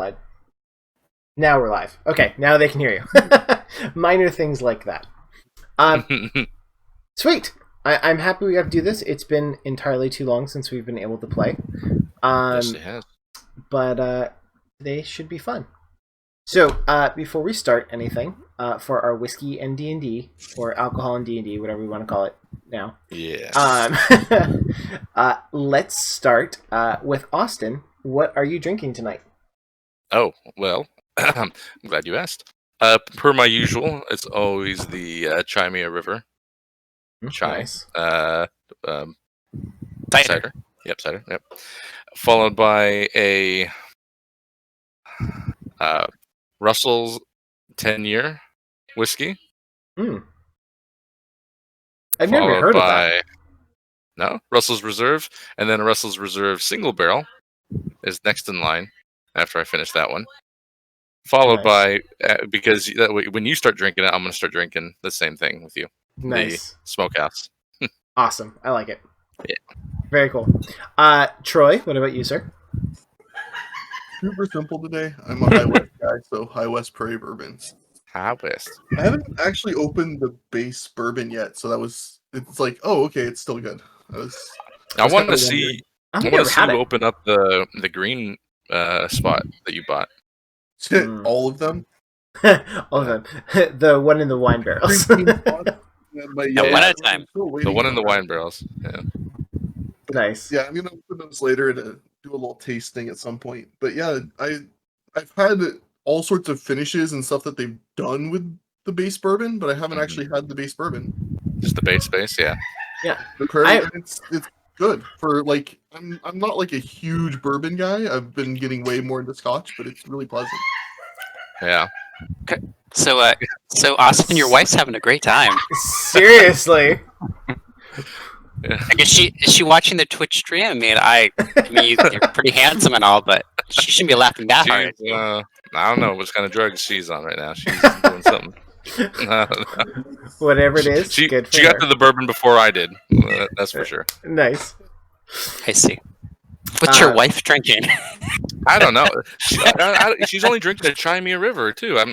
lied. Now we're live. Okay, now they can hear you. Minor things like that. Sweet. I'm happy we got to do this. It's been entirely too long since we've been able to play. Yes, it has. But they should be fun. So, before we start anything, for our whiskey and D&D, or alcohol and D&D, whatever we want to call it now. Yes. Let's start with Austin. What are you drinking tonight? Oh, well, I'm glad you asked. Per my usual, it's always the Chimea River. Chai. Nice. Cider. Yep, cider. Yep. Followed by a Russell's 10-year whiskey. I've never heard of that. No, Russell's Reserve, and then a Russell's Reserve single barrel is next in line after I finish that one. Followed by, because that way, when you start drinking it, I'm going to start drinking the same thing with you. Nice. The Smokehouse. Awesome. I like it. Yeah. Very cool. Troy, what about you, sir? Super simple today. I'm a High West guy, so High West Prairie bourbons. High West. I haven't actually opened the base bourbon yet, so it's like, oh, okay, it's still good. I wanted to see. I I want to see you open up the green spot that you bought. All of them. All of them. The one in the wine barrels. One at a time. The one in the wine barrels. Yeah. Nice. Yeah, I'm gonna open those later and do a little tasting at some point. But yeah, I've had all sorts of finishes and stuff that they've done with the base bourbon, but I haven't actually had the base bourbon. Just the base, yeah. Yeah. The Prairie, it's good for like. I'm not like a huge bourbon guy. I've been getting way more into Scotch, but it's really pleasant. Yeah. Okay. So Austin, your wife's having a great time. Seriously. Yeah. I guess is she watching the Twitch stream? I mean, you're pretty handsome and all, but she shouldn't be laughing that hard. I don't know what kind of drugs she's on right now. She's doing something. Whatever it is, she good for she her. got to the bourbon before I did. That's for sure. Nice. I see. What's your wife drinking? I don't know. She's only drinking a Chimea River too. I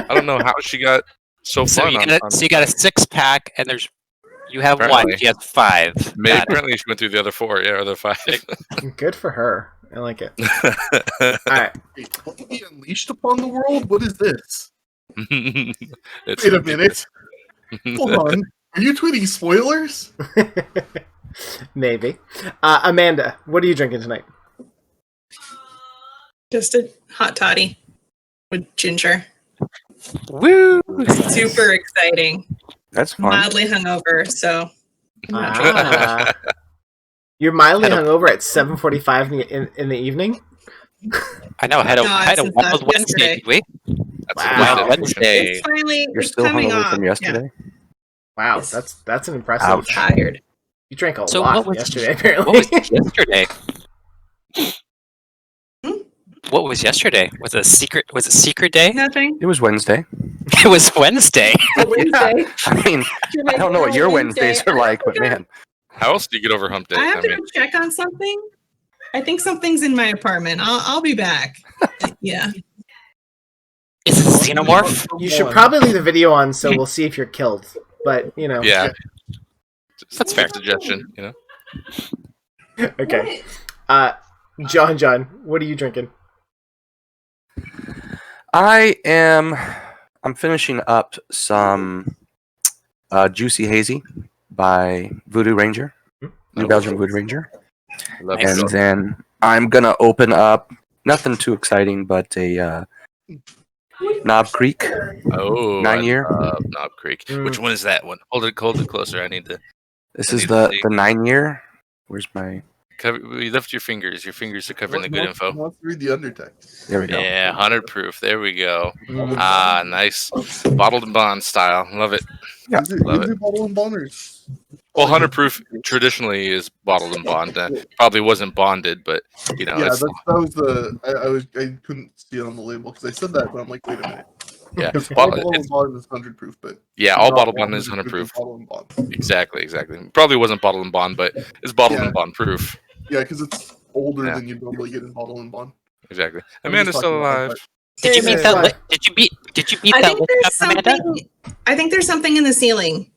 don't know how she got so fun. So you got a 6-pack, and you have Apparently. one. She has 5. Apparently, she went through the other 4, or the 5. Good for her. I like it. All right. What will be unleashed upon the world? What is this? Wait a minute. Hold on. Are you tweeting spoilers? Maybe. Amanda, what are you drinking tonight? Just a hot toddy with ginger. Woo! Super exciting. That's fun. Mildly hungover, so I'm not drinking. You're mildly hungover at 7:45 in the evening? I know. I had a since Wild Wednesday, did we? Wow. Wednesday. It's finally You're still coming hungover off. from yesterday? Wow, Yes. that's an impressive. Ouch. Tired. You drank a So lot what was yesterday, apparently. What was yesterday? What was yesterday? Was it a secret day? Nothing. It was Wednesday. It was Wednesday. Wednesday. I mean, I don't know what your Wednesdays are like, but man. How else do you get over hump day? I have to go check on something. I think something's in my apartment. I'll be back. Yeah. Is it a xenomorph? You should probably leave the video on so we'll see if you're killed. But, you know. Yeah. That's fair. Suggestion, you know. Okay. John, what are you drinking? I'm finishing up some Juicy Hazy by Voodoo Ranger, New Belgium Voodoo Ranger. And then I'm going to open up, nothing too exciting, but a Knob Creek. Oh, 9-year. Knob Creek. Which one is that one? Hold it closer. I need to. This is the 9-year. Where's my... You lift your fingers. Your fingers are covering the good info. Let's read the undertext. There we go. Yeah, 100 proof. There we go. Nice. Bottled and bond style. Love it. Yeah, love it. Bottle and bonders. Well, 100 proof traditionally is bottled and bond. Probably wasn't bonded, but you know. Yeah, that was the. I couldn't see it on the label because I said that, but I'm like, wait a minute. Yeah, bottle and bond is 100 proof, but yeah, all bottled bond is 100 proof. Bottle and bond. Exactly. Probably wasn't bottled and bond, but it's bottled and bond proof. Yeah, because it's older than you normally get in bottle and bond. exactly. I'm Amanda's just still talking about alive. that. Did you Yeah, beat that's that? fine. Did you beat I that? think there's Lick up, Amanda? something. I think there's something in the ceiling.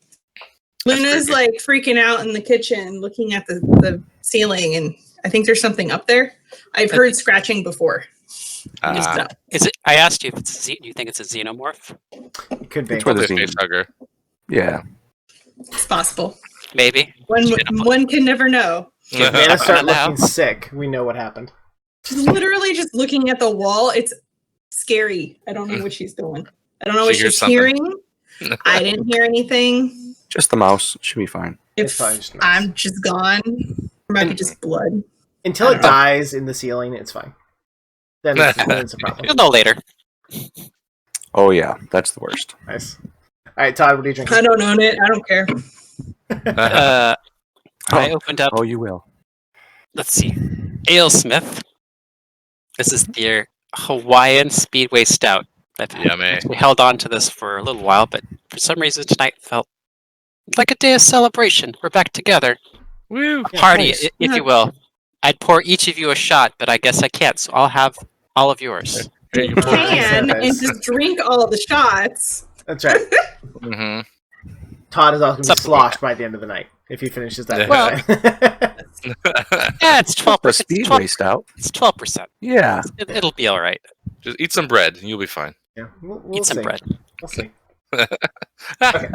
That's Luna's creepy. like freaking out in the kitchen, looking at the ceiling, and I think there's something up there. I've heard scratching before. Ah, Is it? I asked you if it's. Do you think it's a xenomorph? It could be. It's where probably the a face scene. hugger. Yeah. It's possible. Maybe. One can never know. If Amanda start Now. looking sick, we know what happened. She's literally just looking at the wall. It's scary. I don't know what she's doing. I don't know what She hears she's something. hearing. I didn't hear anything. Just the mouse. Should be fine. It's If fine, just nice. I'm just gone, or might be just blood. Until it dies in the ceiling, it's fine. Then it's a problem. You'll know later. Oh yeah, that's the worst. Nice. All right, Todd, what are you drinking? I don't own it. I don't care. I opened up. Oh, you will. Let's see. Ale Smith. This is their Hawaiian Speedway Stout. I've Yummy. actually held on to this for a little while, but for some reason tonight felt like a day of celebration. We're back together. Woo! Yeah, Party, nice. if you will. I'd pour each of you a shot, but I guess I can't, so I'll have all of yours. Here, You you pour it. can and Nice. just drink all the shots. That's right. Mhm. Todd is also going to be Something like sloshed by the end of the night if he finishes that. Well- Yeah, it's 12%. The Speedway Stout. It's 12%. Yeah. It'll be all right. Just eat some bread, and you'll be fine. yeah, we'll Eat some see. bread. We'll see. Okay.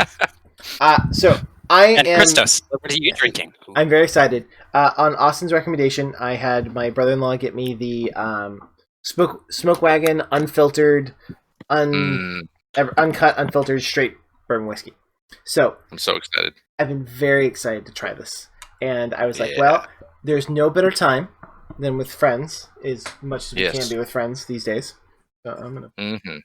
So I And am. Christos, what are you drinking? I'm very excited. On Austin's recommendation, I had my brother-in-law get me the Smoke Wagon unfiltered, uncut, unfiltered, straight bourbon whiskey. So I'm so excited. I've been very excited to try this, and I was like, Yeah. well, there's no better time than with friends, as much as we Yes. can be with friends these days. So I'm gonna. Hmm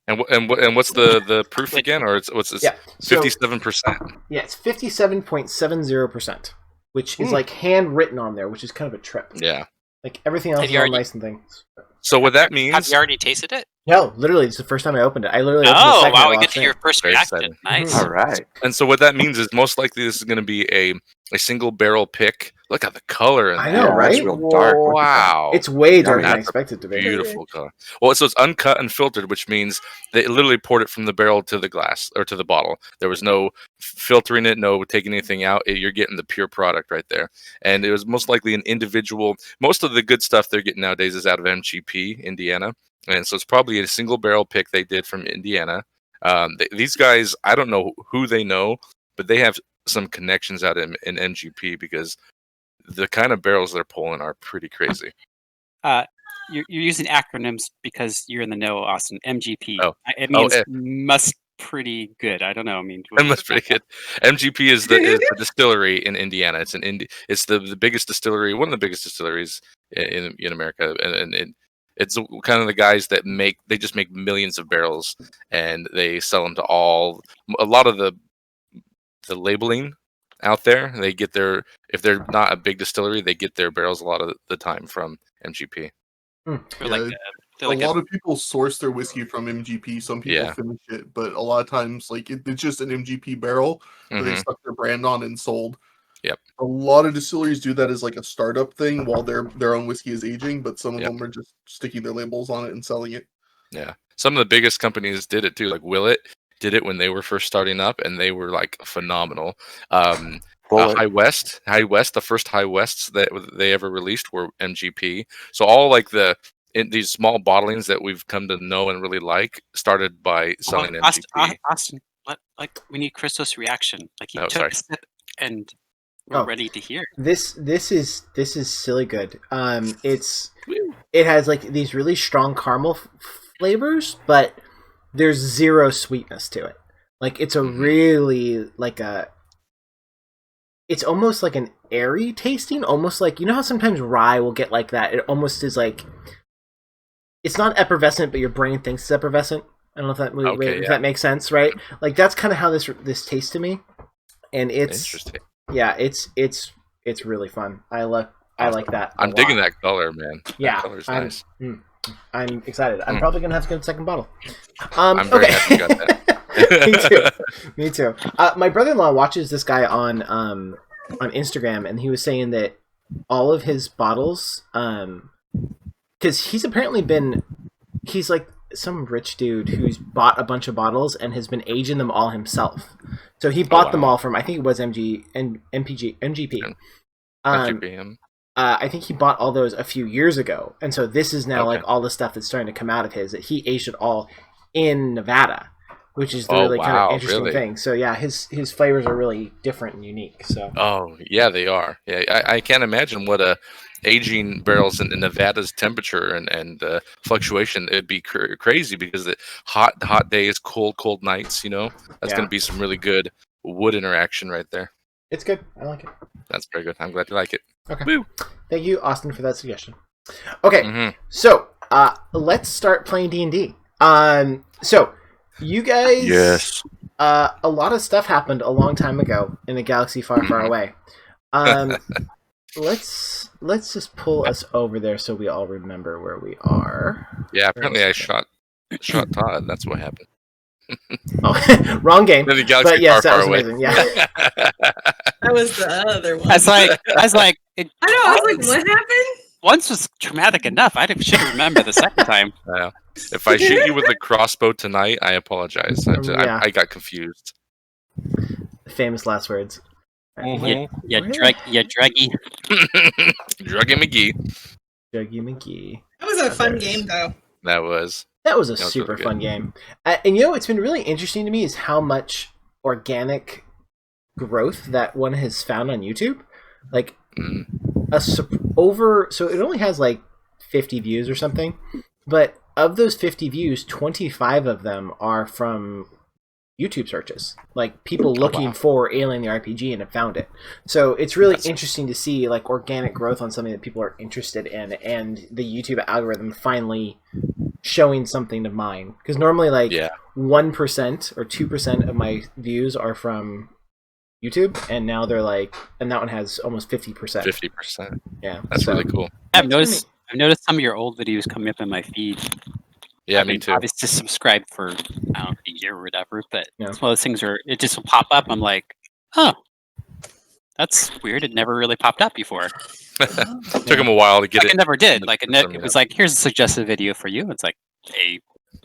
And what's the proof again? Or what's Yeah. So 57%? yeah, it's 57.70%, which is like handwritten on there, which is kind of a trip. Yeah. Like everything else Have is you all already- nice and things. So what that Have means? you already tasted it? No, literally, it's the first time I opened it. I literally opened the Oh, second wow, I we walked get to in. your first Very reaction. excited. Nice. All right. And so what that means is most likely this is going to be a single barrel pick. Look at the color in I that. know, Yeah, right? it's real dark. What you Wow. It's way darker than I That's a expected it to be. Beautiful color. Well, so it's uncut and filtered, which means they literally poured it from the barrel to the glass or to the bottle. There was no filtering it, no taking anything out. You're getting the pure product right there. And it was most likely an individual. Most of the good stuff they're getting nowadays is out of MGP, Indiana. And so it's probably a single barrel pick they did from Indiana. These guys, I don't know who they know, but they have some connections out in MGP because the kind of barrels they're pulling are pretty crazy. You're using acronyms because you're in the know, Austin. MGP. Oh. It means eh. must pretty good. I don't know. I mean, That's pretty good. MGP is the distillery in Indiana. It's it's the biggest distillery, one of the biggest distilleries in America, and it's kind of the guys that they just make millions of barrels and they sell them to a lot of the labeling out there. They get if they're not a big distillery, they get their barrels a lot of the time from MGP. They're like, Yeah, they're like a lot of people source their whiskey from MGP. Some people Yeah. finish it, but a lot of times, like it's just an MGP barrel that they Mhm. stuck their brand on and sold. Yep. A lot of distilleries do that as like a startup thing while their own whiskey is aging, but some of Yep. them are just sticking their labels on it and selling it. Yeah, some of the biggest companies did it too. Like Willet did it when they were first starting up, and they were like phenomenal. Bullet. High West, the first High Wests that they ever released were MGP. So all like these small bottlings that we've come to know and really like started by selling MGP. Austin, we need Christos' reaction. Like he Oh, took sorry. a sip and we're Oh. ready to hear. This is silly good. It has like these really strong caramel flavors, but there's zero sweetness to it. Like it's a really it's almost like an airy tasting, almost like, you know how sometimes rye will get like that. It almost is like, it's not effervescent, but your brain thinks it's effervescent. I don't know if if that makes sense, right? Like that's kind of how this tastes to me, and it's Interesting. yeah, it's really fun. I like that. I'm digging that color, man. Yeah, that color's nice. I'm excited. I'm probably gonna have to get a second bottle. I'm very happy you got that. Me too. My brother-in-law watches this guy on Instagram, and he was saying that all of his bottles because he's apparently he's like some rich dude who's bought a bunch of bottles and has been aging them all himself. So he bought them all from, I think it was MGP. MGP. I think he bought all those a few years ago, and so this is now like all the stuff that's starting to come out of his, that he aged it all in Nevada, which is the really kind of interesting thing. So yeah, his flavors are really different and unique. So they are. Yeah, I can't imagine what a aging barrels in Nevada's temperature and fluctuation. It'd be crazy because the hot days, cold nights. That's going to be some really good wood interaction right there. It's good. I like it. That's very good. I'm glad you like it. Okay. Woo. Thank you, Austin, for that suggestion. Okay, so let's start playing D&D. So you guys, yes, a lot of stuff happened a long time ago in a galaxy far, far away. Let's just pull us over there so we all remember where we are. Yeah, apparently I shot Todd. That's what happened. Oh, wrong game. But yes, that was amazing. Yeah, that was the other one. I was like, I know. I was like, what happened? Once was traumatic enough. I should remember the second time. If I shoot you with a crossbow tonight, I apologize. I got confused. Famous last words. Yeah, Druggy. Druggy McGee. Druggy McGee. That was a fun game, though. That was a super fun game. And what's been really interesting to me is how much organic growth that one has found on YouTube. Like, so it only has like 50 views or something, but of those 50 views, 25 of them are from YouTube searches, like people looking for Alien the RPG and have found it. So it's really interesting to see like organic growth on something that people are interested in, and the YouTube algorithm finally showing something to mine. Because normally 1% or 2% of my views are from YouTube, and now they're like, and that one has almost 50%. 50%. Yeah, that's really cool. I've noticed some of your old videos coming up in my feed. Yeah, me too. I was just subscribed for a year or whatever, but it's one of those things where it just will pop up. I'm like, oh, that's weird. It never really popped up before. Took him a while to get it. It never did. Like it was like, here's a suggested video for you. It's like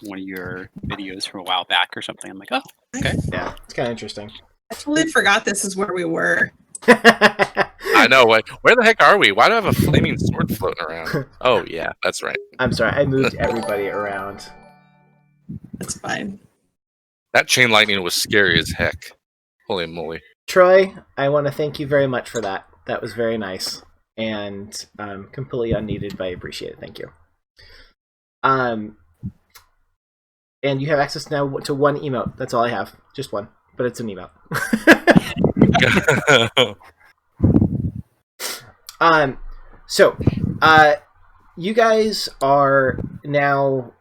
one of your videos from a while back or something. I'm like, oh, okay. Yeah, it's kind of interesting. I totally forgot this is where we were. I know. Where the heck are we? Why do I have a flaming sword floating around? Oh, yeah, that's right. I'm sorry. I moved everybody around. That's fine. That chain lightning was scary as heck. Holy moly. Troy, I want to thank you very much for that. That was very nice. And completely unneeded, but I appreciate it. Thank you. And you have access now to one emote. That's all I have. Just one. But it's an emote. So, you guys are now.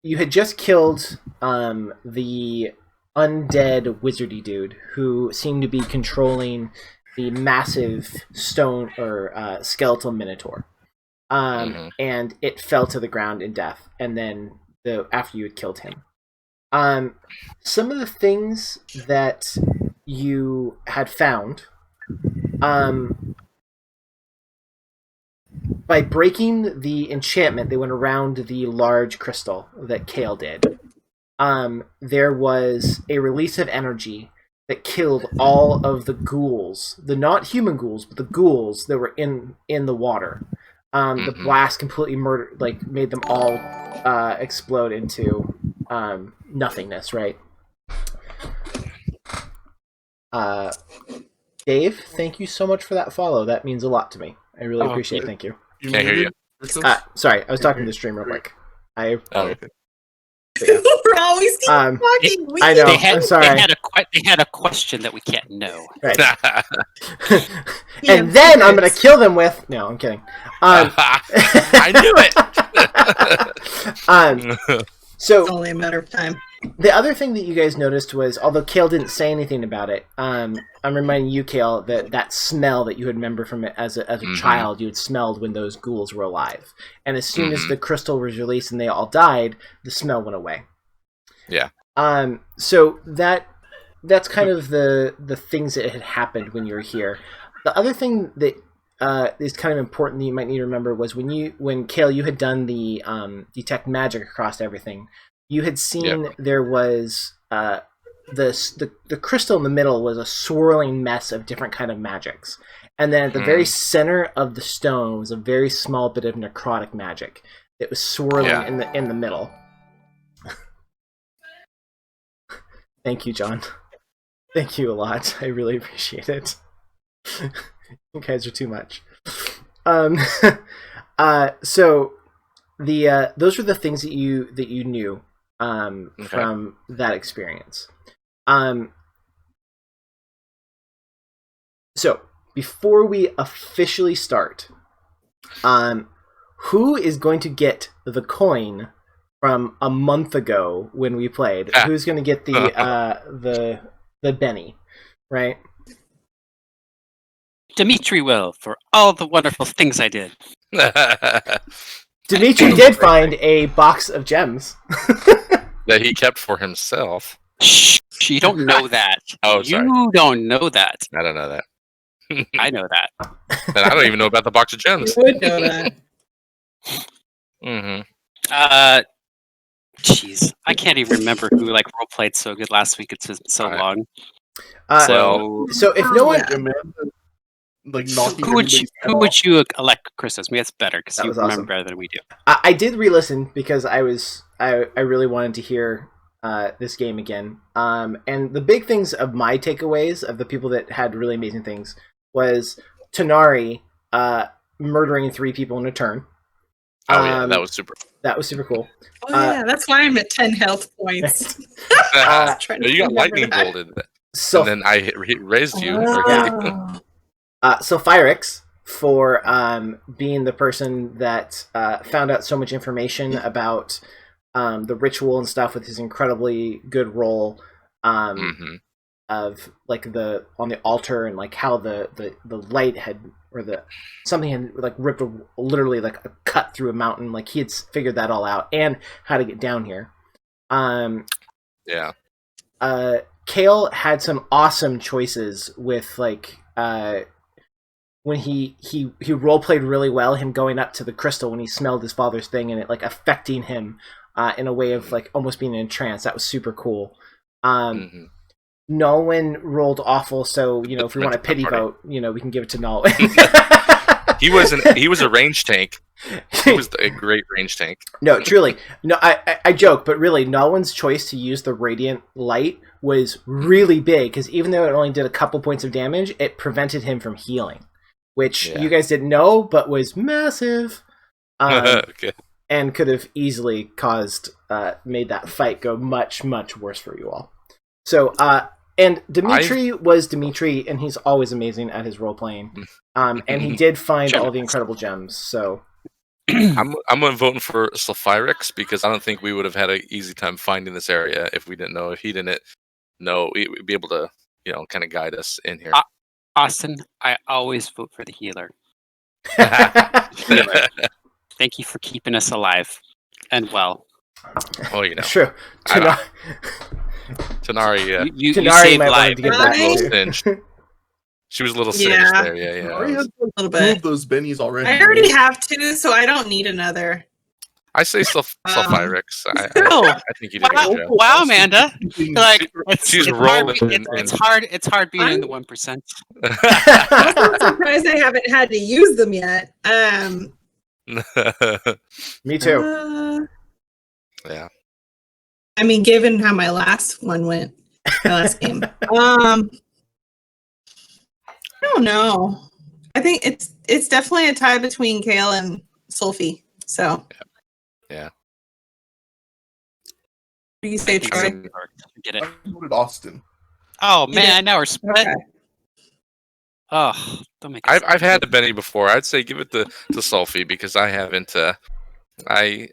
You had just killed the undead wizardy dude who seemed to be controlling the massive stone or skeletal minotaur, and it fell to the ground in death. And then after you had killed him, some of the things that you had found. By breaking the enchantment, they went around the large crystal that Kale did. There was a release of energy that killed all of the ghouls, the not human ghouls, but the ghouls that were in the water. The blast completely made them all explode into nothingness. Right. Dave, thank you so much for that follow. That means a lot to me. I really appreciate it. Thank you. Can't hear you. Sorry, I was talking to the stream real quick. We're always talking. I know. I'm sorry. They had a question that we can't know. Right. And then I'm going to kill them with. No, I'm kidding. I knew it. So it's only a matter of time. The other thing that you guys noticed was, although Kale didn't say anything about it, I'm reminding you, Kale, that smell that you had remembered from it as a child, you had smelled when those ghouls were alive. And as soon as the crystal was released and they all died, the smell went away. Yeah. So that's kind of the things that had happened when you were here. The other thing that is kind of important that you might need to remember was when Kale, you had done the detect magic across everything. You had seen there was the crystal in the middle was a swirling mess of different kind of magics, and then at the very center of the stone was a very small bit of necrotic magic that was swirling in the middle. Thank you, John. Thank you a lot. I really appreciate it. You guys are too much. So those were the things that you knew from that experience. So before we officially start, who is going to get the coin from a month ago when we played? Who's going to get the Benny, right? Dimitri will, for all the wonderful things I did. Dimitri did find a box of gems that he kept for himself. Shh, you don't know that. Oh, sorry. You don't know that. I don't know that. I know that. And I don't even know about the box of gems. You would know that. Jeez, I can't even remember who role played so good last week. It's been so long. So if no one, knocking who would you elect, Chris? Me, that's better because you remember awesome. better than we do. I did re-listen because I really wanted to hear this game again. And the big things of my takeaways of the people that had really amazing things was Tanari murdering 3 people in a turn. Oh yeah, that was super. That was super cool. Oh yeah, that's why I'm at 10 health points. You got lightning bolted, so, and then I raised you. Sulfyrux for being the person that found out so much information about the ritual and stuff with his incredibly good roll of on the altar and how the light had something had ripped literally a cut through a mountain. He had figured that all out and how to get down here. Kale had some awesome choices with when he role played really well, him going up to the crystal when he smelled his father's thing and it affecting him in a way of almost being in a trance. That was super cool. Nalwyn rolled awful, so if we want a pity vote, we can give it to Nalwyn. He was a range tank. He was a great range tank. No, truly. No, I joke, but really, Nalwyn's choice to use the radiant light was really big because even though it only did a couple points of damage, it prevented him from healing, which you guys didn't know, but was massive. And could have easily made that fight go much, much worse for you all. So, and Dimitri was Dimitri, and he's always amazing at his role playing. And he did find all the incredible gems. So, I'm voting for Sulfyrux because I don't think we would have had an easy time finding this area if we didn't know. If he didn't know, we'd be able to, kind of guide us in here. Austin, I always vote for the healer. Thank you for keeping us alive and well. Oh, True. Tanari, you Tanari saved might life. want to get that She was a little singed there. Yeah. I already had a little bit of those bennies already. I already have 2, so I don't need another. I say Sulfyrux. I think you did a good job. Wow, Amanda! She's rolling. It's hard being in the 1%. I'm surprised I haven't had to use them yet. Me too. Yeah. I mean, given how my last one went, my last game. I don't know. I think it's definitely a tie between Kale and Sulfy. So. Yeah. What do you say, Troy? Get it? I voted Austin. Oh man, now we're split. Okay. Oh, don't make. I've had a Benny before. I'd say give it to Sulfy because I haven't. I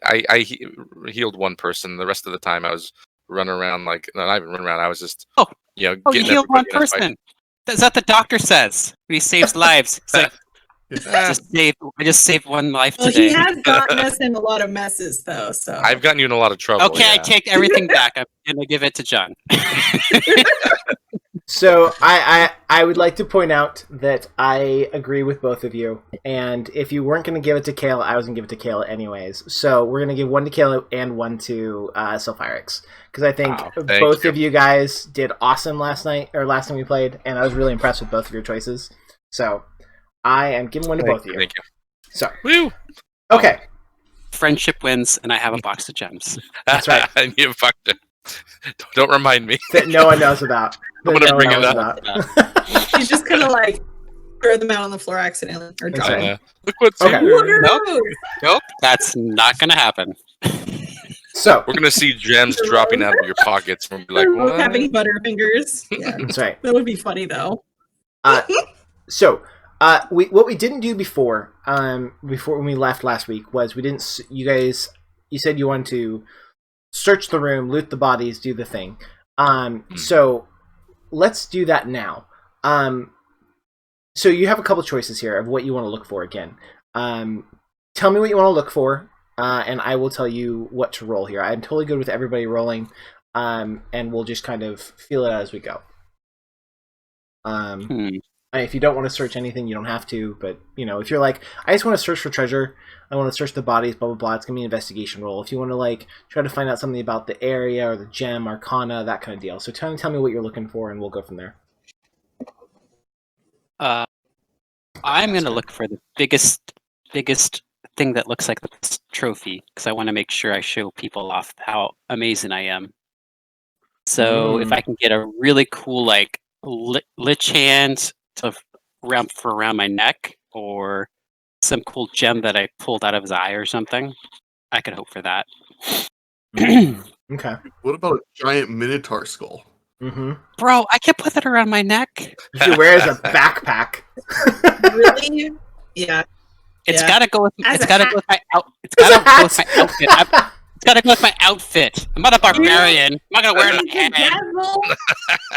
healed one person. The rest of the time I was running around not even running around. I was just you healed one person. Is that the doctor says when he saves lives? It's like I just saved one life today. He has gotten us in a lot of messes though. So I've gotten you in a lot of trouble. Okay, I take everything back. I'm gonna give it to John. So I would like to point out that I agree with both of you, and if you weren't going to give it to Kale, I was going to give it to Kale anyways. So we're going to give one to Kale and one to Sulfyrux, because I think both of you guys did awesome last time we played, and I was really impressed with both of your choices. So I am giving one to both of you. Thank you. So woo. Okay. Friendship wins, and I have a box of gems. That's right. And you fucked it. Don't remind me. That no one knows about. I'm gonna bring it up. He's just gonna like throw them out on the floor accidentally or drop them. Look what's Okay. here. Nope, that's not gonna happen. So we're gonna see gems dropping out of your pockets, and we'll be like, both what? having butterfingers. Yeah, that's right. that would be funny though. So what we didn't do before when we left last week was we didn't. You said you wanted to search the room, loot the bodies, do the thing. So let's do that now. So you have a couple choices here of what you want to look for again. Tell me what you want to look for, and I will tell you what to roll here. I'm totally good with everybody rolling, and we'll just kind of feel it as we go. If you don't want to search anything, you don't have to, but if you're like, I just want to search for treasure, I want to search the bodies, blah blah blah, it's gonna be an investigation roll. If you want to like try to find out something about the area or the gem, arcana, that kind of deal. So tell me what you're looking for, and we'll go from there. I'm gonna look for the biggest thing that looks like the trophy, because I want to make sure I show people off how amazing I am. So if I can get a really cool like lich hand around my neck, or some cool gem that I pulled out of his eye or something, I could hope for that. Okay. What about a giant minotaur skull? Mm-hmm. Bro, I can put that around my neck. You should wear it as a backpack. Really? Yeah. It's gotta go with my outfit. It's gotta go with my outfit. I'm not a barbarian. I'm not gonna wear it on my head.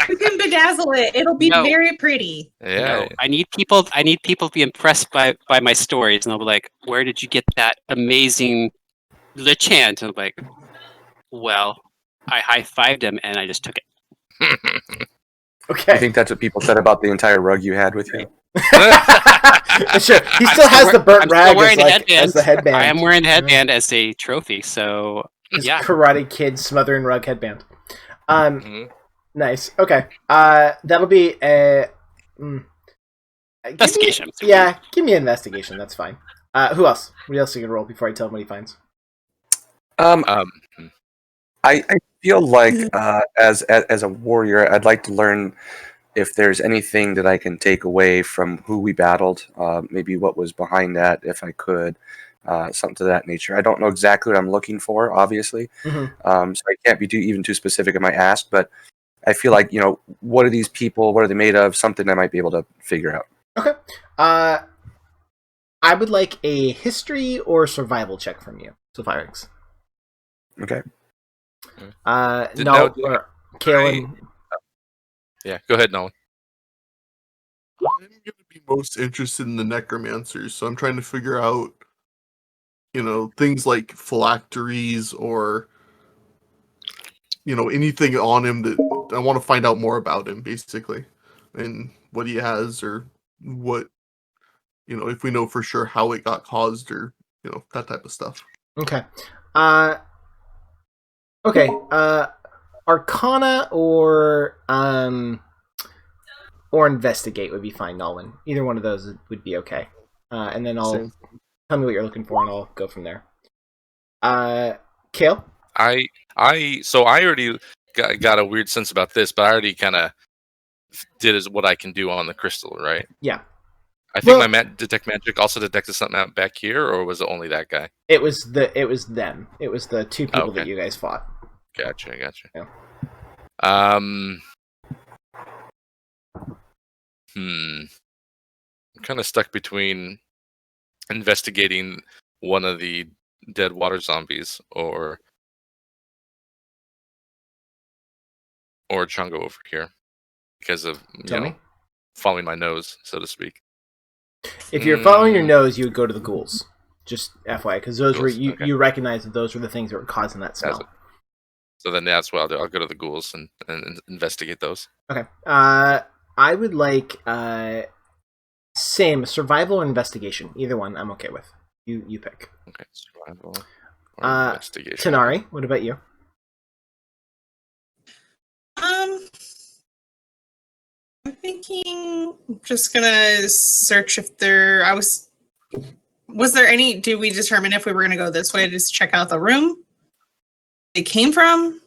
You can bedazzle it. It'll be very pretty. Yeah. No, I need people to be impressed by my stories, and they'll be like, "Where did you get that amazing lich hand?" And I'm like, "Well, I high-fived him, and I just took it." Okay. I think that's what people said about the entire rug you had with you. Sure. He still has the burnt rag as the headband. I am wearing the headband as a trophy, so yeah. Karate Kid smothering rug headband. Nice. Okay. That'll be a investigation. Give me an investigation. That's fine. Who else? What else you can roll before I tell him what he finds? I feel like as a warrior, I'd like to learn if there's anything that I can take away from who we battled, maybe what was behind that, if I could, something to that nature. I don't know exactly what I'm looking for, obviously, so I can't be even too specific in my ask, but I feel like, what are these people, what are they made of, something I might be able to figure out. Okay. I would like a history or survival check from you, Sulfyrux. Okay. Kale. Yeah, go ahead, Nalwyn. I'm going to be most interested in the necromancers, so I'm trying to figure out, things like phylacteries or, anything on him that I want to find out more about him, basically, and what he has, or what, if we know for sure how it got caused, or, that type of stuff. Okay. Okay. Arcana or investigate would be fine, Nalwyn. Either one of those would be okay. And then tell me what you're looking for, and I'll go from there. Kale? I already got a weird sense about this, but I already kind of did what I can do on the crystal, right? Yeah. I think my detect magic also detected something out back here, or was it only that guy? It was them. It was the two people that you guys fought. Gotcha. Yeah. I'm kind of stuck between investigating one of the dead water zombies or Chungo over here because of following my nose, so to speak. If you're following your nose, you would go to the ghouls. Just FYI, because those were you recognize that those were the things that were causing that smell. So then that's what I'll do. I'll go to the ghouls and investigate those. Okay. I would like same survival or investigation. Either one, I'm okay with. You pick. Okay, survival or investigation. Tanari, what about you? I'm thinking I'm just gonna search if there. Was there any? Did we determine if we were gonna go this way to just check out the room they came from?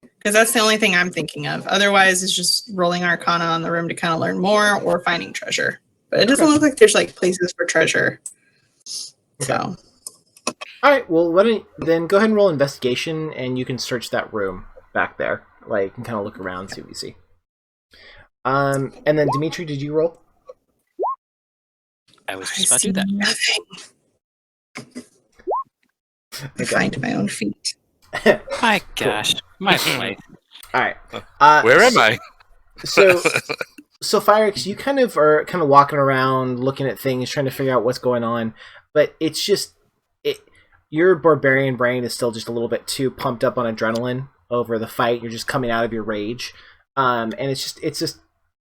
Because that's the only thing I'm thinking of. Otherwise, it's just rolling Arcana on the room to kind of learn more or finding treasure. But it doesn't look like there's like places for treasure. So. All right. Well, then go ahead and roll investigation, and you can search that room back there. Like, you can kind of look around, see what you see. And then Dimitri, did you roll? I was just about to do that. Nothing. I find my own feet. My gosh, my play. All right. Where am I? So Sulfyrux, you kind of are walking around, looking at things, trying to figure out what's going on, but it's just your barbarian brain is still just a little bit too pumped up on adrenaline over the fight. You're just coming out of your rage, and it's just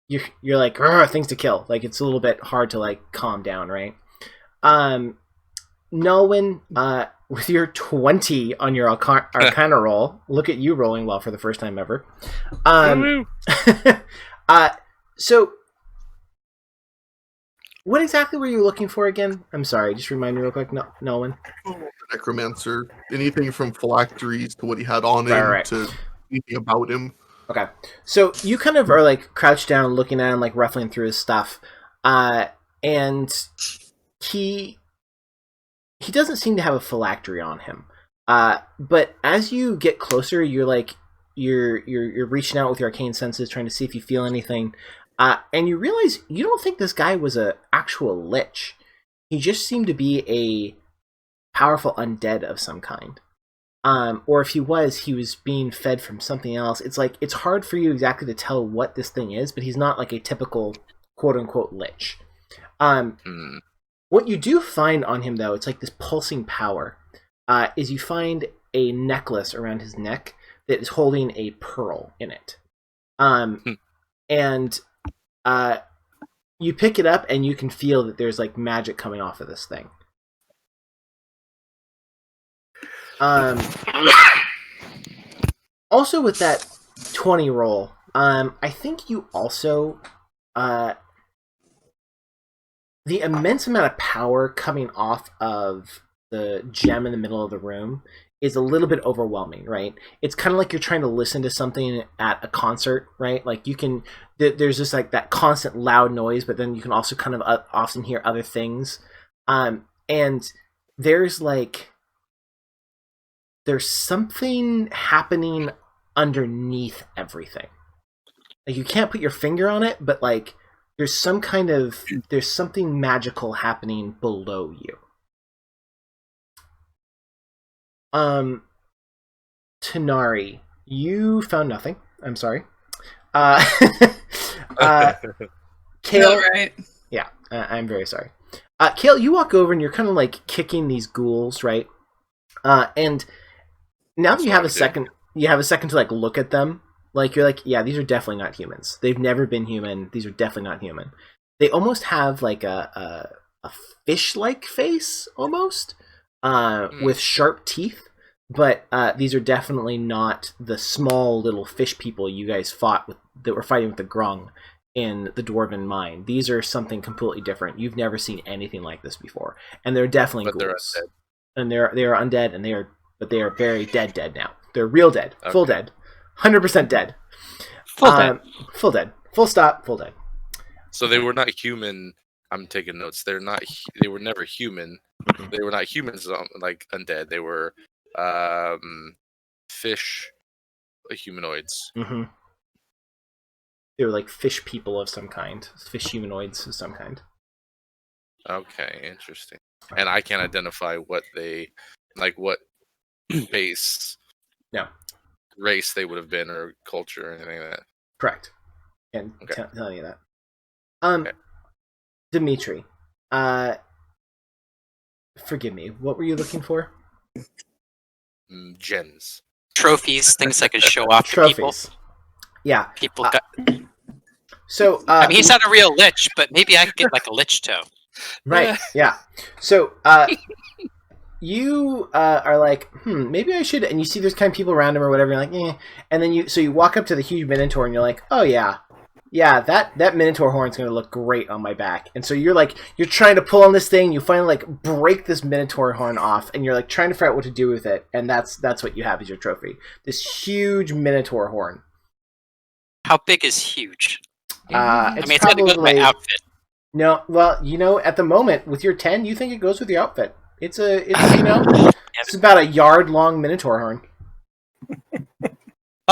you're like things to kill. Like it's a little bit hard to like calm down, right? Nalwyn, with your 20 on your Arcana roll, look at you rolling well for the first time ever. So, what exactly were you looking for again? I'm sorry, just remind me real quick, Nalwyn. Necromancer. Anything from phylacteries to what he had on him to anything about him. Okay, so you kind of are like crouched down, looking at him, like ruffling through his stuff, and he doesn't seem to have a phylactery on him. But as you get closer, you're reaching out with your arcane senses, trying to see if you feel anything, and you realize you don't think this guy was an actual lich. He just seemed to be a powerful undead of some kind. Or if he was being fed from something else. It's like it's hard for you exactly to tell what this thing is, but he's not like a typical quote-unquote lich. What you do find on him, though, it's like this pulsing power, is you find a necklace around his neck that is holding a pearl in it. And you pick it up, and you can feel that there's like magic coming off of this thing. Also, with that 20 roll, I think you also... the immense amount of power coming off of the gem in the middle of the room is a little bit overwhelming, right? It's kind of like you're trying to listen to something at a concert, right? Like you can, there's just like that constant loud noise, but then you can also kind of often hear other things. And there's something happening underneath everything. Like you can't put your finger on it, but like, there's something magical happening below you. Tanari, you found nothing. I'm sorry. Kale, right? Yeah, I'm very sorry. Kale, you walk over and you're kind of like kicking these ghouls, right? And now that you have a second to like look at them. Like, you're like, yeah, these are definitely not humans. They've never been human. These are definitely not human. They almost have, like, a fish-like face, almost, with sharp teeth. But these are definitely not the small little fish people you guys fought with, that were fighting with the Grung in the Dwarven Mine. These are something completely different. You've never seen anything like this before. And they're definitely ghouls. They're undead. And they are undead, but they are very dead now. They're real dead. Okay. Full dead. 100% dead. Full dead. Full dead. Full stop. Full dead. So they were not human. I'm taking notes. They were never human. They were not humans like undead. They were fish humanoids. Mm-hmm. They were like fish people of some kind. Fish humanoids of some kind. Okay, interesting. And I can't identify what base. No. Race they would have been, or culture, or anything like that. Correct. And tell you that. Okay. Dimitri, forgive me. What were you looking for? Gems. Trophies, things I can show off to people. Trophies. Yeah. People got. So I mean, he's not a real lich, but maybe I could get like a lich toe. Right. Yeah. So you are like, maybe I should. And you see there's kind of people around him or whatever. You're like, eh. And then you walk up to the huge Minotaur and you're like, oh yeah. Yeah, that Minotaur horn's gonna look great on my back. And so you're trying to pull on this thing, you finally like break this Minotaur horn off, and you're like trying to figure out what to do with it, and that's what you have as your trophy. This huge Minotaur horn. How big is huge? It's I mean, it's gonna go with my outfit. No, well, at the moment with your 10, you think it goes with your outfit. It's it's about a yard long Minotaur horn.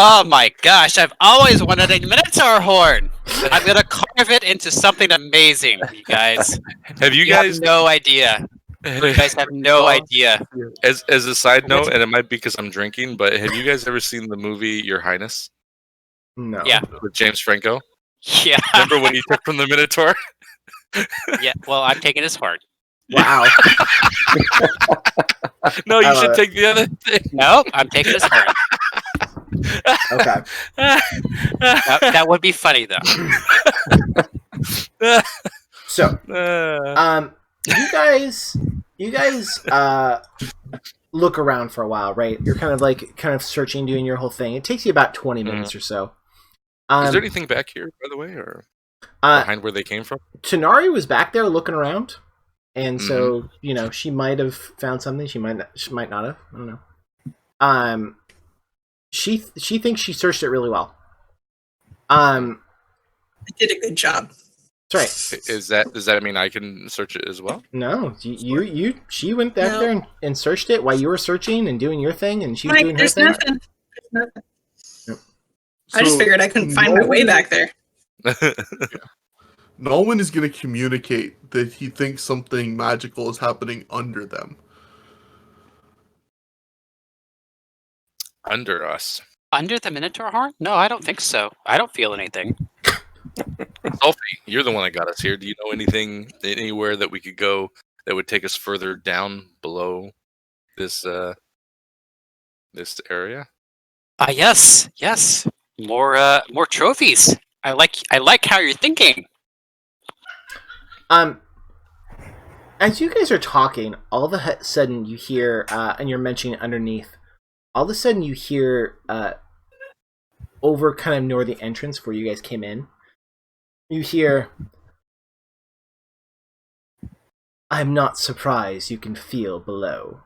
Oh my gosh, I've always wanted a Minotaur horn! I'm gonna carve it into something amazing, you guys. Have you guys have no idea? You guys have no idea. As a side note, and it might be because I'm drinking, but have you guys ever seen the movie Your Highness? No. Yeah. With James Franco? Yeah. Remember when he took from the Minotaur? Yeah, well, I'm taking his horn. Wow. No, you should take the other thing. Nope, I'm taking his horn. Okay. That would be funny though. So, you guys look around for a while, right? You're kind of searching, doing your whole thing. It takes you about 20 minutes or so. Is there anything back here, by the way, or behind where they came from? Tanari was back there looking around, and so she might have found something. She might not have. I don't know. She thinks she searched it really well. I did a good job. That's right. Does that mean I can search it as well? No, she went back there and searched it while you were searching and doing your thing, and she was doing her thing. Nothing. There's nothing. Yep. I just figured I couldn't find my way back there. Nalwyn is going to communicate that he thinks something magical is happening under them. Under us. Under the Minotaur horn? No, I don't think so. I don't feel anything. Sulfy, you're the one that got us here. Do you know anything anywhere that we could go that would take us further down below this this area? Yes. More trophies. I like how you're thinking. As you guys are talking, all of a sudden you hear, and you're mentioning underneath, all of a sudden you hear, over kind of near the entrance where you guys came in, you hear, "I'm not surprised you can feel below."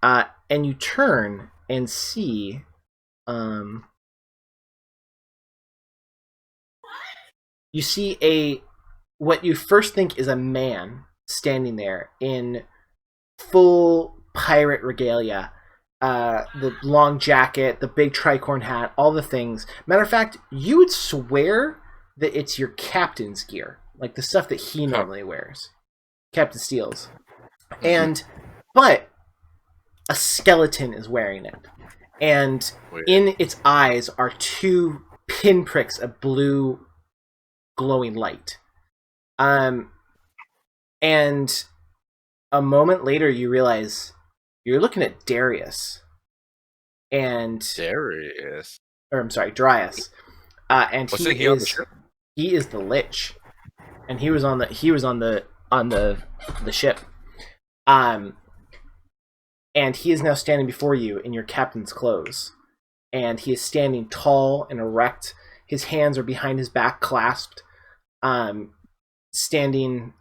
And you turn and see, you see what you first think is a man standing there in full pirate regalia. The long jacket, the big tricorn hat, all the things. Matter of fact, you would swear that it's your captain's gear, like the stuff that he normally wears. Captain Steele's. But a skeleton is wearing it. And in its eyes are two pinpricks of blue glowing light. And a moment later you realize you're looking at Darius. Darius. Or I'm sorry, Darius. And he is the Lich. And he was on the ship. And he is now standing before you in your captain's clothes. And he is standing tall and erect. His hands are behind his back clasped. Standing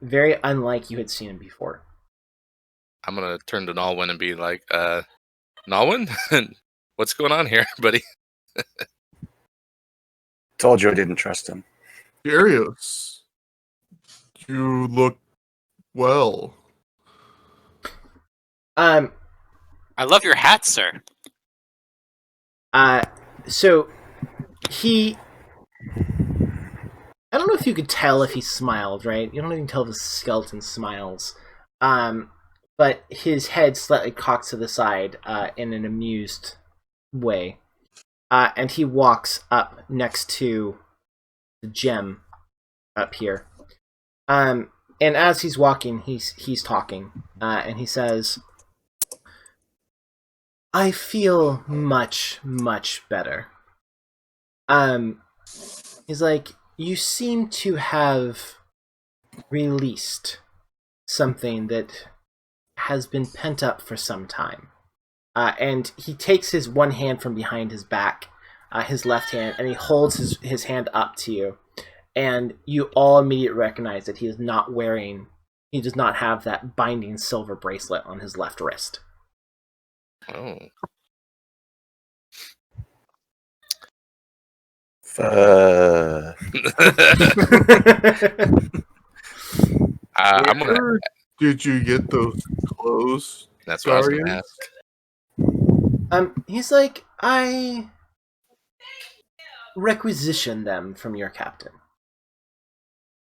very unlike you had seen him before. I'm going to turn to Nalwyn and be like, Nalwyn? What's going on here, buddy? Told you I didn't trust him. Darius, you look well. I love your hat, sir. So he, I don't know if you could tell if he smiled, right? You don't even tell if the skeleton smiles. But his head slightly cocks to the side in an amused way. And he walks up next to the gem up here. And as he's walking, he's talking. And he says, I feel much, much better. He's like, you seem to have released something that has been pent up for some time. And he takes his one hand from behind his back, his left hand, and he holds his hand up to you. And you all immediately recognize that he does not have that binding silver bracelet on his left wrist. Oh. I'm gonna. Where did you get those clothes? That's what I was gonna ask. He's like, I requisitioned them from your captain.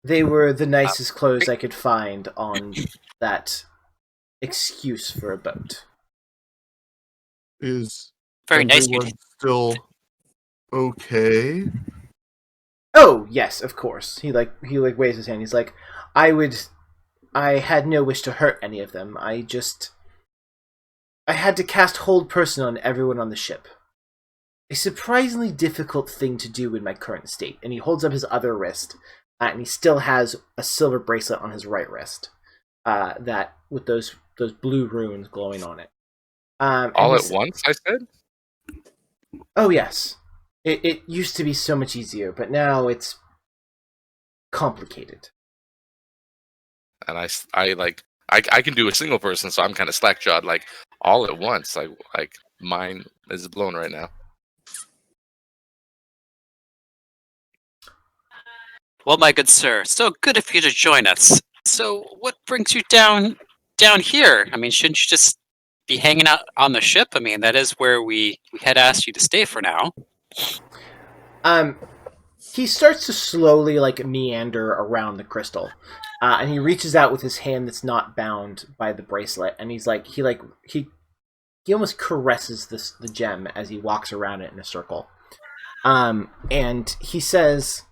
They were the nicest clothes I could find on that excuse for a boat. Is Very nice. everyone still okay? Oh yes, of course. He waves his hand. He's like, I had no wish to hurt any of them. I had to cast hold person on everyone on the ship. A surprisingly difficult thing to do in my current state. And he holds up his other wrist, and he still has a silver bracelet on his right wrist, that with those blue runes glowing on it. All at once, I said? Oh yes. It used to be so much easier, but now it's complicated. And I can do a single person, so I'm kind of slack-jawed, like, all at once. Like mine is blown right now. Well, my good sir, so good of you to join us. So, what brings you down here? I mean, shouldn't you just be hanging out on the ship? I mean, that is where we had asked you to stay for now. He starts to slowly meander around the crystal, and he reaches out with his hand that's not bound by the bracelet, and he's like he almost caresses the gem as he walks around it in a circle, and he says,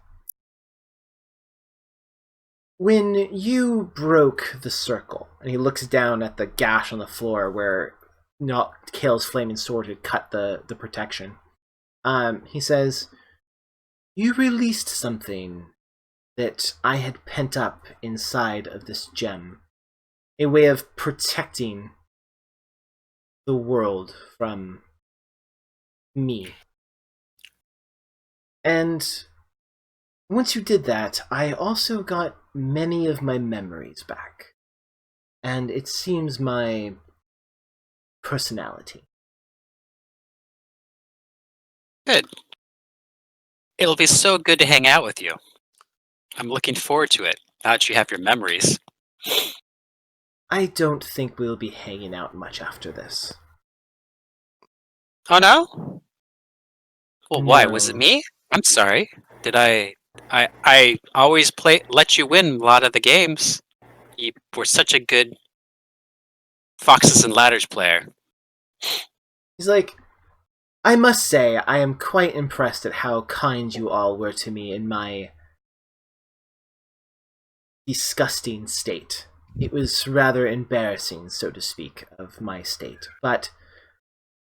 "When you broke the circle," and he looks down at the gash on the floor where Kale's flaming sword had cut the protection. He says, "You released something that I had pent up inside of this gem. A way of protecting the world from me. And once you did that, I also got many of my memories back. And it seems my personality." Good. It'll be so good to hang out with you. I'm looking forward to it, now that you have your memories. I don't think we'll be hanging out much after this. Oh no? Well, why? No. Was it me? I'm sorry. Did I always let you win a lot of the games. You were such a good Foxes and Ladders player. He's like, "I must say, I am quite impressed at how kind you all were to me in my disgusting state. It was rather embarrassing, so to speak, of my state. But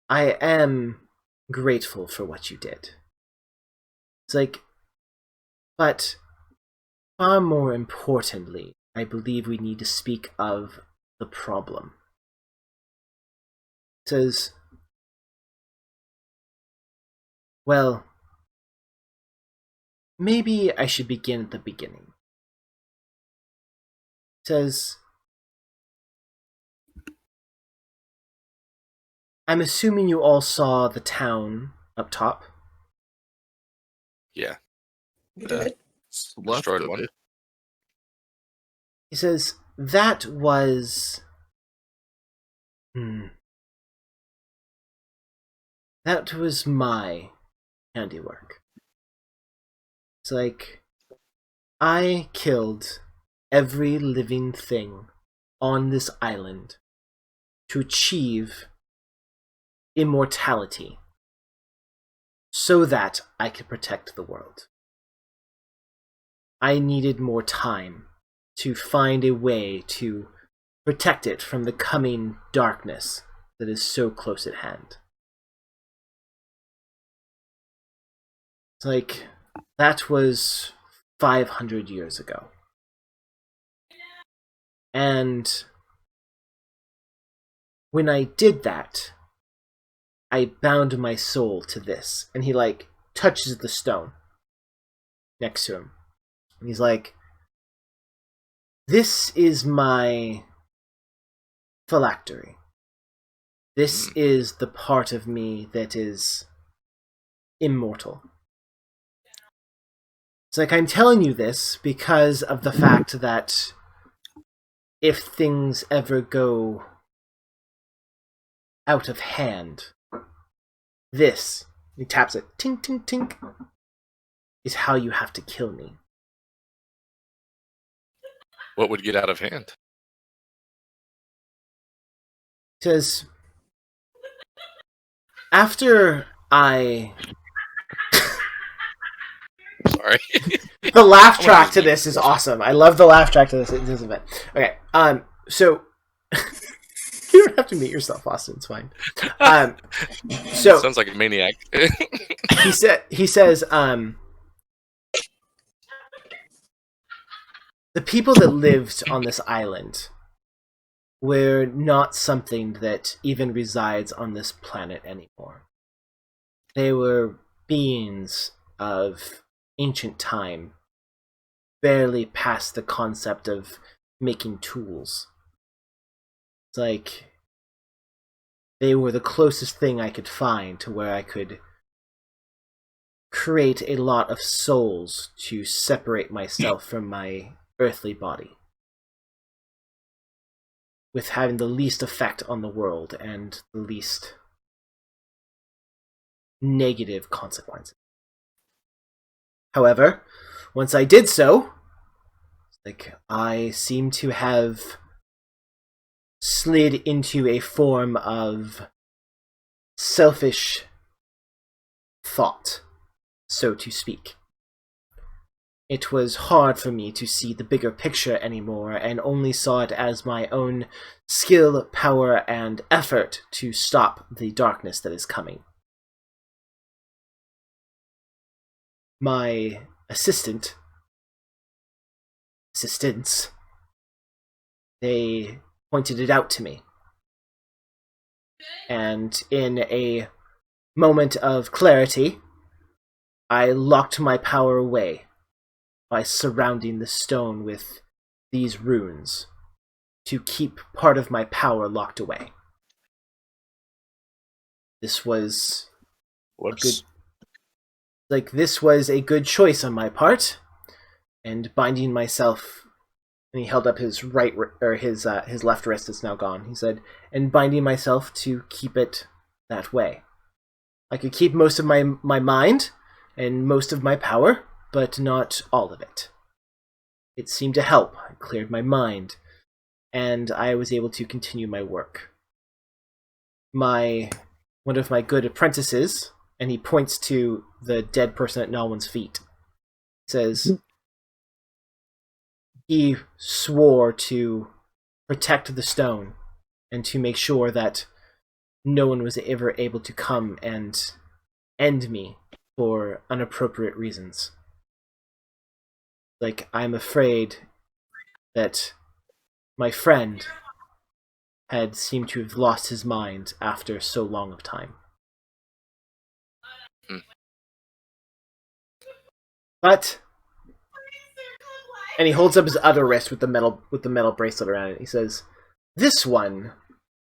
I am grateful for what you did." It's like, but far more importantly, I believe we need to speak of the problem. It says, well, maybe I should begin at the beginning. It says, I'm assuming you all saw the town up top. Yeah. We did. Destroyed one. He says, that was... That was my handiwork. It's like, I killed every living thing on this island to achieve immortality so that I could protect the world. I needed more time to find a way to protect it from the coming darkness that is so close at hand. It's like, that was 500 years ago. And when I did that, I bound my soul to this. And he, like, touches the stone next to him. And he's like, this is my phylactery. This is the part of me that is immortal. It's like, I'm telling you this because of the fact that if things ever go out of hand, this, he taps it, tink, tink, tink, is how you have to kill me. What would get out of hand? He says, after I... Sorry. The laugh track to this is awesome. I love the laugh track to this event. Okay, so... You don't have to mute yourself, Austin. It's fine. So sounds like a maniac. he says, the people that lived on this island were not something that even resides on this planet anymore. They were beings of ancient time, barely past the concept of making tools. It's like they were the closest thing I could find to where I could create a lot of souls to separate myself from my earthly body, with having the least effect on the world and the least negative consequences. However, once I did so, like, I seem to have slid into a form of selfish thought, so to speak. It was hard for me to see the bigger picture anymore, and only saw it as my own skill, power, and effort to stop the darkness that is coming. My assistants, they pointed it out to me. And in a moment of clarity, I locked my power away by surrounding the stone with these runes to keep part of my power locked away. This was this was a good choice on my part, and binding myself. And he held up his his left wrist that's now gone. He said, and binding myself to keep it that way. I could keep most of my mind and most of my power, but not all of it. It seemed to help. I cleared my mind, and I was able to continue my work. One of my good apprentices, and he points to the dead person at Nalwyn's feet, says, he swore to protect the stone and to make sure that no one was ever able to come and end me for inappropriate reasons. Like, I'm afraid that my friend had seemed to have lost his mind after so long of time. But, and he holds up his other wrist with the metal bracelet around it. He says, "This one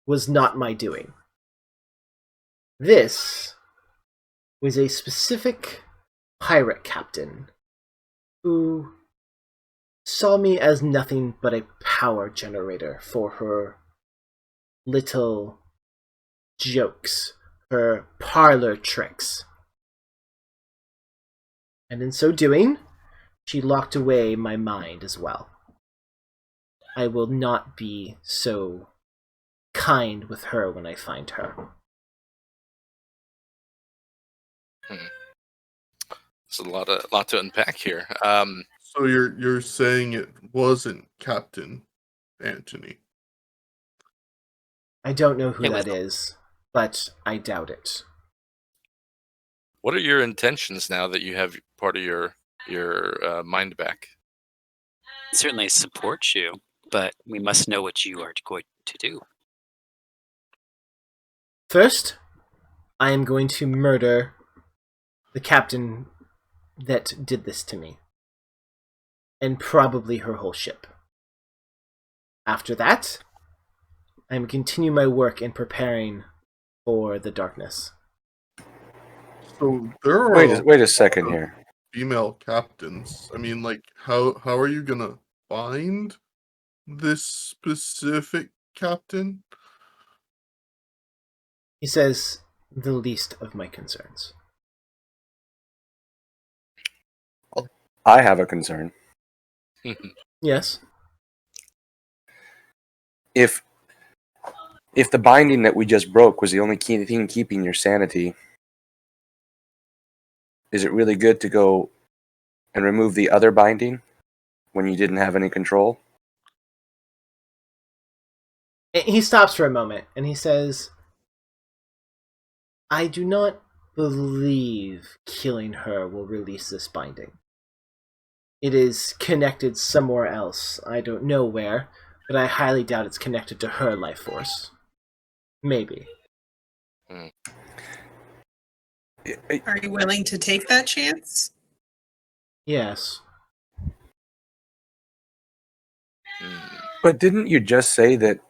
was not my doing. This was a specific pirate captain who saw me as nothing but a power generator for her little jokes, her parlor tricks. And in so doing, she locked away my mind as well. I will not be so kind with her when I find her." There's a lot to unpack here. So you're saying it wasn't Captain Anthony? I don't know who that is, but I doubt it. What are your intentions now that you have part of your mind back? Certainly support you, but we must know what you are going to do. First, I am going to murder the captain that did this to me. And probably her whole ship. After that, I am continue my work in preparing for the darkness. So there are Wait a second here. female captains. I mean, like, how are you gonna find this specific captain? He says, the least of my concerns. I have a concern. Yes? If the binding that we just broke was the only key thing keeping your sanity, is it really good to go and remove the other binding when you didn't have any control? He stops for a moment and he says, I do not believe killing her will release this binding. It is connected somewhere else. I don't know where, but I highly doubt it's connected to her life force. Maybe. Are you willing to take that chance? Yes. But didn't you just say that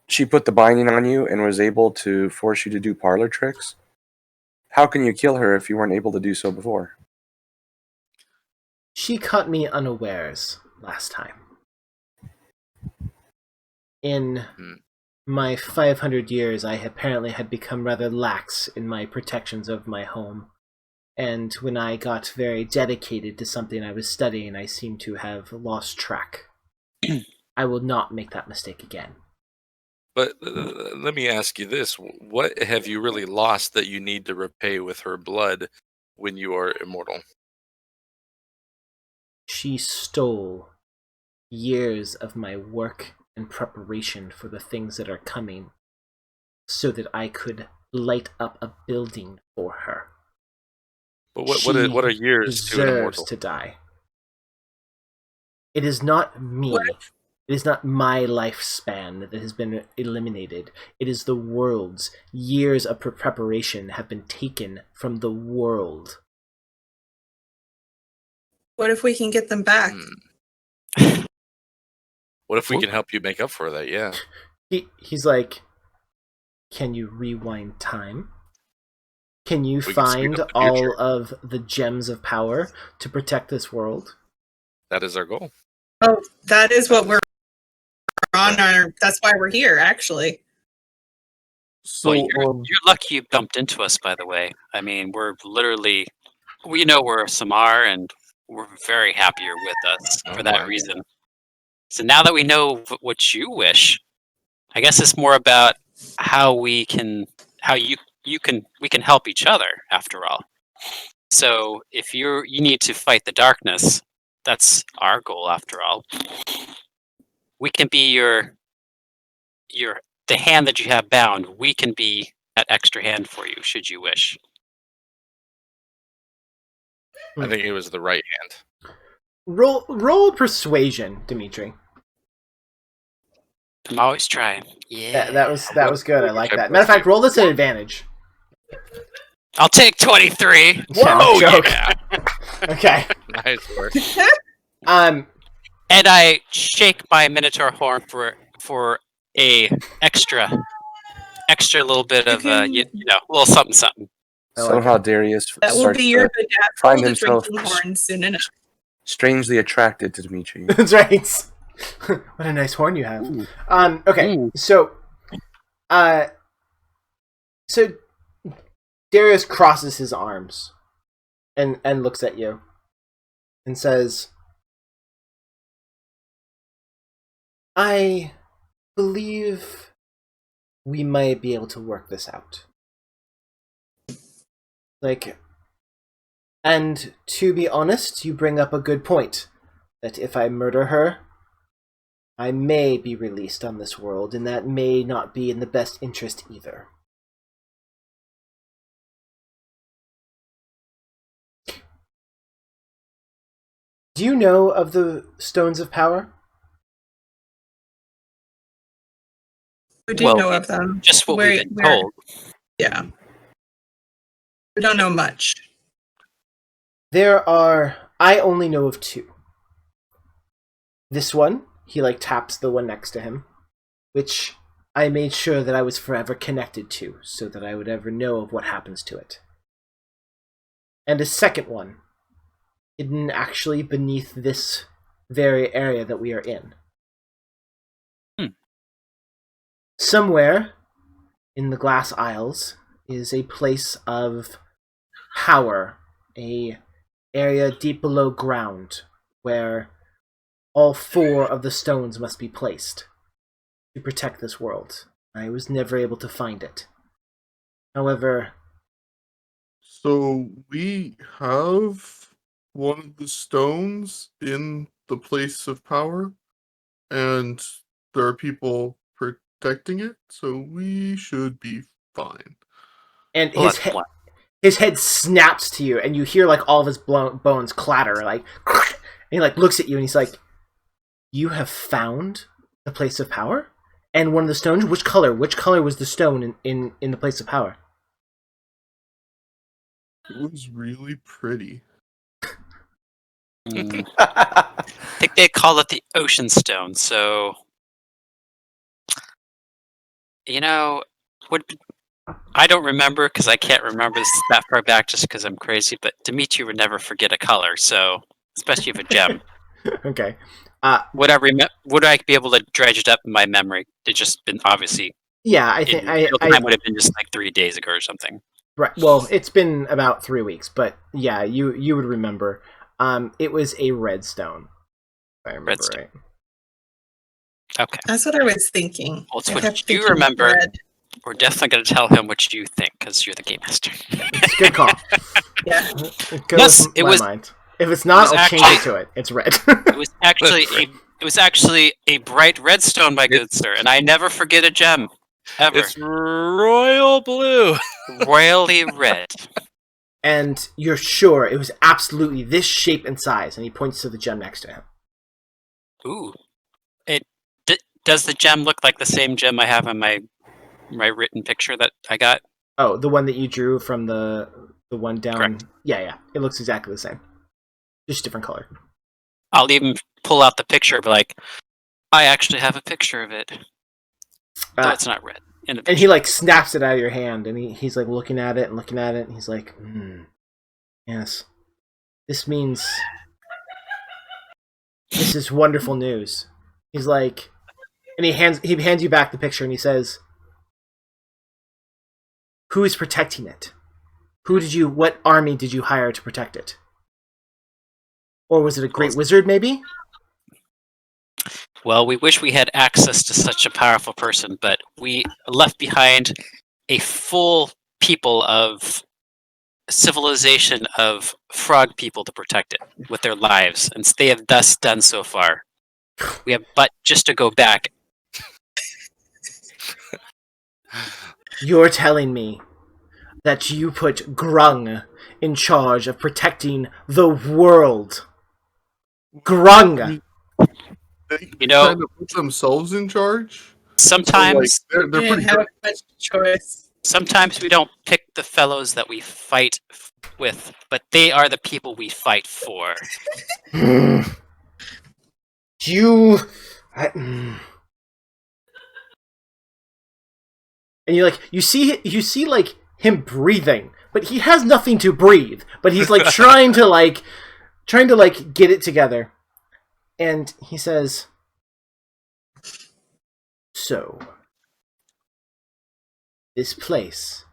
she put the binding on you and was able to force you to do parlor tricks? How can you kill her if you weren't able to do so before? She caught me unawares last time. In my 500 years, I apparently had become rather lax in my protections of my home. And when I got very dedicated to something I was studying, I seem to have lost track. I will not make that mistake again. But let me ask you this. What have you really lost that you need to repay with her blood when you are immortal? She stole years of my work and preparation for the things that are coming so that I could light up a building for her. But what are years to an immortal? To die. It is not me. It is not my lifespan that has been eliminated. It is the world's. Years of preparation have been taken from the world. What if we can get them back? What if we can help you make up for that? Yeah. He's like, can you rewind time? Can you find all of the gems of power to protect this world? That is our goal. Oh, that is what we're on our. That's why we're here, actually. So you're lucky you bumped into us, by the way. I mean, we're literally, we know we're Samar, and we're very happy you're with us for that reason. So now that we know what you wish, I guess it's more about how we can help each other after all. So if you need to fight the darkness, that's our goal after all. We can be the hand that you have bound. We can be that extra hand for you, should you wish. I think it was the right hand. Roll persuasion, Dimitri. I'm always trying. Yeah. That was good. I like that. Matter of fact, roll this at advantage. I'll take 23. Whoa, yeah. Okay. Nice work. And I shake my Minotaur horn for a extra little bit of little something. Somehow Darius that will be your find himself horn soon enough. Strangely attracted to Dimitri. That's right. What a nice horn you have. Ooh. Okay, Ooh. so Darius crosses his arms and looks at you and says, I believe we might be able to work this out. And to be honest, you bring up a good point. That if I murder her, I may be released on this world, and that may not be in the best interest either. Do you know of the Stones of Power? We do know of them. Just what we've been told. Yeah. We don't know much. I only know of 2. This one, he taps the one next to him, which I made sure that I was forever connected to, so that I would ever know of what happens to it. And a second one, hidden actually beneath this very area that we are in. Somewhere in the glass aisles is a place of power, a area deep below ground where all 4 of the stones must be placed to protect this world. I was never able to find it. However... So we have one of the stones in the place of power, and there are people protecting it, so we should be fine. And his head snaps to you, and you hear all of his bones clatter, and he looks at you, and he's like, "You have found the place of power? And one of the stones? Which color? Which color was the stone in the place of power?" It was really pretty. I think they call it the Ocean Stone, so... I don't remember, because I can't remember this that far back just because I'm crazy, but Dimitri would never forget a color, so... Especially if a gem. Okay. Would I be able to dredge it up in my memory? It's just been obviously... Yeah, I think... Time would have been just 3 days ago or something. Right. Well, it's been about 3 weeks, but yeah, you would remember. It was a red stone. If I remember right. Okay. That's what I was thinking. Well, it's what you remember. Red. We're definitely going to tell him what you think, because you're the game master. It's a good call. Yeah. It was mind. If it's not, I'll change it to it. It's red. It was actually a bright red stone, my good sir, and I never forget a gem. Ever. It's royal blue. Royally red. And you're sure it was absolutely this shape and size, and he points to the gem next to him. Ooh. Does the gem look like the same gem I have on my written picture that I got? Oh, the one that you drew from the one down? Correct. Yeah. It looks exactly the same. Just different color. I'll even pull out the picture and be like, I actually have a picture of it. No, it's not red. And he snaps it out of your hand, and he's looking at it, and he's like, yes. This means this is wonderful news. He's like, and he hands you back the picture, and he says, who is protecting it? What army did you hire to protect it? Or was it a great wizard, maybe? Well, we wish we had access to such a powerful person, but we left behind a full people of civilization of frog people to protect it with their lives, and they have thus done so far. We have but just to go back. You're telling me that you put Grung in charge of protecting the world. Grung! They kind of put themselves in charge. Sometimes so, they're pretty good. Much choice. Sometimes we don't pick the fellows that we fight with, but they are the people we fight for. And you see him breathing, but he has nothing to breathe. But he's trying to get it together. And he says, so, this place,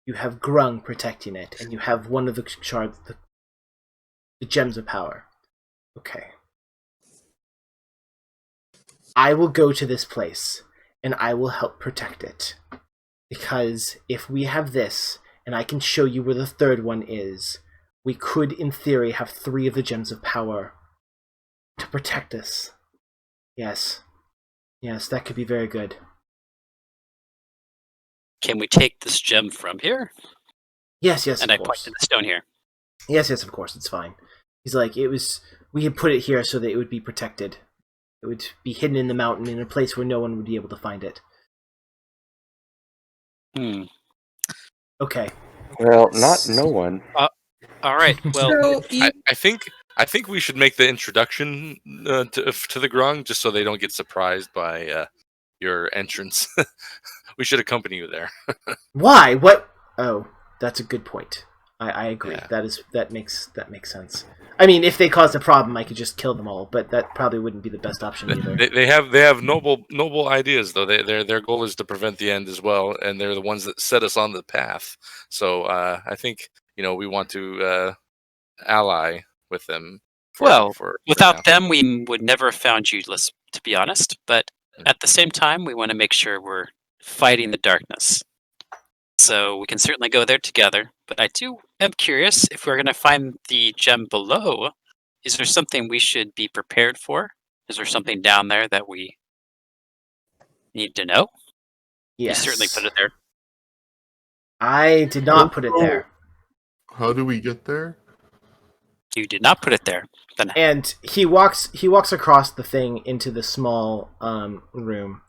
you have Grung protecting it, and you have one of the shards, the gems of power. Okay. I will go to this place, and I will help protect it. Because if we have this, and I can show you where the third one is, we could, in theory, have 3 of the gems of power to protect us. Yes, that could be very good. Can we take this gem from here? Yes, and I point to the stone here. Yes, of course, it's fine. He's like, it was we had put it here so that it would be protected. It would be hidden in the mountain in a place where no one would be able to find it. Okay. Well, not no one. All right. Well, I think we should make the introduction to the Grung just so they don't get surprised by your entrance. We should accompany you there. Why? What? Oh, that's a good point. I agree. Yeah. That makes sense. I mean, if they caused a problem, I could just kill them all, but that probably wouldn't be the best option either. They have noble ideas though. Their goal is to prevent the end as well, and they're the ones that set us on the path. So I think we want to ally with them. Without them, we would never have found useless, to be honest. But at the same time, we want to make sure we're fighting the darkness. So we can certainly go there together. But I am curious, if we're going to find the gem below, is there something we should be prepared for? Is there something down there that we need to know? Yes. You certainly put it there. I did not put it there. How do we get there? You did not put it there. And he walks across the thing into the small room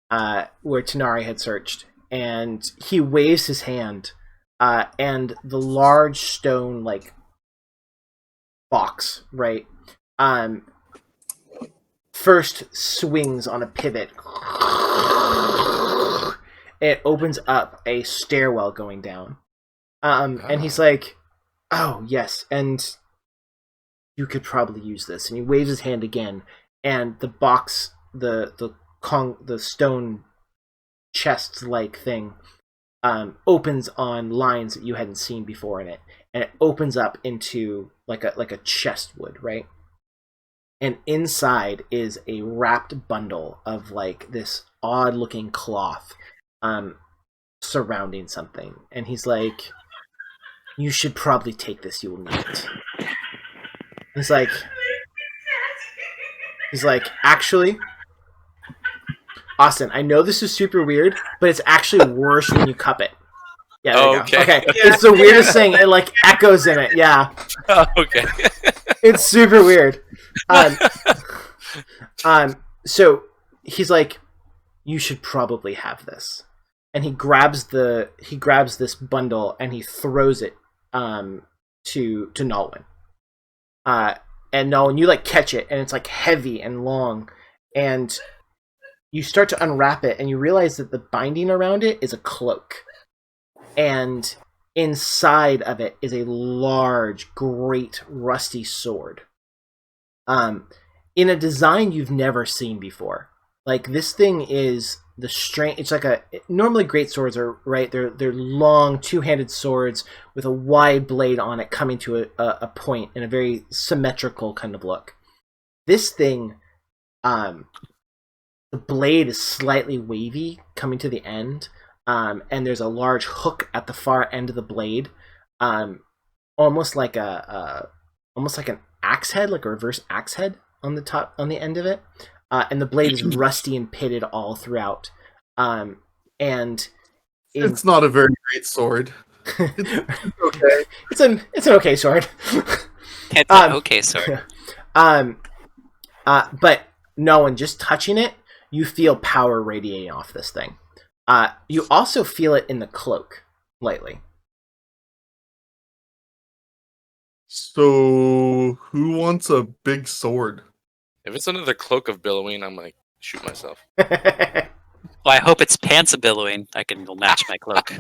where Tanari had searched, and he waves his hand, and the large stone box, right, first swings on a pivot. It opens up a stairwell going down, and he's like, "Oh yes," and you could probably use this. And he waves his hand again, and the box, the stone chest-like thing, opens on lines that you hadn't seen before in it, and it opens up into like a chest would, right? And inside is a wrapped bundle of this odd-looking cloth, surrounding something. And he's like, "You should probably take this. You will need it." He's like, "Actually, Austin, I know this is super weird, but it's actually worse when you cup it." Yeah, there you go. Okay. It's the weirdest thing. It echoes in it. Yeah. Oh, okay. It's super weird. So he's like, "You should probably have this." And he grabs this bundle and he throws it to Nalwyn. And Nalwyn, you catch it, and it's heavy and long, and you start to unwrap it, and you realize that the binding around it is a cloak, and inside of it is a large, great, rusty sword, in a design you've never seen before. This thing is the strength. It's normally great swords are right. They're long, two-handed swords with a wide blade on it coming to a point in a very symmetrical kind of look. This thing, the blade is slightly wavy coming to the end, and there's a large hook at the far end of the blade, almost like an axe head, like a reverse axe head on the end of it. And the blade is rusty and pitted all throughout. And it's not a very great sword. It's okay. It's an okay sword. It's an okay sword. But no one just touching it, you feel power radiating off this thing. You also feel it in the cloak lightly. So, who wants a big sword? If it's another cloak of billowing, I'm gonna shoot myself. Well, I hope it's pants of billowing. It'll match my cloak.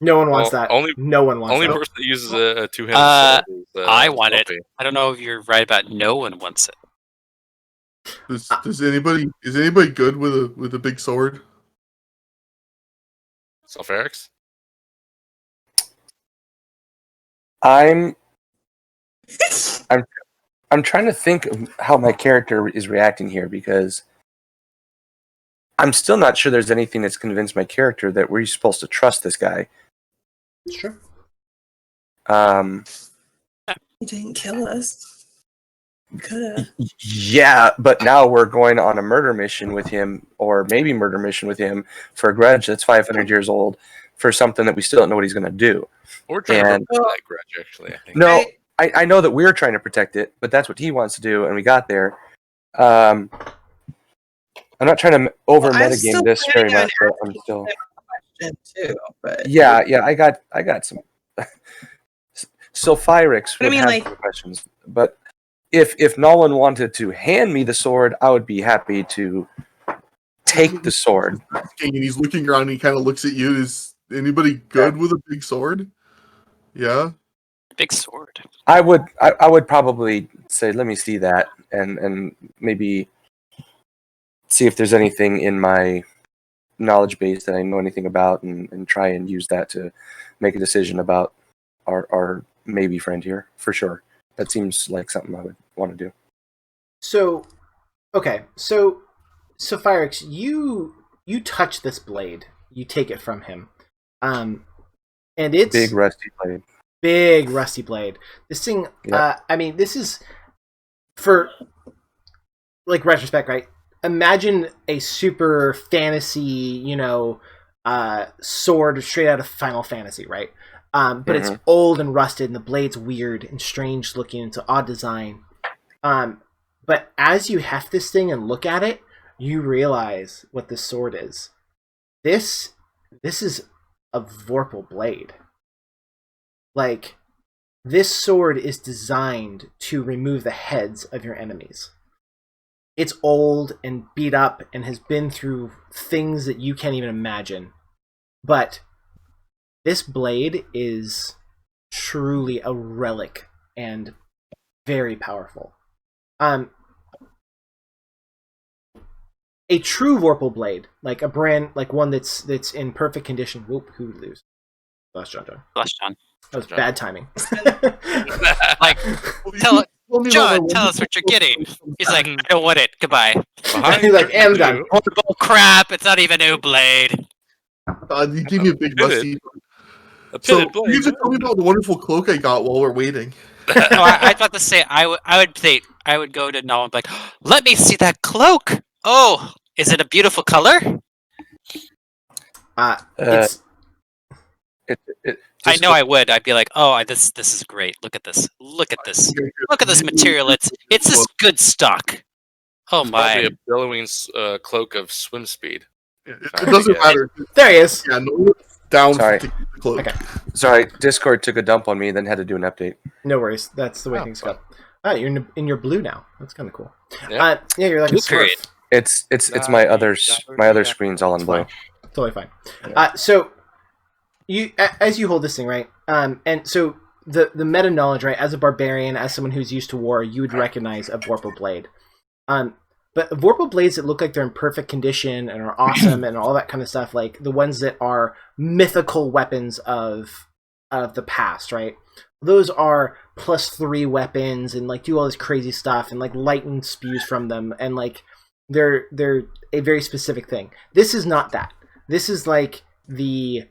No one wants that. No one wants only that. person that uses a two-handed sword is, I want it. I don't know if you're right about no one wants it. Is anybody good with a big sword? Sulfyrux? I'm trying to think of how my character is reacting here, because I'm still not sure there's anything that's convinced my character that we're supposed to trust this guy. Sure. He didn't kill us. Coulda. Yeah, but now we're going on a murder mission with him, or maybe murder mission with him, for a grudge that's 500 years old, for something that we still don't know what he's going to do. We're trying to prevent that grudge, actually, I think. No, I know that we're trying to protect it, but that's what he wants to do, and we got there. I'm not trying to over metagame this very much, but I'm still. Too, but Yeah, I got some. Sulfyrux would have some questions, but if Nalwyn wanted to hand me the sword, I would be happy to take the sword. And he's looking around and he kind of looks at you. Is anybody good with a big sword? Yeah. Big sword. I would probably say, let me see that, and maybe see if there's anything in my knowledge base that I know anything about, and try and use that to make a decision about our maybe friend here, for sure. That seems like something I would want to do. So, okay, so Sulfyrux, you touch this blade, you take it from him, and it's big rusty blade. Big rusty blade. This thing, yep. I mean, this is for like retrospect, right? Imagine a super fantasy, sword straight out of Final Fantasy, right? But it's old and rusted, and the blade's weird and strange looking. It's an odd design. But as you heft this thing and look at it, you realize what this sword is. This is a Vorpal blade. Like, this sword is designed to remove the heads of your enemies. It's old and beat up and has been through things that you can't even imagine. But this blade is truly a relic and very powerful. A true Vorpal blade, like a brand, like one that's in perfect condition. Whoop, who would lose? Lost John. Lost John. That was bad timing. Like, tell us what you're getting. He's like, I don't want it. Goodbye. He's like, I'm done. Horrible crap. It's not even a new blade. You gave me a big rusty. So you just tell me about the wonderful cloak I got while we're waiting. I was about to say I would go to Noel and be like, let me see that cloak. Oh, is it a beautiful color? I know I would. I'd be like, oh, this is great. Look at this. Look at this. Look at this material. It's this good stock. Oh my! Probably a billowing cloak of swim speed. It doesn't matter. There he is. Yeah, no, down. Sorry. The cloak. Okay. Sorry, Discord took a dump on me, then had to do an update. No worries. That's the way things go. You're in your blue now. That's kind of cool. Yeah, you're like a Smurf. It's my other screen's all in blue. Totally fine. So you as you hold this thing, right? And so the meta knowledge, right? As a barbarian, as someone who's used to war, you would recognize a Vorpal blade. But Vorpal blades that look like they're in perfect condition and are awesome and all that kind of stuff, like the ones that are mythical weapons of the past, right? Those are +3 weapons and like do all this crazy stuff and like lightning spews from them and like they're a very specific thing. This is not that. This is like the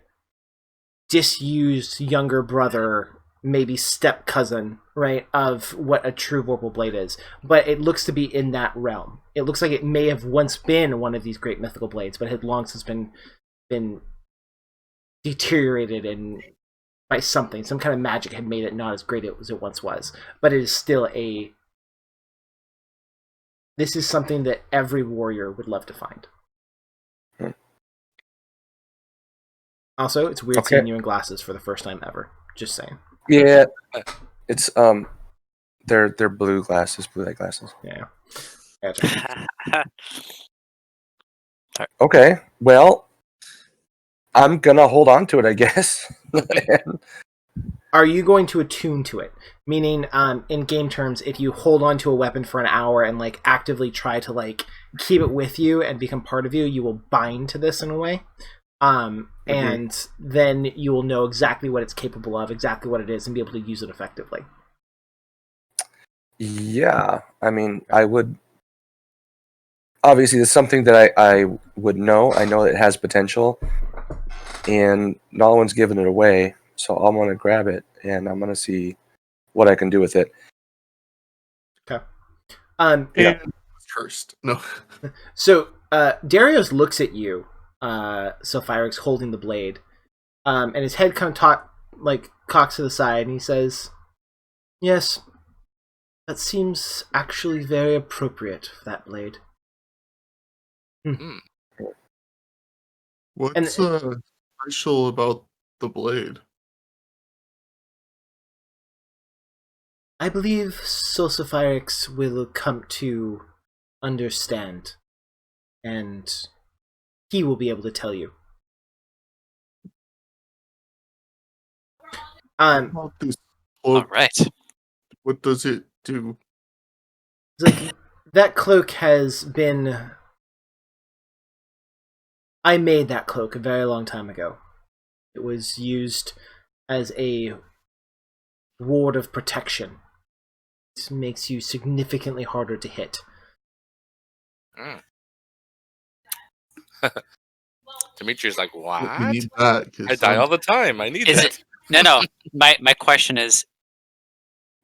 disused younger brother, maybe step cousin, right, of what a true Vorpal blade is. But it looks to be in that realm. It looks like it may have once been one of these great mythical blades, but had long since been deteriorated and by something. Some kind of magic had made it not as great as it once was. But it is still this is something that every warrior would love to find. Also, it's weird seeing you in glasses for the first time ever. Just saying. Yeah, it's they're blue glasses, blue light glasses. Yeah. Gotcha. Okay, well, I'm gonna hold on to it, I guess. Are you going to attune to it? Meaning, in game terms, if you hold on to a weapon for an hour and like actively try to like keep it with you and become part of you, you will bind to this in a way. And then you will know exactly what it's capable of, exactly what it is, and be able to use it effectively. Yeah, I mean, I would. Obviously, it's something that I would know. I know it has potential, and no one's giving it away, so I'm gonna grab it and I'm gonna see what I can do with it. Okay. It's cursed. No. So Darius looks at you, Sulfyrux, holding the blade, and his head kind of cocks to the side, and he says, Yes. That seems actually very appropriate for that blade. What's special about the blade? I believe Sulfyrux will come to understand, and he will be able to tell you. About this cloak, All right. what does it do? Like, that cloak has been... I made that cloak a very long time ago. It was used as a ward of protection. This makes you significantly harder to hit. Dimitri's like, what? We need that. I die all the time. I need that. No. My question is,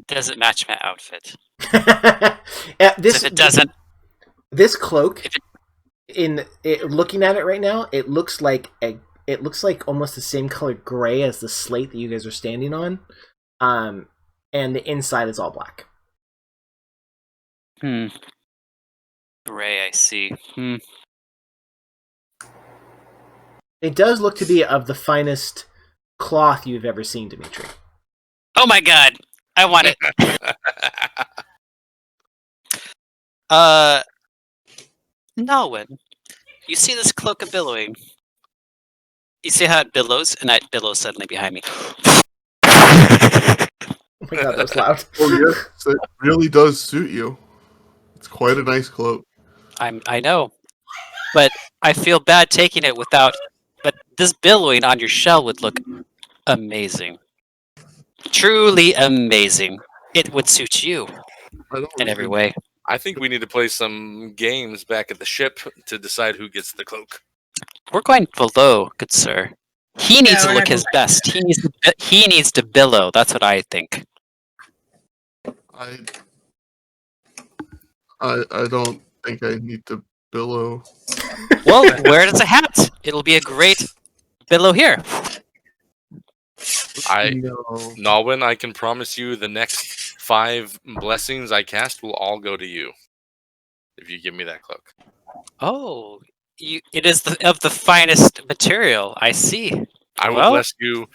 does it match my outfit? If it doesn't, this cloak, looking at it right now, it looks like almost the same colored gray as the slate that you guys are standing on, and the inside is all black. Gray, I see. It does look to be of the finest cloth you've ever seen, Dimitri. Oh my god! I want it! Nalwyn, you see this cloak of billowing? You see how it billows, and it billows suddenly behind me. Oh my god, that was loud. Oh yes, it really does suit you. It's quite a nice cloak. I know, but I feel bad taking it without. But this billowing on your shell would look amazing. Truly amazing. It would suit you in every way. I think we need to play some games back at the ship to decide who gets the cloak. We're going below, good sir. He needs to look his best. He needs to billow. That's what I think. I don't think I need to billow. Well, wear it as a hat. It'll be a great billow here. Nalwyn, I can promise you the next 5 blessings I cast will all go to you if you give me that cloak. Oh, it is of the finest material. I see. I will bless you.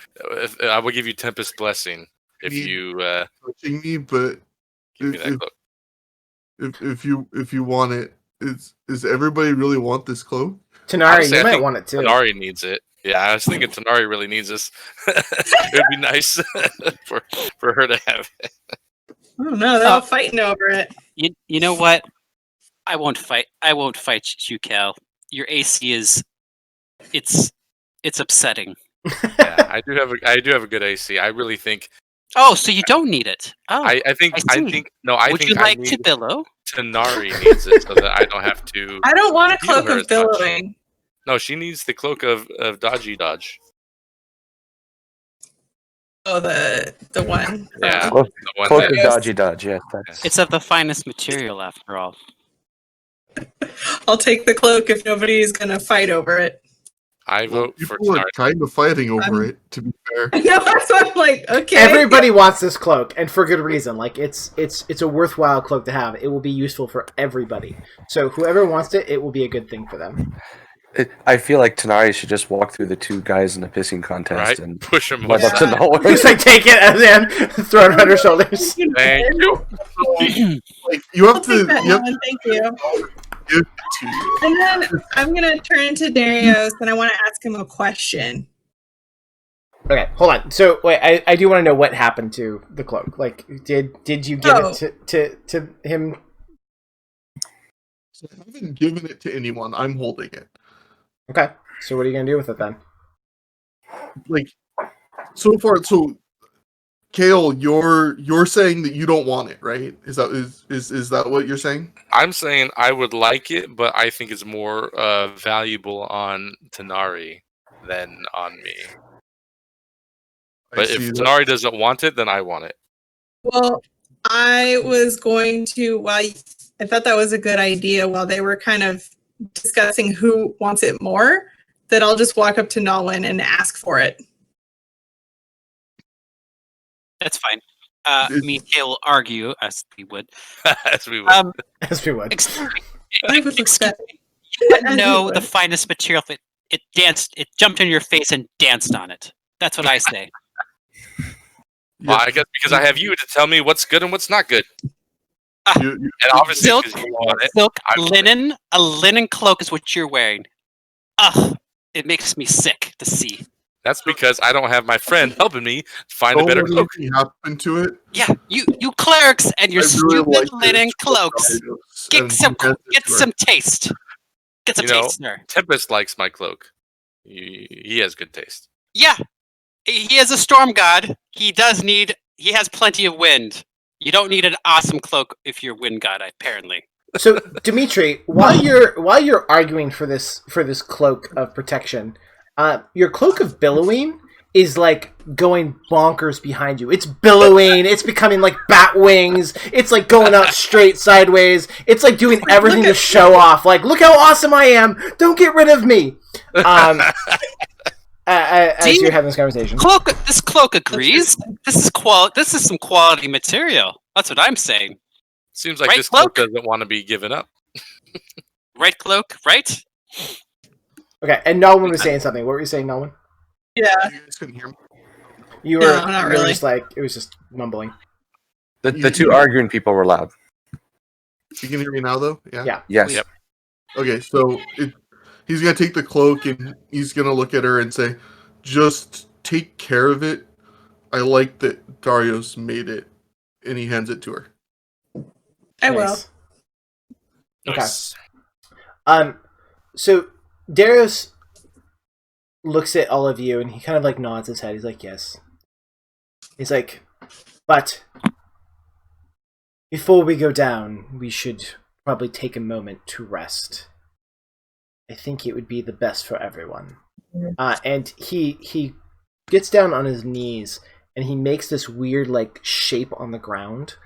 I will give you Tempest blessing if you touching me, but give me that cloak. If you want it, does everybody really want this cloak? Tanari, honestly, you might want it too. Tanari needs it. Yeah, I was thinking Tanari really needs this. It would be nice for her to have it. Oh no, they're all fighting over it. You know what? I won't fight you, Cal. Your AC is it's upsetting. Yeah, I do have a good AC. I really think. Oh, so you don't need it. Oh, I think Would you like to billow? Tanari needs it so that I don't have to. I don't want a cloak of billowing. No, she needs the cloak of dodgy dodge. Oh, the one. Yeah, cloak of dodgy dodge. Yeah, it's of the finest material, after all. I'll take the cloak if nobody's gonna fight over it. I vote for people are kind of fighting over it. To be fair, no, that's what I'm like. Okay, everybody wants this cloak, and for good reason. Like it's a worthwhile cloak to have. It will be useful for everybody. So whoever wants it, it will be a good thing for them. I feel like Tanari should just walk through the 2 guys in the pissing contest and push them up to Nalwyn. Just like take it and then throw it on her shoulders. Thank you. Like, you have to. Thank you. And then I'm gonna turn to Darius and I want to ask him a question. Okay, hold on. So wait, I do want to know what happened to the cloak. Like, did you give it to him? So I haven't given it to anyone. I'm holding it. Okay. So what are you gonna do with it then? Like, so far, Kale, you're saying that you don't want it, right? Is that what you're saying? I'm saying I would like it, but I think it's more valuable on Tanari than on me. But if Tanari doesn't want it, then I want it. Well, I was going to. I thought that was a good idea. While they were kind of discussing who wants it more, that I'll just walk up to Nalwyn and ask for it. That's fine. me and Kale will argue, as we would. As we would. As we would. Excuse me. You didn't know the finest material. It danced. It jumped in your face and danced on it. That's what I say. Well, I guess because I have you to tell me what's good and what's not good. And obviously, silk, you want it, linen. A linen cloak is what you're wearing. Ugh, it makes me sick to see. That's because I don't have my friend helping me find a better cloak. Happened to it? Yeah, you clerics and your stupid linen cloaks. Get some taste. Get some taste, sir. Tempest likes my cloak. He has good taste. Yeah, he is a storm god. He has plenty of wind. You don't need an awesome cloak if you're wind god, apparently. So, Dimitri, while you're arguing for this cloak of protection, your cloak of billowing is like going bonkers behind you. It's billowing. It's becoming like bat wings. It's like going out straight sideways. It's like doing everything to show off. Like, look how awesome I am. Don't get rid of me. As you're having this conversation, this cloak agrees. This is some quality material. That's what I'm saying. Seems like this cloak doesn't want to be given up. Right, cloak. Right. Okay, and Nalwyn was saying something. What were you saying, Nalwyn? Yeah. You guys couldn't hear me. You were not really. Just like it was just mumbling. The two arguing people were loud. You can hear me now, though. Yeah. Yeah. Yes. Yep. Okay, so he's gonna take the cloak and he's gonna look at her and say, "Just take care of it. I like that Dario's made it," and he hands it to her. I will. Nice. Okay. So Darius looks at all of you and he kind of like nods his head. He's like, yes. He's like, but before we go down, we should probably take a moment to rest. I think it would be the best for everyone. And he gets down on his knees and he makes this weird like shape on the ground.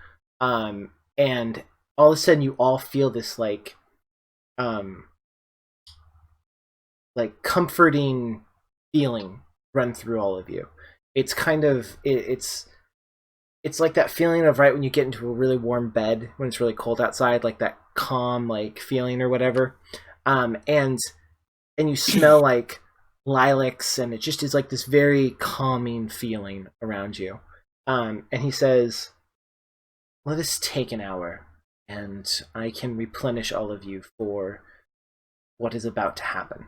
And all of a sudden you all feel this like comforting feeling run through all of you. It's kind of it's like that feeling of right when you get into a really warm bed when it's really cold outside, like that calm like feeling or whatever. And you smell like lilacs, and it just is like this very calming feeling around you. And he says, let us take an hour, and I can replenish all of you for what is about to happen.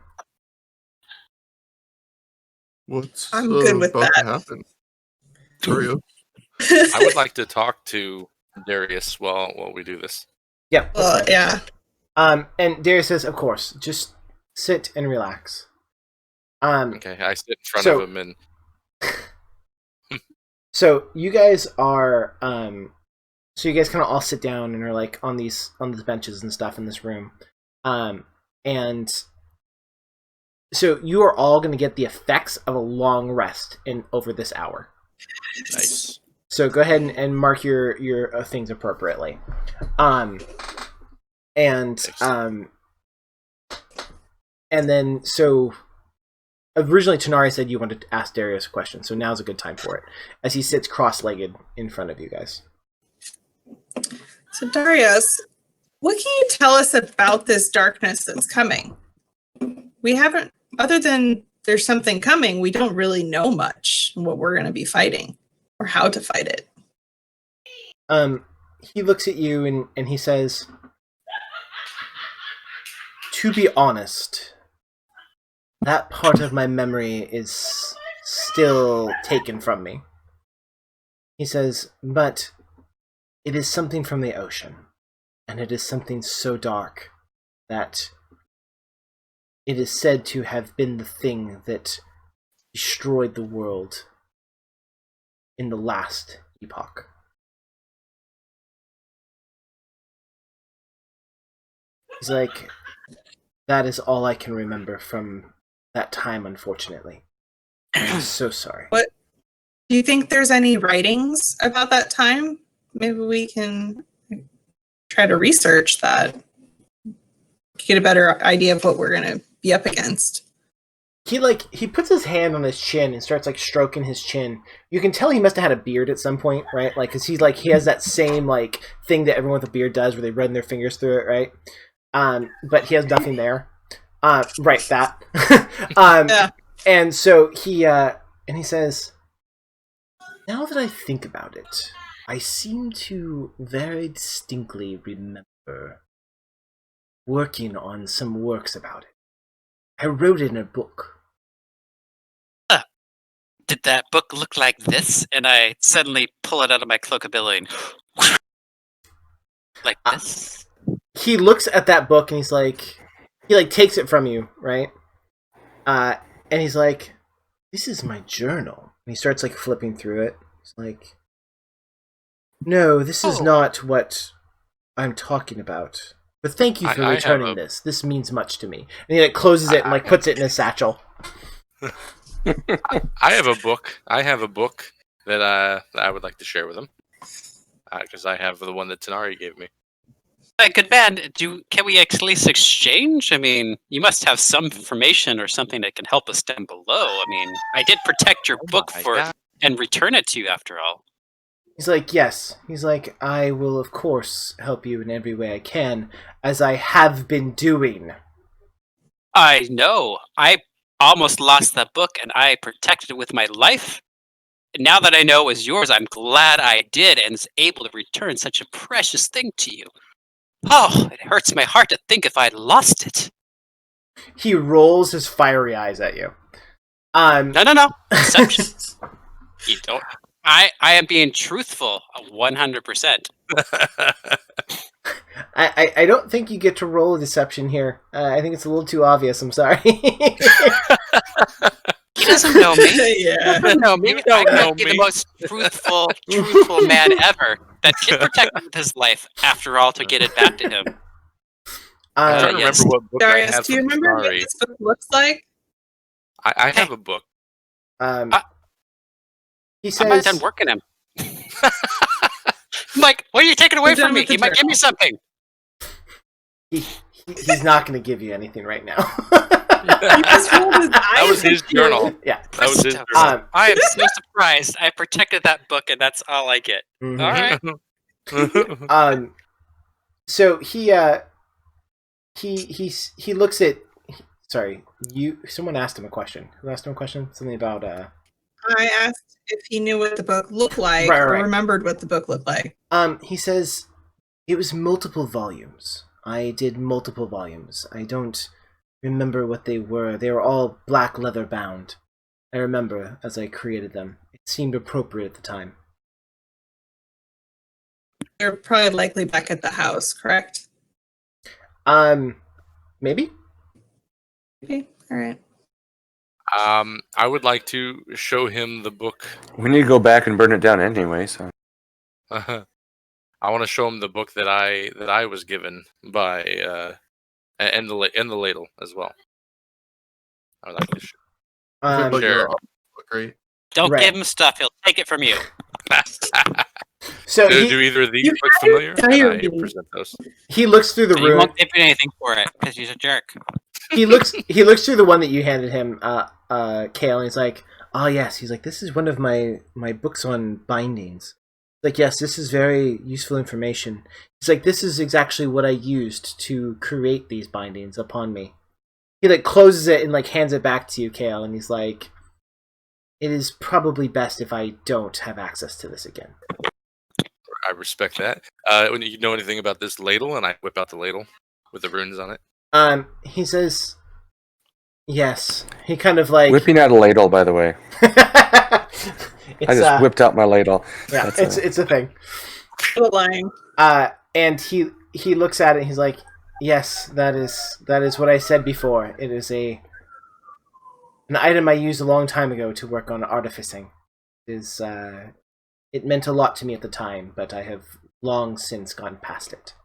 What's I'm good with about that. to happen? Dario? I would like to talk to Darius while we do this. Yeah. Yeah. And Darius says, of course, just sit and relax. Okay, I sit in front of him and... So you guys are... So you guys kind of all sit down and are like on these benches and stuff in this room. And so you are all going to get the effects of a long rest over this hour. Nice. So go ahead and mark your things appropriately. And then so originally Tanari said you wanted to ask Darius a question, so now's a good time for it, as he sits cross-legged in front of you guys. So Darius, what can you tell us about this darkness that's coming? We haven't, other than there's something coming, we don't really know much what we're going to be fighting or how to fight it. He looks at you and he says, to be honest, that part of my memory is still taken from me. He says, but it is something from the ocean, and it is something so dark that it is said to have been the thing that destroyed the world in the last epoch. He's like, that is all I can remember from that time, unfortunately. I'm so sorry. What do you think there's any writings about that time? Maybe we can try to research that, get a better idea of what we're going to be up against. he puts his hand on his chin and starts like stroking his chin. You can tell he must have had a beard at some point, right? Like, cause he has that same like thing that everyone with a beard does, where they run their fingers through it, right? But he has nothing there. Right, that. Yeah. And so he says, "Now that I think about it, I seem to very distinctly remember working on some works about it. I wrote it in a book." Did that book look like this? And I suddenly pull it out of my cloakability and like this. He looks at that book and he takes it from you, right? And he's like, "This is my journal." And he starts like flipping through it. He's like, "No, this is not what I'm talking about. But thank you for returning this. This means much to me." And he like closes it and like puts it in his satchel. I have a book. That I would like to share with him, because I have the one that Tanari gave me. Good man. Can we at least exchange? I mean, you must have some information or something that can help us down below. I mean, I did protect your book and return it to you after all. He's like, "Yes." He's like, "I will of course help you in every way I can, as I have been doing." I know. I almost lost that book and I protected it with my life. And now that I know it was yours, I'm glad I did and was able to return such a precious thing to you. Oh, it hurts my heart to think if I'd lost it. He rolls his fiery eyes at you. No. Deception. You don't. I am being truthful, 100%. I don't think you get to roll a deception here. I think it's a little too obvious. I'm sorry. He doesn't know me. Yeah. He doesn't know me. I might be the most truthful man ever that kid protected his life, after all, to get it back to him. I'm trying to remember what book Darius, I have. do you remember what this book looks like? I have a book. He says, I'm not done working him. I'm like, what are you taking away from me? He might give me something. He's not going to give you anything right now. That was his journal. Yeah, that was his journal. I am so surprised. I protected that book, and that's all I get. Mm-hmm. All right. So he looks at. Sorry, someone asked him a question. Who asked him a question? Something about. I asked if he knew what the book looked like, right. or remembered what the book looked like. He says it was multiple volumes. I did multiple volumes. I don't remember what they were. They were all black leather bound. I remember as I created them. It seemed appropriate at the time. They're probably likely back at the house, correct? Maybe. Okay, all right. I would like to show him the book. We need to go back and burn it down anyway. So I want to show him the book that I was given by and the ladle as well. I would like to share. Great. Don't give him stuff; he'll take it from you. So do either of these look familiar? Can I present those? He looks through the room. He won't give you anything for it because he's a jerk. He looks through the one that you handed him, Kale, and he's like, "Oh yes." He's like, "This is one of my books on bindings." Like, "Yes, this is very useful information." He's like, "This is exactly what I used to create these bindings upon me." He like closes it and like hands it back to you, Kale, and he's like, "It is probably best if I don't have access to this again." I respect that. When you know anything about this ladle, and I whip out the ladle with the runes on it. He says, "Yes." He kind of like whipping out a ladle, by the way. I just whipped out my ladle. Yeah, it's a thing. Lying. And he looks at it and he's like, "Yes, that is what I said before. It is an item I used a long time ago to work on artificing. It meant a lot to me at the time, but I have long since gone past it."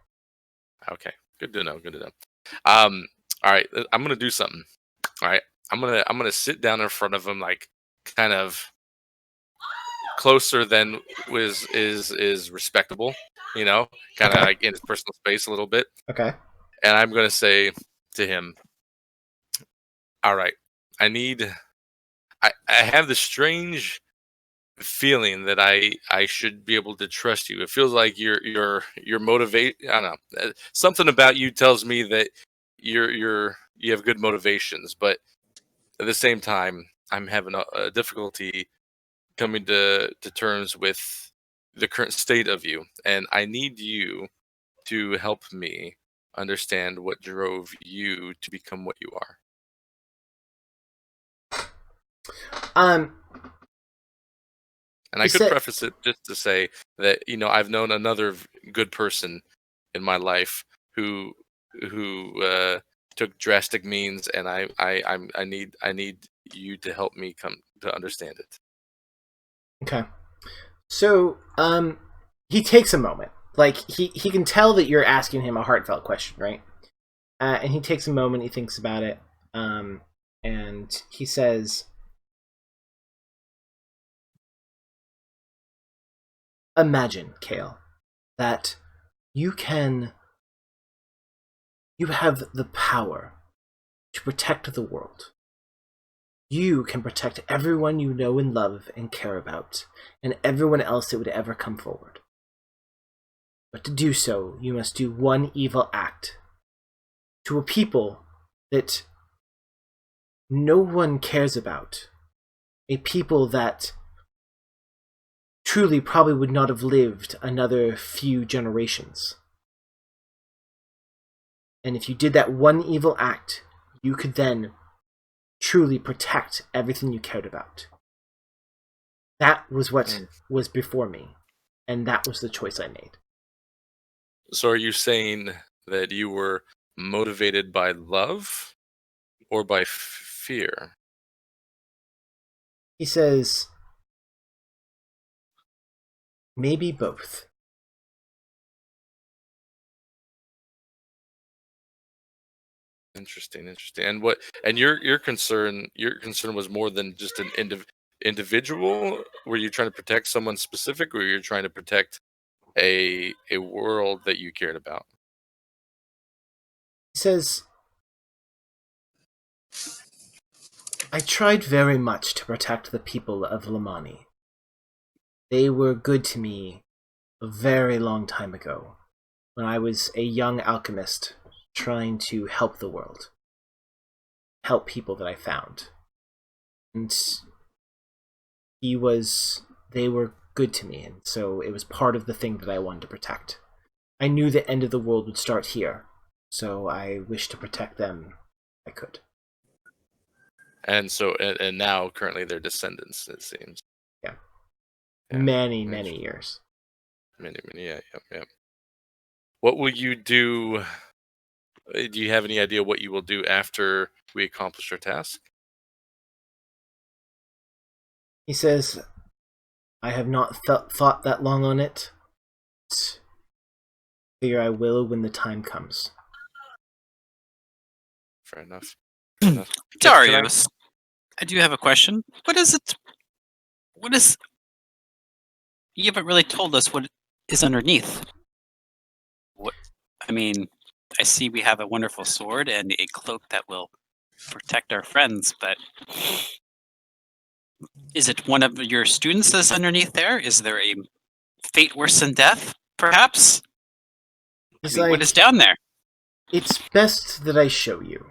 Okay, good to know. All right, I'm gonna do something. All right, I'm gonna sit down in front of him, like kind of closer than is respectable, you know, kind of like in his personal space a little bit. Okay. And I'm gonna say to him, "All right, have this strange feeling that I should be able to trust you. It feels like you're motivate. I don't know. Something about you tells me that you have good motivations, but at the same time, I'm having a difficulty coming to terms with the current state of you, and I need you to help me understand what drove you to become what you are. And I could preface it just to say that I've known another good person in my life who took drastic means, and I need you to help me come to understand it. Okay, so he takes a moment. Like he can tell that you're asking him a heartfelt question, right? And he takes a moment. He thinks about it, and he says, imagine, Kale, that you have the power to protect the world. You can protect everyone you know and love and care about, and everyone else that would ever come forward. But to do so, you must do one evil act to a people that no one cares about, a people that truly probably would not have lived another few generations. And if you did that one evil act, you could then truly protect everything you cared about. That was what was before me, and that was the choice I made. So are you saying that you were motivated by love or by fear? He says, maybe both. Interesting. And your concern was more than just an individual? Were you trying to protect someone specific, or were you trying to protect a world that you cared about? He says, I tried very much to protect the people of Lamani. They were good to me a very long time ago, when I was a young alchemist trying to help the world, help people that I found. And they were good to me, and so it was part of the thing that I wanted to protect. I knew the end of the world would start here, so I wished to protect them if I could. And so, and now currently they're descendants, it seems. Yeah. Many years. Many, yeah. What will you do? Do you have any idea what you will do after we accomplish our task? He says, I have not thought that long on it. Figure I will when the time comes. Fair enough. Darius, I do have a question. What is it? You haven't really told us what is underneath. I see we have a wonderful sword and a cloak that will protect our friends, but is it one of your students that's underneath there? Is there a fate worse than death, perhaps? What is down there? It's best that I show you.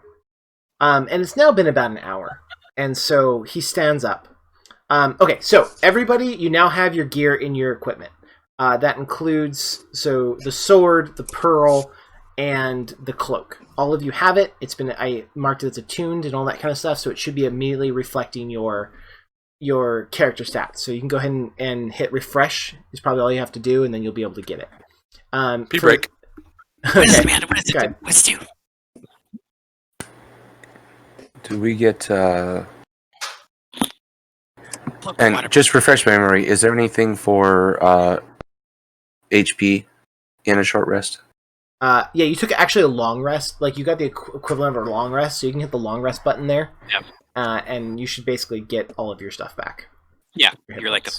And it's now been about an hour. And so he stands up. Okay, so everybody, you now have your gear in your equipment. That includes the sword, the pearl, and the cloak. All of you have it. I marked it as attuned and all that kind of stuff, so it should be immediately reflecting your character stats. So you can go ahead and hit refresh. Is probably all you have to do, and then you'll be able to get it. Break. What is it, man? What is it? What's due? Do we get and just refresh my memory, is there anything for HP in a short rest? Yeah, you took actually a long rest. Like, you got the equivalent of a long rest, so you can hit the long rest button there. Yep. And you should basically get all of your stuff back. Yeah, you're like a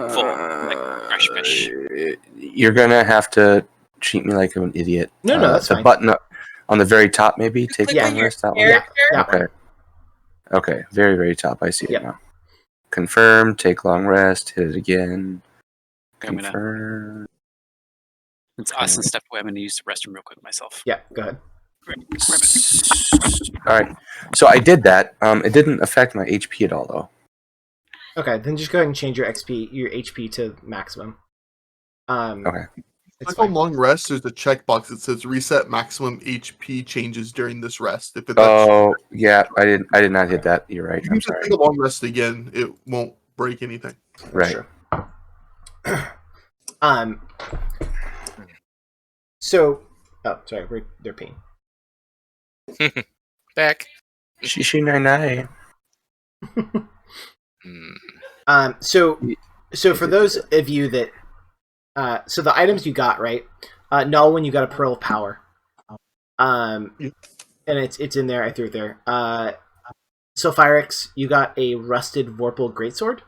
full fresh fish. You're gonna have to treat me like I'm an idiot. No, that's the fine. button on the very top, maybe take Yeah. long rest. That one. Yeah. Okay. Okay, very, very top. I see it now. Confirm, take long rest, hit it again. Confirm. It's Austin stepped away. I'm going to use the restroom real quick myself. Yeah, go ahead. All right. So I did that. It didn't affect my HP at all, though. Okay, then just go ahead and change your HP to maximum. Okay. Click on long rest. There's a checkbox that says reset maximum HP changes during this rest. If yeah, I did not hit that. You're right. You can just take a long rest again. It won't break anything. Right. So, oh, sorry, they're peeing. Back. Shishi nai. So for those of you that, so the items you got, right? Nalwyn, you got a Pearl of Power. And it's in there. I threw it there. Sulfyrux, you got a Rusted Vorpal Greatsword.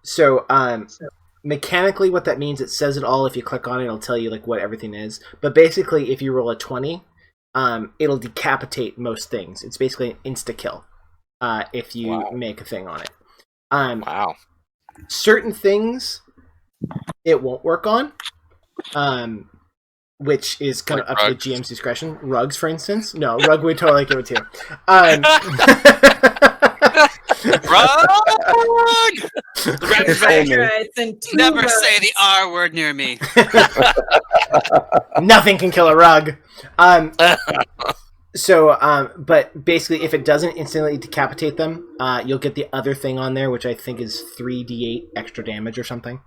So, mechanically, what that means, it says it all. If you click on it, it'll tell you like what everything is. But basically, if you roll a 20, it'll decapitate most things. It's basically an insta-kill if you make a thing on it. Wow. Certain things it won't work on, which is kind of up to the GM's discretion. Rugs, for instance. No, rug would totally give it to you. Rug! Never say the R word near me. Nothing can kill a rug. So, but basically, if it doesn't instantly decapitate them, you'll get the other thing on there, which I think is 3d8 extra damage or something.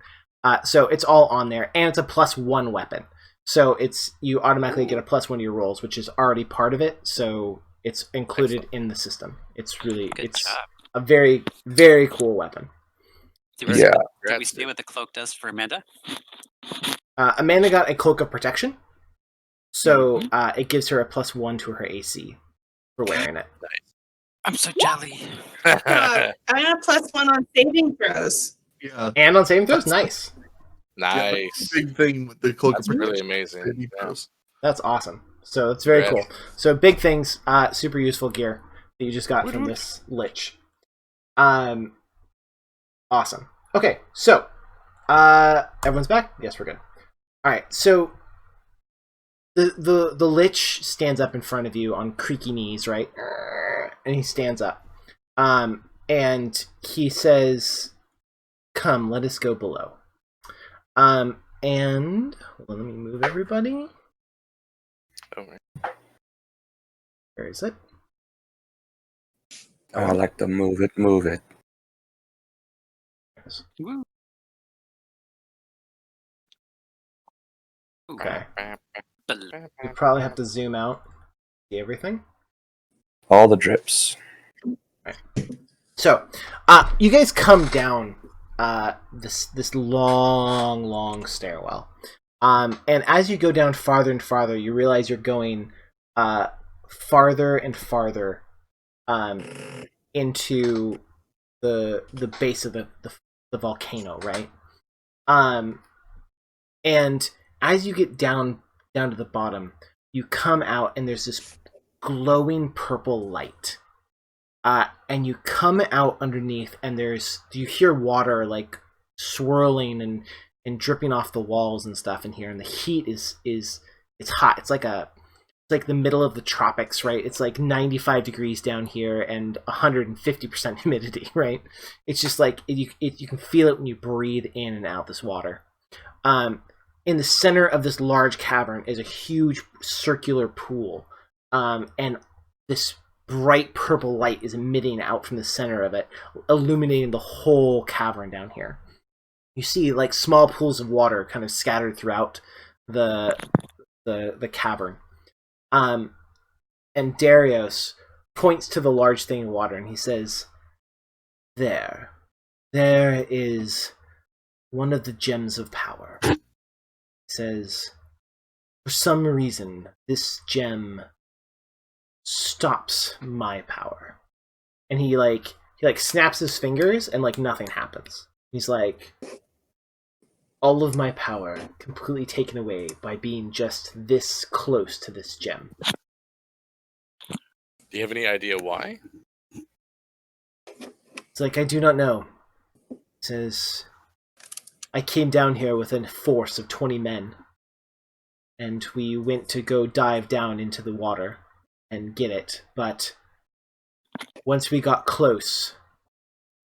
So it's all on there, and it's a +1 weapon. So you automatically get a +1 to your rolls, which is already part of it. So it's included in the system. It's really a very, very cool weapon. Did we see what the cloak does for Amanda? Amanda got a Cloak of Protection. So it gives her a +1 to her AC for wearing it. I'm so jolly. I got a +1 on saving throws. Yeah. And on saving throws? Nice. Nice. Yeah, big thing with the cloak. That's really amazing. Yeah. That's awesome. So it's very cool. So big things, super useful gear that you just got from this lich. Awesome. Okay, so everyone's back? Yes, we're good. Alright, so the lich stands up in front of you on creaky knees, right? And he stands up. And he says, "Come, let us go below." And hold on, let me move everybody. Where is it? Oh, I like to move it. Okay. We probably have to zoom out, see everything. All the drips. Right. So, you guys come down this long stairwell, and as you go down farther and farther, you realize you're going farther and farther into the base of the volcano, right? And as you get down to the bottom, you come out and there's this glowing purple light. And you come out underneath and you hear water like swirling and dripping off the walls and stuff in here, and the heat is it's hot. It's like the middle of the tropics, right? It's like 95 degrees down here and 150% humidity, right? It's just like you can feel it when you breathe in and out this water. In the center of this large cavern is a huge circular pool, and this bright purple light is emitting out from the center of it, illuminating the whole cavern down here. You see like small pools of water kind of scattered throughout the cavern. And Darius points to the large thing of water and he says, There is one of the gems of power." He says, "For some reason, this gem stops my power." And he snaps his fingers and like nothing happens. He's like, "All of my power completely taken away by being just this close to this gem." Do you have any idea why? It's like, I do not know. It says, I came down here with a force of 20 men. And we went to go dive down into the water and get it. But once we got close,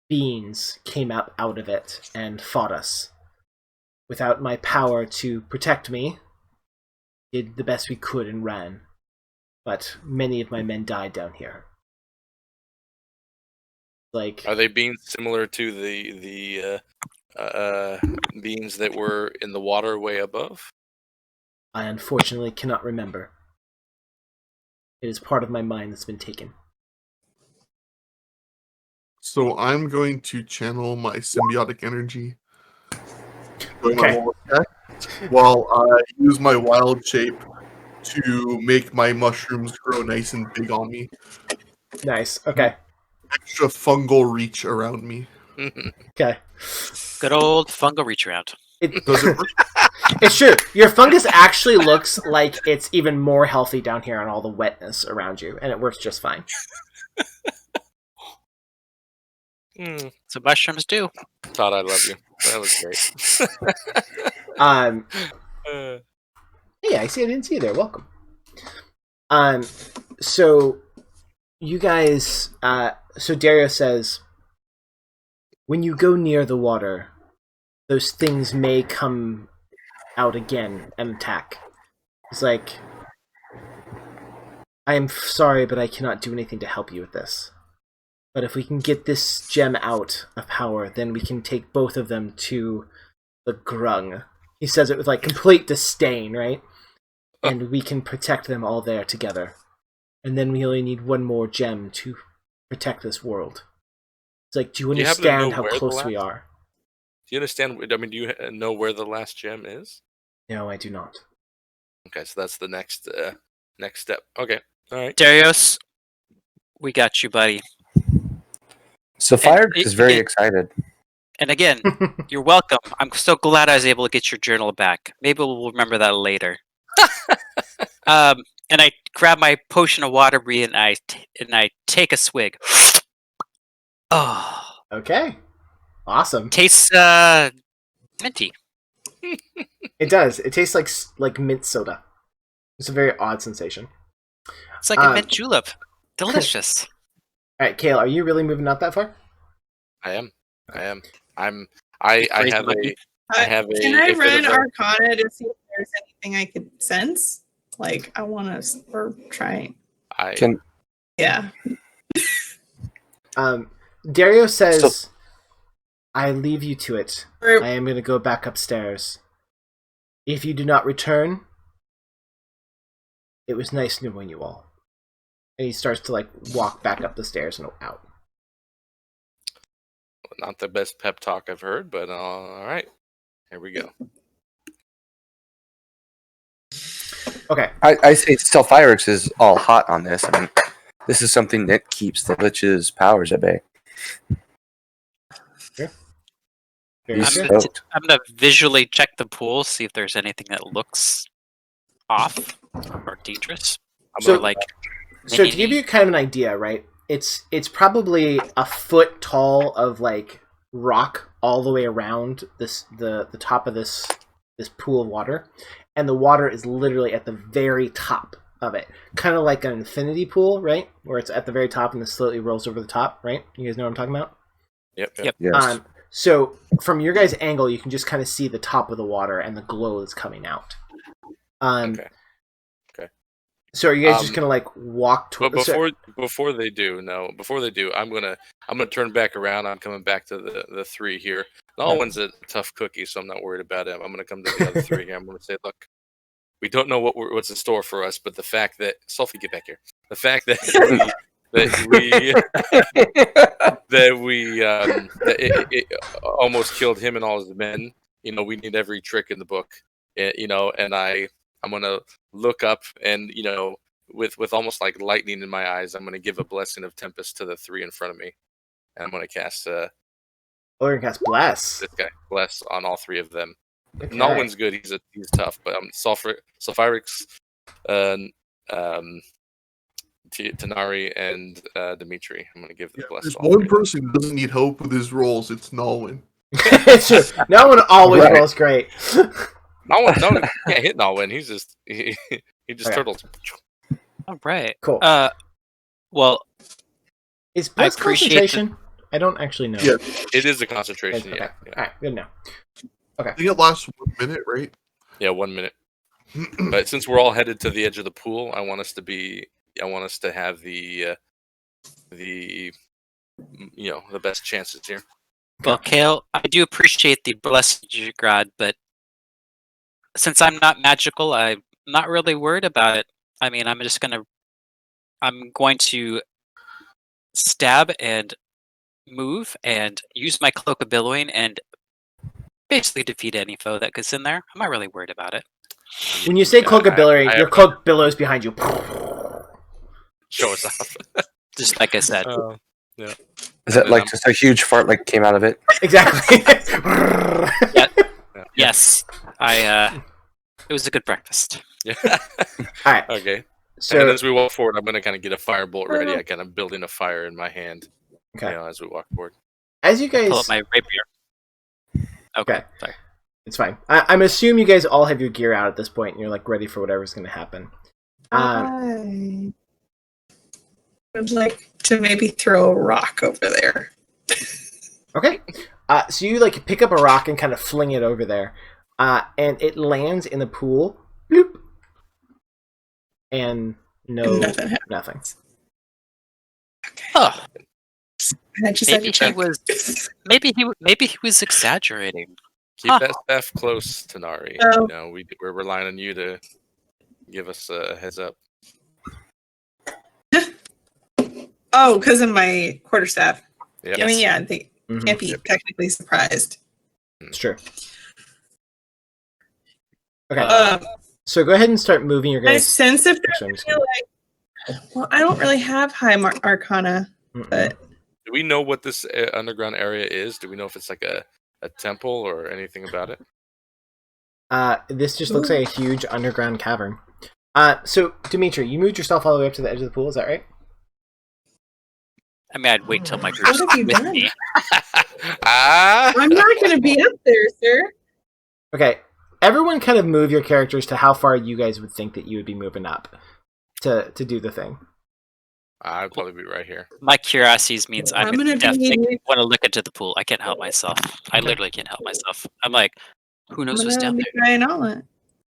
beings came up out of it and fought us. Without my power to protect me, did the best we could and ran. But many of my men died down here. Like, are they beings similar to the beings that were in the water way above? I unfortunately cannot remember. It is part of my mind that's been taken. So I'm going to channel my symbiotic energy Okay. while I use my wild shape to make my mushrooms grow nice and big on me. Nice. Okay. Extra fungal reach around me. Okay. Good old fungal reach around. Does it work? It's true. Your fungus actually looks like it's even more healthy down here on all the wetness around you, and it works just fine. So mushrooms do. Thought I love you. That was great. Yeah, I didn't see you there. Welcome. So you guys, so Dario says, when you go near the water, those things may come out again and attack. It's like, I am sorry, but I cannot do anything to help you with this. But if we can get this gem out of power, then we can take both of them to the Grung. He says it with like complete disdain, right? And we can protect them all there together. And then we only need one more gem to protect this world. It's like, do you understand how close we are? Do you understand? I mean, do you know where the last gem is? No, I do not. Okay, so that's the next step. Okay, all right. Darius, we got you, buddy. Sulfyrux is very excited. And again, you're welcome. I'm so glad I was able to get your journal back. Maybe we'll remember that later. And I grab my potion of water breathe and I take a swig. Oh. Okay. Awesome. Tastes minty. It does. It tastes like mint soda. It's a very odd sensation. It's like a mint julep. Delicious. All right, Kale, are you really moving out that far? I am. I have a. Can I run Arcana to see if there's anything I could sense? Like, I want to, or try. Yeah. Dario says, I leave you to it. I am going to go back upstairs. If you do not return, it was nice knowing you all. And he starts to like walk back up the stairs and out. Not the best pep talk I've heard, but all right. Here we go. Okay. I say Sulfyrux is all hot on this. I mean, this is something that keeps the Lich's powers at bay. Sure. I'm gonna visually check the pool, see if there's anything that looks off or dangerous. So to give you kind of an idea, right? It's probably a foot tall of like rock all the way around the top of this pool of water, and the water is literally at the very top of it, kind of like an infinity pool, right? Where it's at the very top and then slowly rolls over the top, right? You guys know what I'm talking about? Yep. Yes. So from your guys' angle, you can just kind of see the top of the water and the glow that's coming out. Okay. So are you guys just gonna like walk towards? But before they do, I'm gonna turn back around. I'm coming back to the three here. Nalwyn's a tough cookie, so I'm not worried about him. I'm gonna come to the other three here. I'm gonna say, look, we don't know what's in store for us, but the fact that Sulfy, get back here. The fact that it almost killed him and all his men. You know, we need every trick in the book. You know, and I'm gonna look up and, you know, with almost like lightning in my eyes, I'm gonna give a blessing of Tempest to the three in front of me, and I'm gonna cast. You're gonna cast bless. This guy bless on all three of them. Okay. Nalwyn's good. He's tough, but Sulfyrux, Tanari and Dimitri. I'm going to give the bless. There's one person who doesn't need help with his rolls. It's Nalwyn. It's true. Nalwyn always rolls great. Nalwyn can't hit Nalwyn. He's just he just turtles. All right. Cool. Well, is Blitz concentration? I don't actually know. Yeah, it is a concentration. Okay. Yeah. All right. Good now. Okay. I think it lasts 1 minute, right? Yeah, 1 minute. But since we're all headed to the edge of the pool, I want us to have the best chances here. Well, Kale, I do appreciate the blessed God, but since I'm not magical, I'm not really worried about it. I mean, I'm going to stab and move and use my cloak of billowing and basically defeat any foe that gets in there. I'm not really worried about it. When you say cloak of billowing, your cloak billows behind you. Show us off. Just like I said. Yeah. Is it like just a huge fart like came out of it? Exactly. Yes. It was a good breakfast. Yeah. All right. Okay. So and as we walk forward, I'm going to kind of get a firebolt ready. I kind of building a fire in my hand. Okay. As we walk forward. As you guys pull up my rapier. Okay. Sorry. It's fine. I'm assuming you guys all have your gear out at this point, and you're like ready for whatever's going to happen. I would like to maybe throw a rock over there. Okay. So you like pick up a rock and kind of fling it over there, and it lands in the pool. Bloop. And nothing. Okay. Oh. Maybe he was exaggerating. Keep that staff close, Tanari. Oh. We're relying on you to give us a heads up. Oh, because of my quarterstaff. Yep. I mean, yeah, they can't be technically surprised. It's true. Okay. So go ahead and start moving your guys. I sense if well, I don't really have high arcana, but do we know what this underground area is? Do we know if it's like a temple or anything about it? This just looks like a huge underground cavern. So Dimitri, you moved yourself all the way up to the edge of the pool. Is that right? I mean, I'd wait till my group's what have you with done? me. I'm not going to be up there, sir. Okay. Everyone kind of move your characters to how far you guys would think that you would be moving up to do the thing. I'd probably be right here. My curiosity means I'm gonna definitely want to look into the pool. I can't help myself. I literally can't help myself. I'm like, who knows what's down there?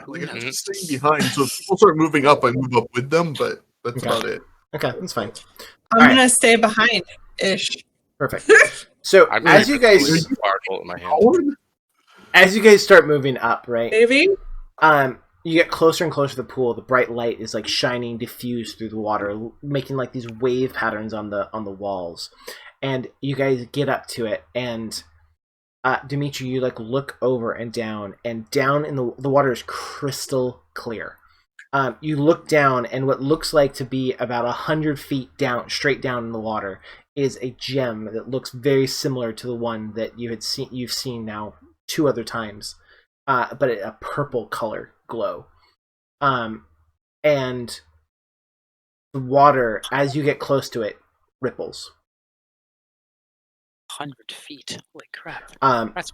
Like, I'm staying behind, so if people start moving up, I move up with them, but that's about it. Okay, that's fine. I'm going to stay behind-ish. Perfect. So as you guys start moving up, right? Maybe. You get closer and closer to the pool. The bright light is like shining diffused through the water, making like these wave patterns on the walls. And you guys get up to it, and Dimitri, you like look over and down in the water is crystal clear. You look down, and what looks like to be about 100 feet down, straight down in the water, is a gem that looks very similar to the one that you've seen now 2 other times, but a purple color glow. And the water, as you get close to it, ripples. 100 feet. Holy crap! That's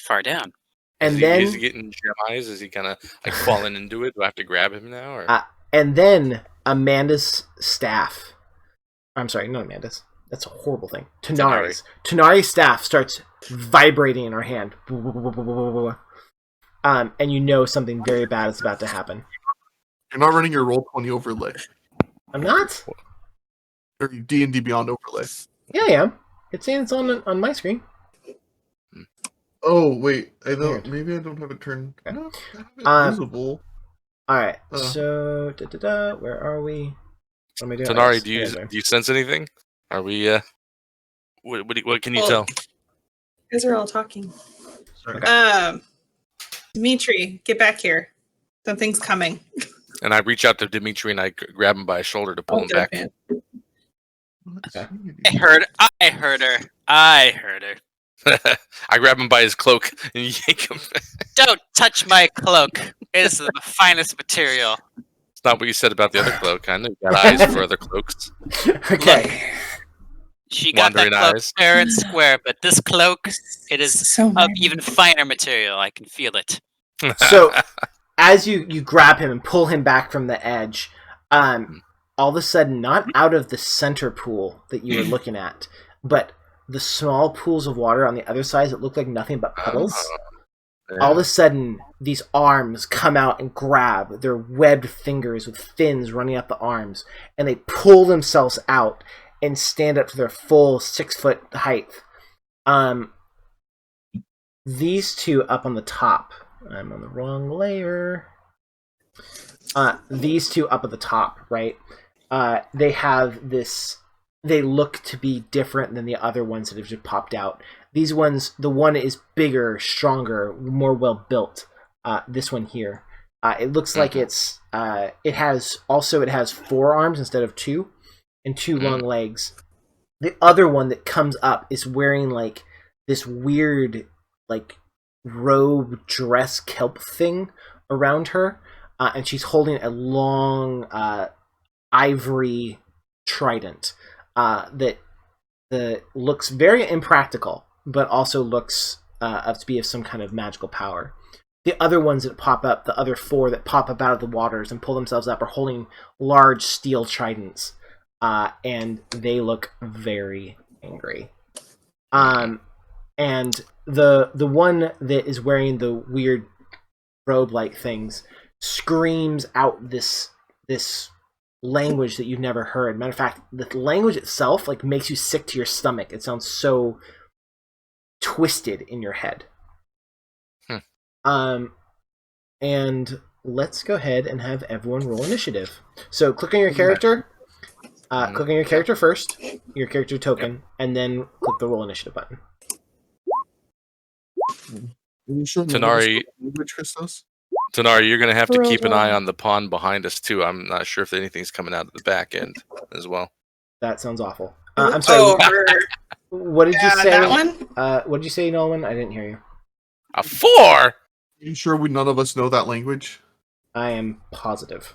far down. And is he getting gem eyes? Is he kind of like falling into it? Do I have to grab him now? Or? And then Amanda's staff. I'm sorry, not Amanda's. That's a horrible thing. Tanari's staff starts vibrating in her hand. And you know something very bad is about to happen. You're not running your Roll20 overlay. I'm not? Or D&D Beyond overlay. Yeah, I am. It's saying it's on my screen. Oh, wait. Maybe I don't have it turned. Okay. No, I have it visible. Alright, so where are we? What am I doing? Tanari, do you sense anything? Are we what can you tell? You guys are all talking. Sorry. Dimitri, get back here. Something's coming. And I reach out to Dimitri and I grab him by his shoulder to pull him back. Okay. I heard her. I grab him by his cloak and yank him. Don't touch my cloak. It's the finest material. It's not what you said about the other cloak. I know you got eyes for other cloaks. Okay. She got that cloak fair and square, but this cloak, it is of even finer material. I can feel it. So, as you grab him and pull him back from the edge, all of a sudden, not out of the center pool that you were looking at, but the small pools of water on the other side that look like nothing but puddles. All of a sudden, these arms come out and grab their webbed fingers with fins running up the arms, and they pull themselves out and stand up to their full 6-foot height. These two up on the top. I'm on the wrong layer. These two up at the top, right? They have this. They look to be different than the other ones that have just popped out. These ones, the one is bigger, stronger, more well built. This one here, it looks like it's. It has 4 arms instead of 2, and 2 long legs. The other one that comes up is wearing like this weird, like robe dress kelp thing around her, and she's holding a long ivory trident that looks very impractical, but also looks up to be of some kind of magical power. The other ones that pop up, the other 4 that pop up out of the waters and pull themselves up, are holding large steel tridents, and they look very angry. And the one that is wearing the weird robe-like things screams out this language that you've never heard. Matter of fact, the language itself like makes you sick to your stomach. It sounds so twisted in your head. And let's go ahead and have everyone roll initiative. So click on your character. Click on your character first, your character token, and then click the roll initiative button. Tanari, you're going to have to keep an eye on the pond behind us, too. I'm not sure if anything's coming out of the back end as well. That sounds awful. I'm sorry. What did you say? That one? What did you say, Nalwyn? I didn't hear you. A 4? Are you sure none of us know that language? I am positive.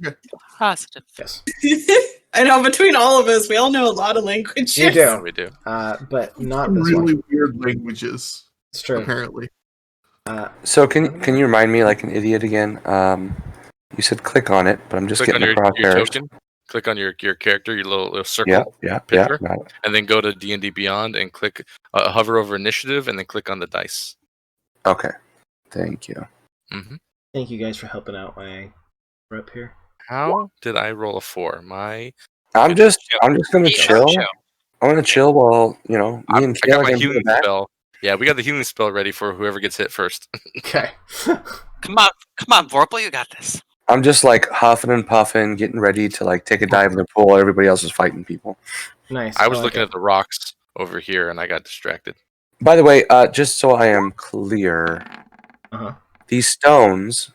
Okay. Positive. Yes. I know, between all of us, we all know a lot of languages. You do. We do. But not Some this really one. weird languages. It's true. Apparently. So can you remind me like an idiot again? You said click on it, but I'm just Click getting on the your crosshairs. token. Click on your character, your little circle picture, and then go to D&D Beyond and click hover over initiative, and then click on the dice. Okay. Thank you. Mm-hmm. Thank you guys for helping out while we're up here. How did I roll a 4? I'm just gonna chill. I'm gonna chill while me and Kale I got my are healing spell. Yeah, we got the healing spell ready for whoever gets hit first. Okay. Come on, Vorpal, you got this. I'm just like huffing and puffing, getting ready to like take a dive in the pool while everybody else is fighting people. Nice. I was looking at the rocks over here and I got distracted. By the way, just so I am clear, these stones,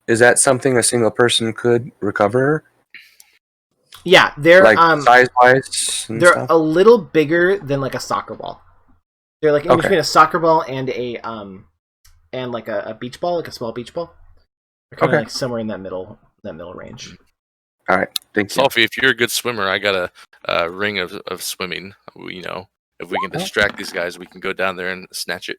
is that something a single person could recover? Yeah, they're like size-wise. They're stuff? a little bigger than like a soccer ball. They're like in between a soccer ball and like a beach ball, like a small beach ball. They're kind of like somewhere in that middle range. All right, thank you. Sophie, if you're a good swimmer, I got a ring of swimming. If we can distract these guys, we can go down there and snatch it.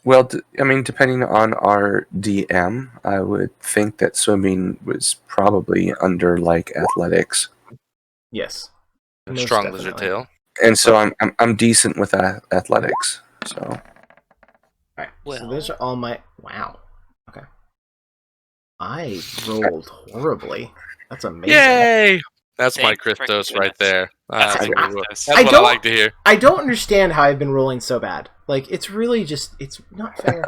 Well, depending on our DM, I would think that swimming was probably under like athletics. Yes. Strong lizard tail. And so I'm decent with athletics. So. All right. So those are all my. Wow. Okay. I rolled horribly. That's amazing. Yay! That's my Christos right there. That's what I like to hear. I don't understand how I've been rolling so bad. Like, it's really just, it's not fair.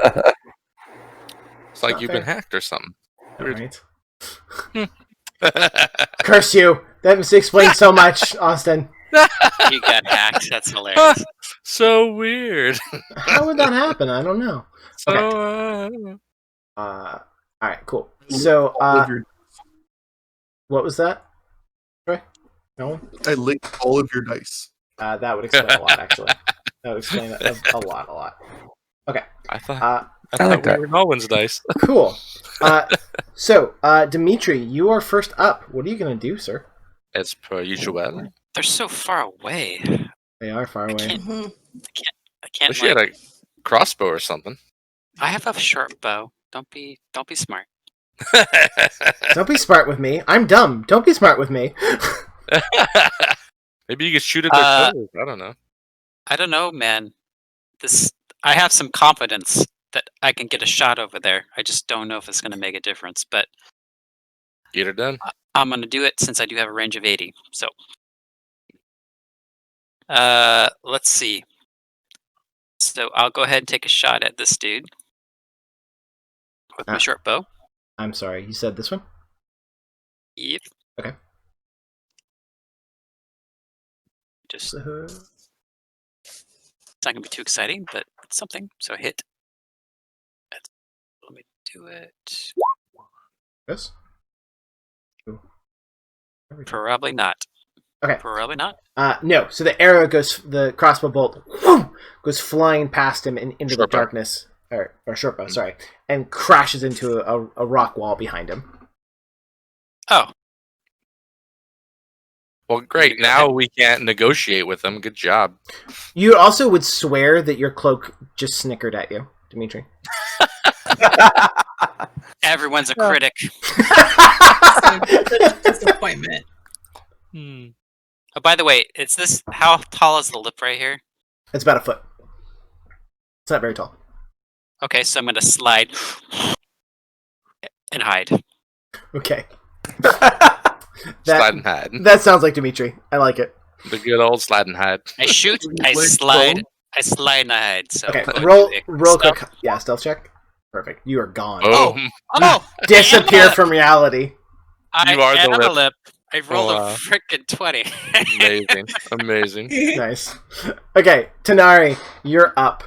It's like you've been hacked or something. Right. Curse you! That explains so much, Austin. You got hacked. That's hilarious. So weird. How would that happen? I don't know. Okay. All right, cool. So, what was that? Troy? No one? I licked all of your dice. That would explain a lot, actually. That would explain a lot. Okay. I thought like we were Nalwyn's dice. Cool. So, Dimitri, you are first up. What are you going to do, sir? As per usual. They're so far away. They are far away. I can't. Wish you had a crossbow or something. I have a short bow. Don't be smart. Don't be smart with me. I'm dumb. Don't be smart with me. Maybe you could shoot at their toes. I don't know. I don't know, man. I have some confidence that I can get a shot over there. I just don't know if it's going to make a difference, but Get her done. I'm going to do it since I do have a range of 80. So, let's see. So I'll go ahead and take a shot at this dude with my short bow. I'm sorry, you said this one? Yep. Okay. Just it's not gonna be too exciting, but it's something. So hit. Let me do it. Yes. Probably not. Okay. Probably not. No. So the arrow the crossbow bolt whoom, goes flying past him and into the darkness, or short bow, sorry, and crashes into a rock wall behind him. Oh. Well, great. Now we can't negotiate with them. Good job. You also would swear that your cloak just snickered at you, Dimitri. Everyone's a critic. Disappointment. Oh, by the way, how tall is the lip right here? It's about a foot. It's not very tall. Okay, so I'm gonna slide and hide. Okay. Slide and hide. That sounds like Dimitri. I like it. The good old slide and hide. I shoot, I slide and I hide. So okay, roll quick. Yeah, stealth check. Perfect. You are gone. Oh! Disappear from reality. You are the lip. I rolled a freaking 20. Amazing. Nice. Okay, Tanari, you're up.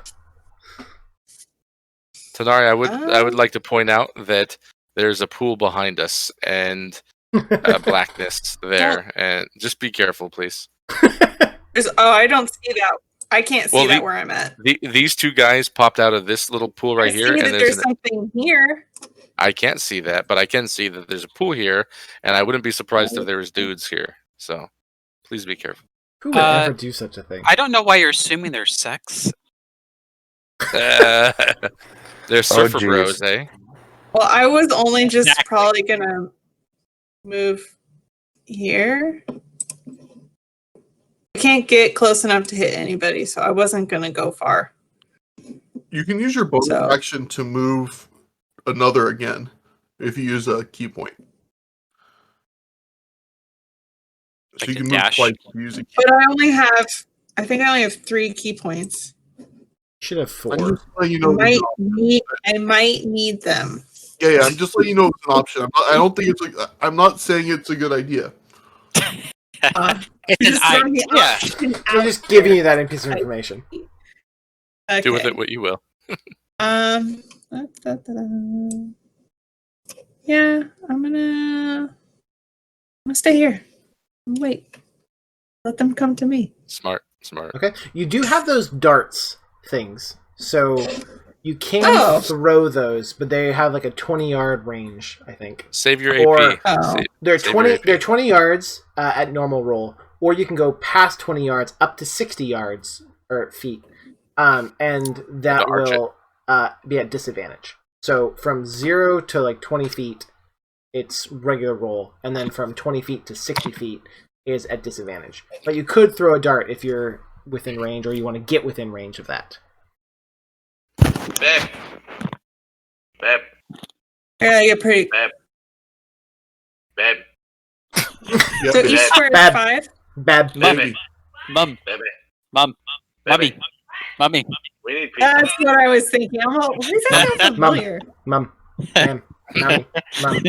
Tanari, I would like to point out that there's a pool behind us and blackness there, and just be careful, please. I don't see that. I can't see that where I'm at. These two guys popped out of this little pool right here, and there's something here. I can't see that, but I can see that there's a pool here, and I wouldn't be surprised if there was dudes here. So, please be careful. Who would ever do such a thing? I don't know why you're assuming there's sex. They're surfer bros, eh? Well, I was only just probably gonna move here. I can't get close enough to hit anybody, so I wasn't gonna go far. You can use your bonus action to move another again if you use a key point. So you can move twice using key. But I think I only have 3 key points. Should have 4. I might need them. Yeah, I'm just letting you know it's an option. I'm not saying it's a good idea. It's an idea. I'm just giving you that piece of information. Okay. Do with it what you will. Yeah, I'm gonna stay here. Wait. Let them come to me. Smart. Okay. You do have those darts things. So you can throw those, but they have like a 20-yard range, I think. Save your AP. They're 20 yards at normal roll, or you can go past 20 yards up to 60 yards or feet. And that will be at disadvantage. So from 0 to like 20 feet, it's regular roll, and then from 20 feet to 60 feet is at disadvantage. But you could throw a dart if you're within range, or you want to get within range of that. Beb. Yeah, you're pretty. Beb. So each square is 5? Bab. Baby. Mum. Baby. Mum. Baby. Mummy. We need pizza. That's what I was thinking. Why is that so familiar? Mum. Ma'am. Mommy. Mum.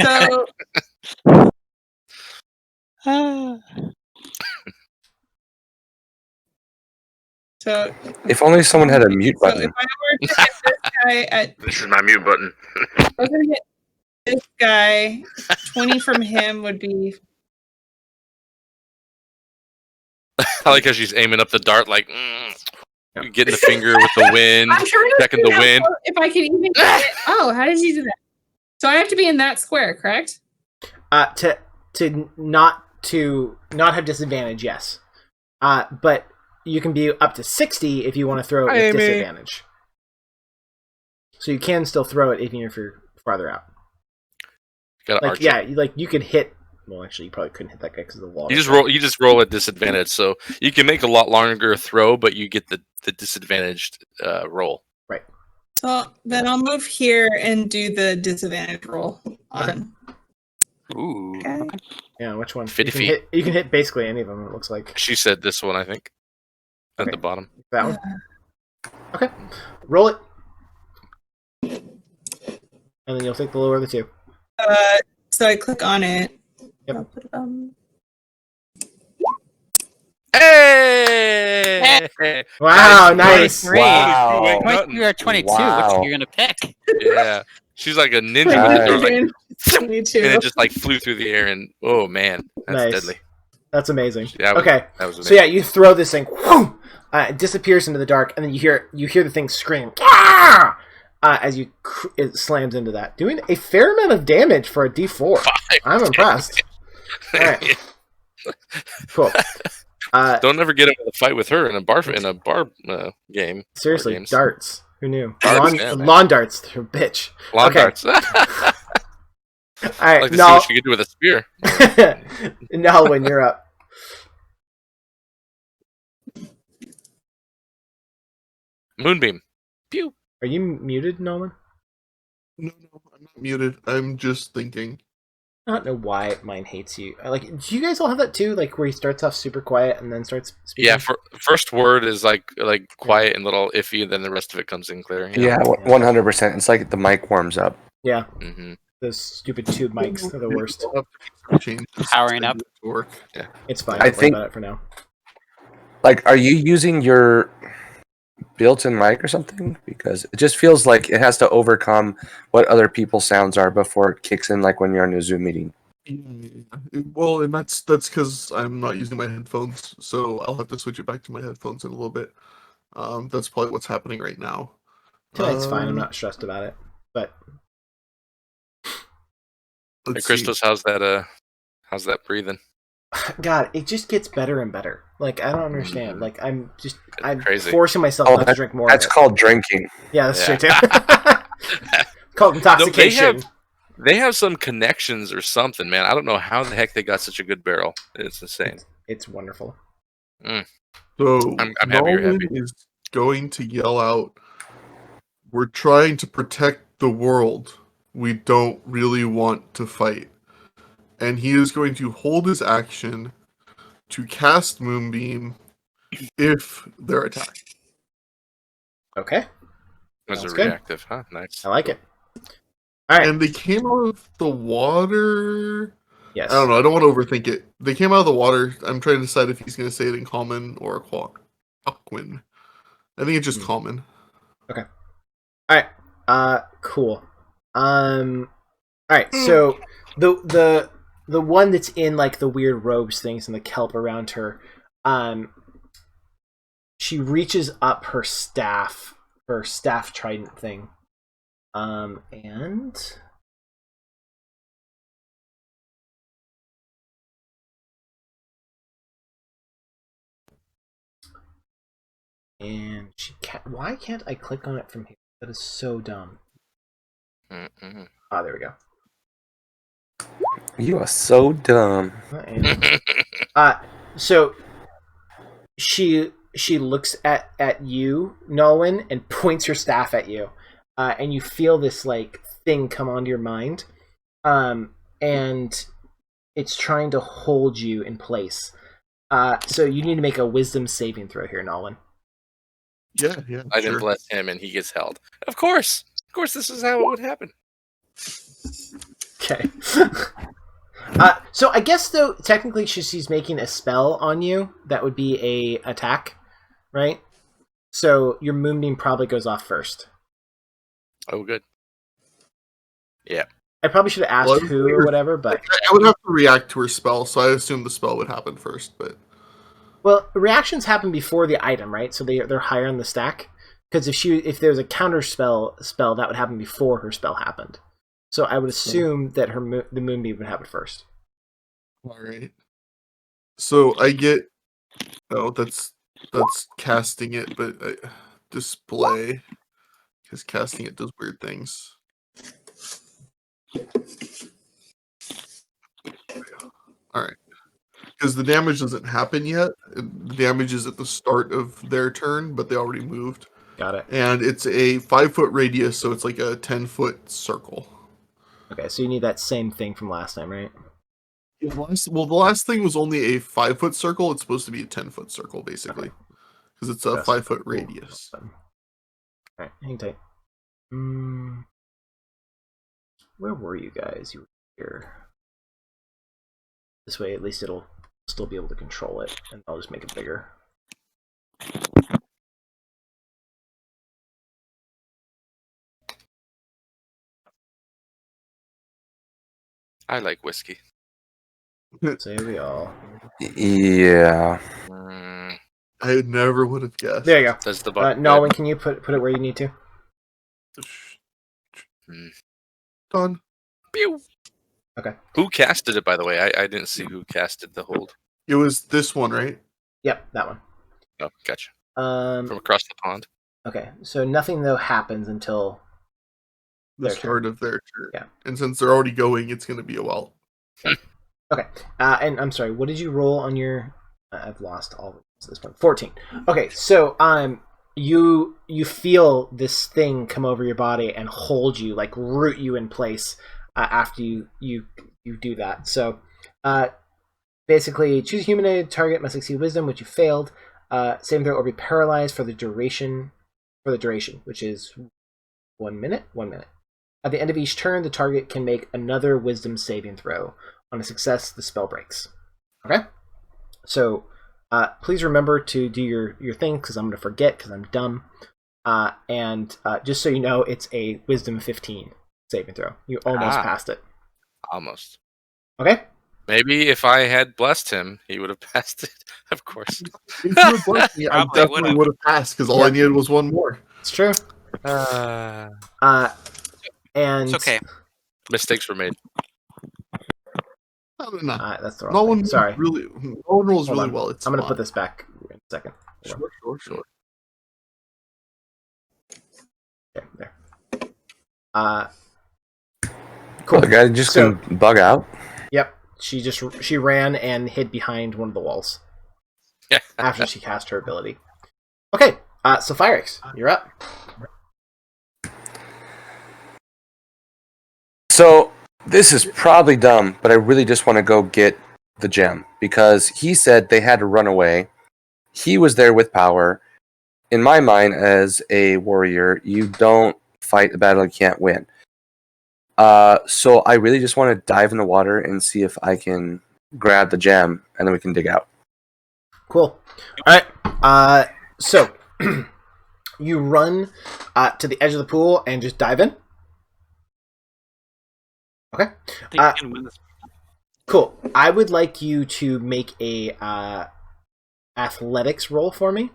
So if only someone had a mute button. So if I were to get this guy This is my mute button. I was gonna get this guy, 20 from him would be. I like how she's aiming up the dart, like getting the finger with the wind, I'm trying to checking the wind. if I can even get it. Oh, how did you do that? So I have to be in that square, correct? To not have disadvantage, yes. But you can be up to 60 if you want to throw it with disadvantage. So you can still throw it even if you're farther out. You could hit. Well, actually, you probably couldn't hit that guy because of the wall. You just roll at disadvantage, so you can make a lot longer throw, but you get the disadvantaged roll. Right. So then I'll move here and do the disadvantage roll on. Ooh. Okay. Yeah, which one? 50 feet. You can hit basically any of them. It looks like. She said this one, I think, at the bottom. That one. Okay, roll it, and then you'll take the lower of the two. So I click on it. Yep. I'll put it Hey! Wow, nice. Wow. You're at 22. Wow. Which you're gonna pick? Yeah, she's like a ninja Nice. with her, like, 22. and it just like flew through the air, and oh man, that's Nice. deadly. That's amazing. Yeah, Okay, that was amazing. so yeah, you throw this thing, whoom, it disappears into the dark, and then you hear the thing scream, "Ah!" As it slams into that, doing a fair amount of damage for a D4. I'm impressed. All right, cool. Don't ever get into a fight with her in a bar game. Seriously, games. darts. Who knew? Darts, yeah, man. Lawn darts. They're a bitch. Lawn Okay. darts. All I'd right, like to see what she could do with a spear. Nalwyn, you're up. Moonbeam. Pew. Are you muted, Nalwyn? No, I'm not muted. I'm just thinking. I don't know why mine hates you. Do you guys all have that too? Like where he starts off super quiet and then starts speaking? Yeah, first word is like quiet and a little iffy, and then the rest of it comes in clear. Yeah, 100%. It's like the mic warms up. Yeah. Mm-hmm. Those stupid tube mics are the worst. Powering up. Work. Yeah. It's fine. I Don't worry think- about it for now. Like, are you using your built-in mic or something? Because it just feels like it has to overcome what other people's sounds are before it kicks in, like when you're in a Zoom meeting. Yeah. Well, and that's because I'm not using my headphones, so I'll have to switch it back to my headphones in a little bit. That's probably what's happening right now. Tonight's fine. I'm not stressed about it. But Hey, Let's Christos, how's that breathing? God, it just gets better and better. Like I don't understand. Like I'm crazy. forcing myself not to drink more. That's of it. called drinking. Yeah, that's Yeah. true too. Called intoxication. They have some connections or something, man. I don't know how the heck they got such a good barrel. It's insane. It's wonderful. So I'm happy you're Nalwyn happy. is going to yell out, "We're trying to protect the world. We don't really want to fight." And he is going to hold his action to cast Moonbeam if they're attacked. Okay, Was Sounds a good. reactive, huh? Nice. I like it. All right. And they came out of the water. Yes. I don't know. I don't want to overthink it. They came out of the water. I'm trying to decide if he's going to say it in common or Aquan. I think it's just common. Okay. All right. Cool. All right. So the one that's in like the weird robes things and the kelp around her, she reaches up her staff trident thing, and she can't. Why can't I click on it from here? That is so dumb. Mm-mm. Ah, there we go. You are so dumb. So she looks at you, Nalwyn, and points her staff at you, and you feel this like thing come onto your mind, and it's trying to hold you in place. So you need to make a wisdom saving throw here, Nalwyn. Yeah. I sure. then bless him, and he gets held. Of course, this is how it would happen. Okay. So I guess though technically she's making a spell on you. That would be a attack, right? So your moonbeam probably goes off first. Oh, good. Yeah. I probably should have asked who or whatever, but I would have to react to her spell, so I assume the spell would happen first. But well, reactions happen before the item, right? So they're higher on the stack. Because if there's a counter spell that would happen before her spell happened. So I would assume that the moonbeam would have it first. All right. So I get. Oh, that's casting it, but display, because casting it does weird things. All right. Because the damage doesn't happen yet. The damage is at the start of their turn, but they already moved. Got it. And it's a 5-foot radius, so it's like a 10-foot circle. Okay, so you need that same thing from last time, right? Yeah, the last thing was only a 5-foot circle. It's supposed to be a 10-foot circle, basically, because it's a 5-foot radius. All right, hang tight. Where were you guys? You were here. This way, at least it'll still be able to control it, and I'll just make it bigger. I like whiskey. So here we all. Yeah. I never would have guessed. There you go. Does the Nalwyn, can you put it where you need to? Done. Pew. Okay. Who casted it, by the way? I didn't see who casted the hold. It was this one, right? Yep, that one. Oh, gotcha. From across the pond. Okay, so nothing though happens until The their start turn. of their turn. Yeah. And since they're already going, it's going to be a while. Okay, and I'm sorry. What did you roll on your? I've lost all of this point. 14. Okay, so you feel this thing come over your body and hold you, like root you in place after you do that. So basically, choose a humanoid target must succeed wisdom, which you failed. Saving throw or be paralyzed for the duration, which is 1 minute. 1 minute. At the end of each turn, the target can make another wisdom saving throw. On a success, the spell breaks. Okay? So, please remember to do your thing, because I'm going to forget, because I'm dumb. And just so you know, it's a wisdom 15 saving throw. You almost passed it. Almost. Okay? Maybe if I had blessed him, he would have passed it, of course. If you had blessed me, I definitely would have passed, because all I needed was one more. It's true. And it's okay. Mistakes were made. No. That's the wrong thing. Sorry. No one rolls really well. I'm going to put this back in a second. Sure. Okay, there. Cool. The guy just can bug out. Yep. She ran and hid behind one of the walls after she cast her ability. Okay. Sulfyrux, you're up. So this is probably dumb, but I really just want to go get the gem because he said they had to run away. He was there with power. In my mind, as a warrior, you don't fight a battle you can't win. So I really just want to dive in the water and see if I can grab the gem, and then we can dig out. Cool. All right. So you run to the edge of the pool and just dive in. Okay. I think you can win this. Cool. I would like you to make a athletics roll for me.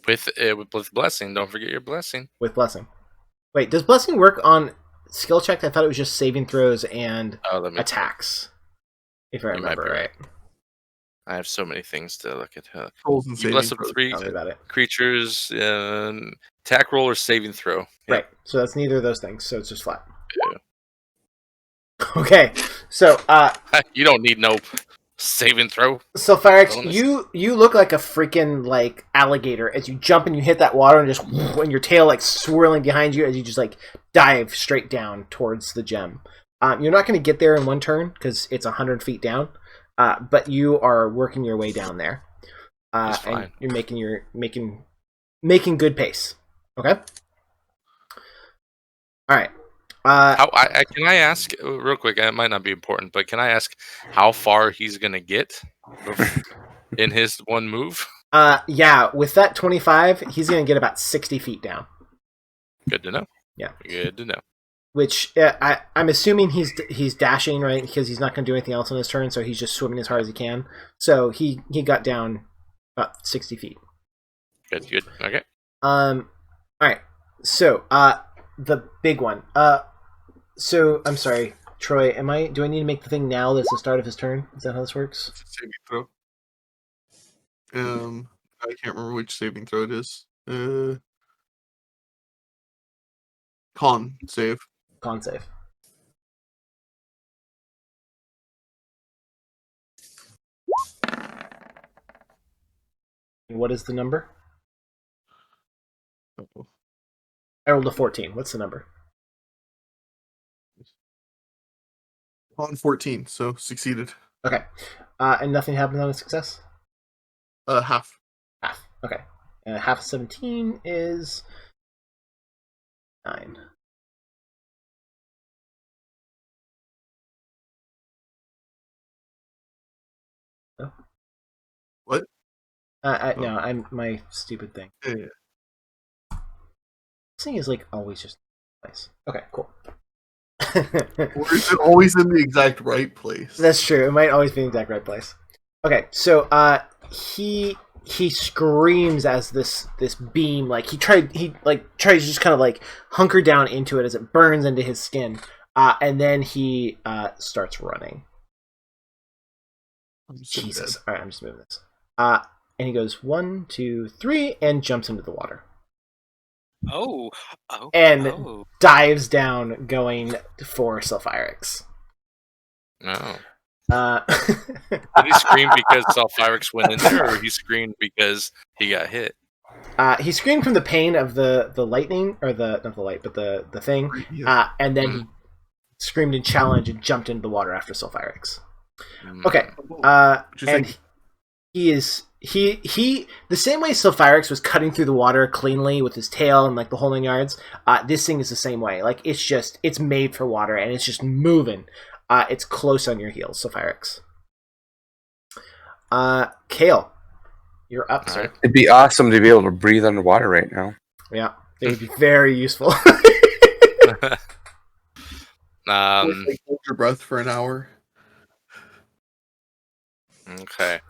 With blessing. Don't forget your blessing. With blessing. Wait, does blessing work on skill checks? I thought it was just saving throws and attacks. If I remember right. I have so many things to look at. You bless up 3 creatures, attack roll or saving throw. Yep. Right. So that's neither of those things. So it's just flat. Yeah. Okay. So you don't need no saving throw. So Sulfyrux, you look like a freaking like alligator as you jump and you hit that water and just and your tail like swirling behind you as you just like dive straight down towards the gem. You're not going to get there in one turn because it's 100 feet down, but you are working your way down there, and you're making good pace. Okay. All right. Can I ask real quick? It might not be important, but can I ask how far he's gonna get in his one move? Yeah, with that 25, he's gonna get about 60 feet down. Good to know. Yeah, good to know. Which I'm assuming he's dashing, right? Because he's not gonna do anything else on his turn, so he's just swimming as hard as he can. So he got down about 60 feet. Good. Okay. All right. So the big one. So I'm sorry, Troy. Do I need to make the thing now? That's the start of his turn. Is that how this works? It's a saving throw. I can't remember which saving throw it is. Con save. Con save. What is the number? Oh. I rolled a 14. What's the number? On 14, so succeeded. Okay. And nothing happens on a success? Half. Half. Okay. Half of 17 is 9. Oh. What? No, I'm my stupid thing. Yeah. This thing is like always just nice. Okay, cool. Or is it always in the exact right place? That's true. It might always be in the exact right place. Okay, so he screams as this beam, like he tries to just kind of like hunker down into it as it burns into his skin, and then he starts running. Jesus! All right, I'm just moving this. And he goes 1, 2, 3, and jumps into the water. And dives down, going for Sulfyrux. No. Did he scream because Sulfyrux went in there, or he screamed because he got hit? He screamed from the pain of the lightning, or not the light, but the thing, and then he screamed in challenge and jumped into the water after Sulfyrux. Okay, and he is the same way Sulfyrux was cutting through the water cleanly with his tail and like the whole 9 yards. This thing is the same way. Like it's made for water and it's just moving. It's close on your heels, Sulfyrux. Kale, you're up, sir. It'd be awesome to be able to breathe underwater right now. Yeah, it would be very useful. Hold your breath for an hour. Okay.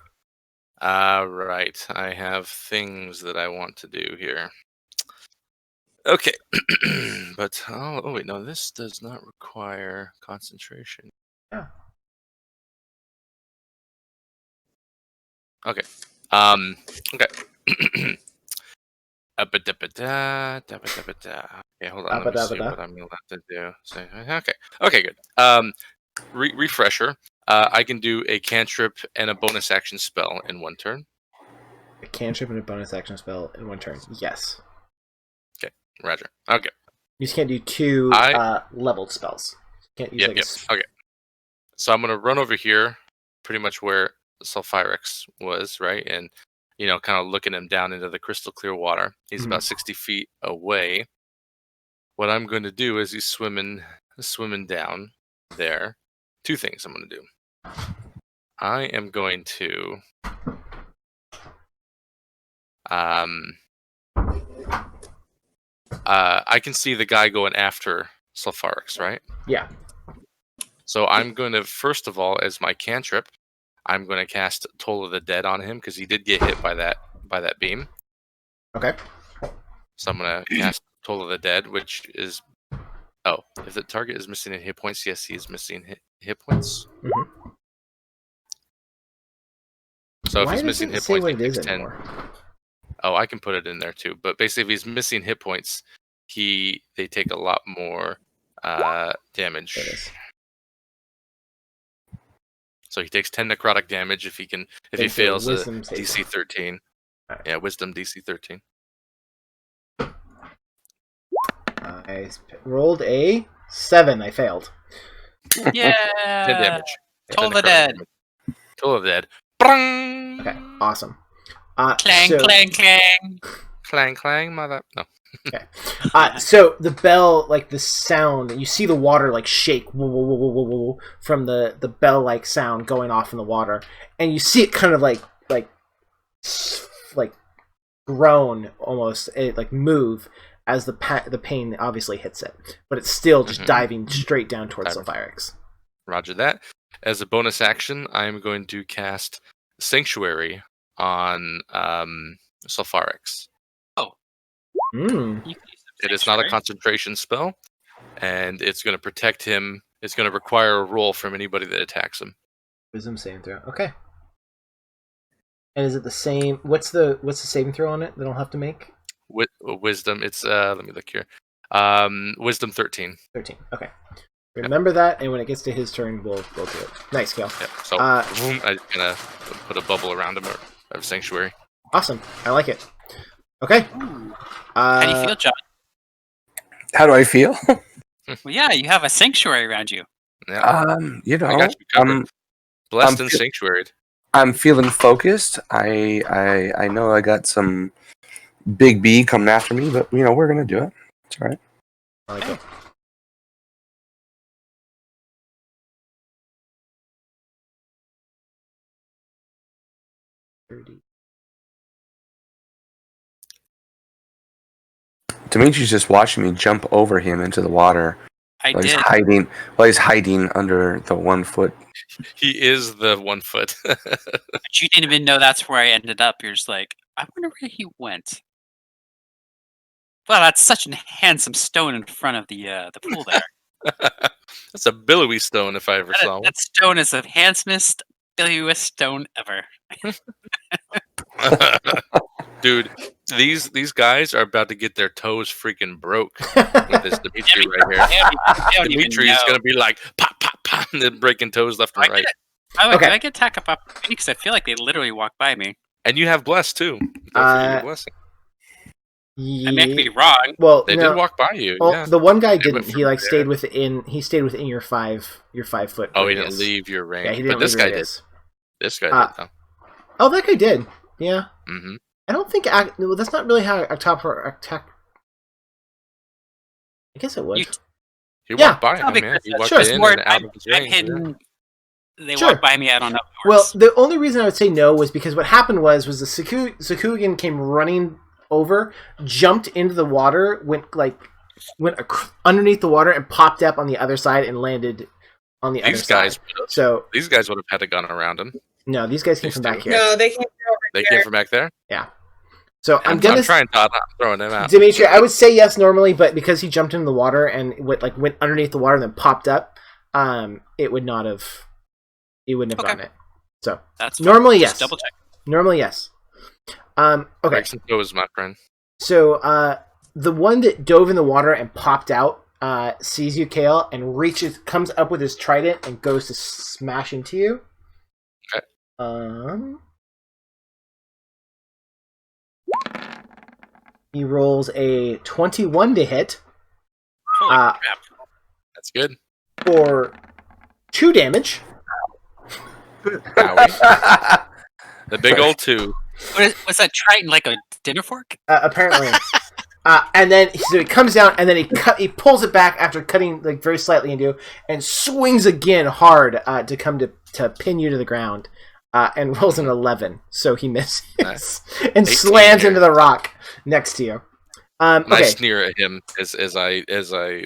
Right. I have things that I want to do here. Okay. But wait, no, this does not require concentration. Yeah. Okay. Okay. Okay, hold on. Let me see what I'm allowed to do. Okay, good. Refresher. I can do a cantrip and a bonus action spell in 1 turn. A cantrip and a bonus action spell in 1 turn. Yes. Okay, Roger. Okay. You just can't do 2 leveled spells. You can't use Okay. So I'm gonna run over here, pretty much where Sulfyrux was, right, and kind of looking him down into the crystal clear water. He's about 60 feet away. What I'm going to do is he's swimming down there. 2 things I'm going to do. I am going to I can see the guy going after Sulfyrux, right? Yeah. So I'm going to, first of all, as my cantrip, I'm going to cast Toll of the Dead on him because he did get hit by that beam. Okay. So I'm going to cast Toll of the Dead, which is if the target is missing hit points, yes, he is missing hit points. Mm-hmm. So if he's missing hit points, he takes 10. Oh, I can put it in there too. But basically, if he's missing hit points, they take a lot more damage. So he takes 10 necrotic damage if he fails a DC 13. Right. Yeah, Wisdom DC 13. I rolled a 7. I failed. Yeah. 10 damage. Toll the Dead. Toll of the Dead. Okay, awesome. Clang, clang, clang. Clang, clang, mother. No. Okay. So the bell, like the sound, you see the water like shake whoa, whoa, whoa, whoa, whoa, from the bell-like sound going off in the water, and you see it kind of like groan almost, it like move as the pain obviously hits it, but it's still just diving straight down towards Sulfyrux. Roger that. As a bonus action, I'm going to cast Sanctuary on Sulfyrux. Oh. It is not a concentration spell, and it's going to protect him. It's going to require a roll from anybody that attacks him. Wisdom saving throw. Okay. And is it the same? What's the saving throw on it that I'll have to make? Wisdom. It's let me look here. Wisdom 13. 13. Okay. Remember that, and when it gets to his turn, we'll do it. Nice, Kale. Yep. So I'm gonna put a bubble around him of sanctuary. Awesome. I like it. Okay. How do you feel, John? How do I feel? Well, yeah, you have a sanctuary around you. Yeah. You know, I got you covered. Blessed and sanctuaried. I'm feeling focused. I know I got some big B coming after me, but we're gonna do it. It's all right. I like it. Dimitri's just watching me jump over him into the water. He's hiding under the 1 foot. He is the 1 foot. But you didn't even know that's where I ended up. You're just like, I wonder where he went. Wow, that's such a handsome stone in front of the pool there. That's a billowy stone if I ever saw one. That stone is the handsomest, billowiest stone ever. Dude, these guys are about to get their toes freaking broke with this Dimitri right here. Dimitri's gonna be like pop, pop, pop, and then breaking toes left and right. I get attack up because I feel like they literally walk by me. And you have bless too. Don't forget your blessing. I may be wrong. Well, they did walk by you. Well, yeah. the one guy didn't. He stayed within. He stayed within your 5 foot. Oh, he didn't leave your range. Yeah, he didn't. But this guy did. This guy did though. Oh, that guy did. Yeah. Mm-hmm. I don't think that's not really how attack. I guess it would. He walked by him, man. He walked in and out of his range. They walked by me. I don't know. Well, the only reason I would say no was because what happened was the Sakugan came running over, jumped into the water, went underneath the water, and popped up on the other side and landed on the other side. So these guys would have had a gun around him. No, these guys came from back here. No, they came from over here. They came from back there? Yeah. So I'm trying, Todd. I'm throwing him out. Dimitri, I would say yes normally, but because he jumped into the water and went underneath the water and then popped up, it wouldn't have gotten it. So that's normally yes. Double check. Normally yes. Okay. Breaks and goes, my friend. So the one that dove in the water and popped out sees you, Kale, and comes up with his trident and goes to smash into you. Okay. He rolls a 21 to hit. Holy crap. That's good. For 2 damage. The big old 2. Was that trident like a dinner fork? Apparently. And then he comes down and then he pulls it back after cutting very slightly into you and swings again hard to come to pin you to the ground. And rolls an 11, so he misses and slams into the rock next to you. Nice sneer at him as I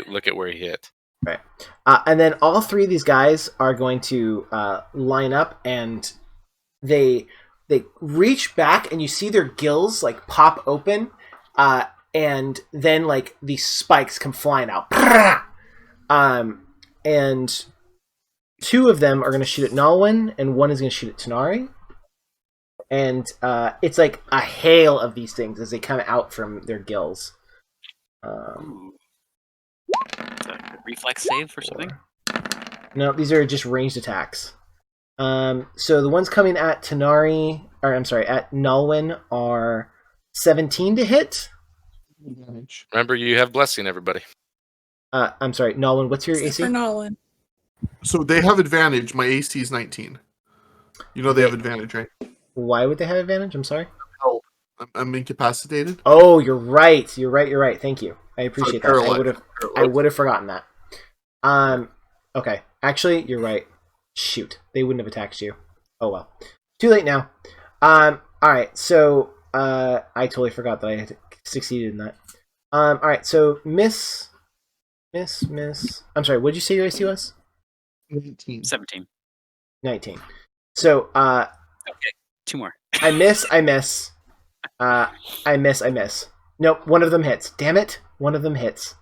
look at where he hit. Right, and then all 3 of these guys are going to line up, and they reach back, and you see their gills pop open, and then these spikes come flying out, and 2 of them are going to shoot at Nalwyn, and 1 is going to shoot at Tanari. And it's like a hail of these things as they come out from their gills. Reflex save or something? No, these are just ranged attacks. So the ones coming at at Nalwyn are 17 to hit. Remember, you have blessing, everybody. I'm sorry, Nalwyn, what's your AC? For Nalwyn. So they have advantage. My AC is 19. You know they have advantage, right? Why would they have advantage? I'm sorry. Oh, I'm incapacitated. Oh, you're right. You're right. Thank you. I appreciate that. I would have forgotten that. Okay. Actually, you're right. Shoot, they wouldn't have attacked you. Oh well. Too late now. All right. So I totally forgot that I had succeeded in that. All right. So miss. I'm sorry. What did you say your AC was? 17. 19. So okay, 2 more. I miss. I miss. Nope, one of them hits. Damn it. one of them hits.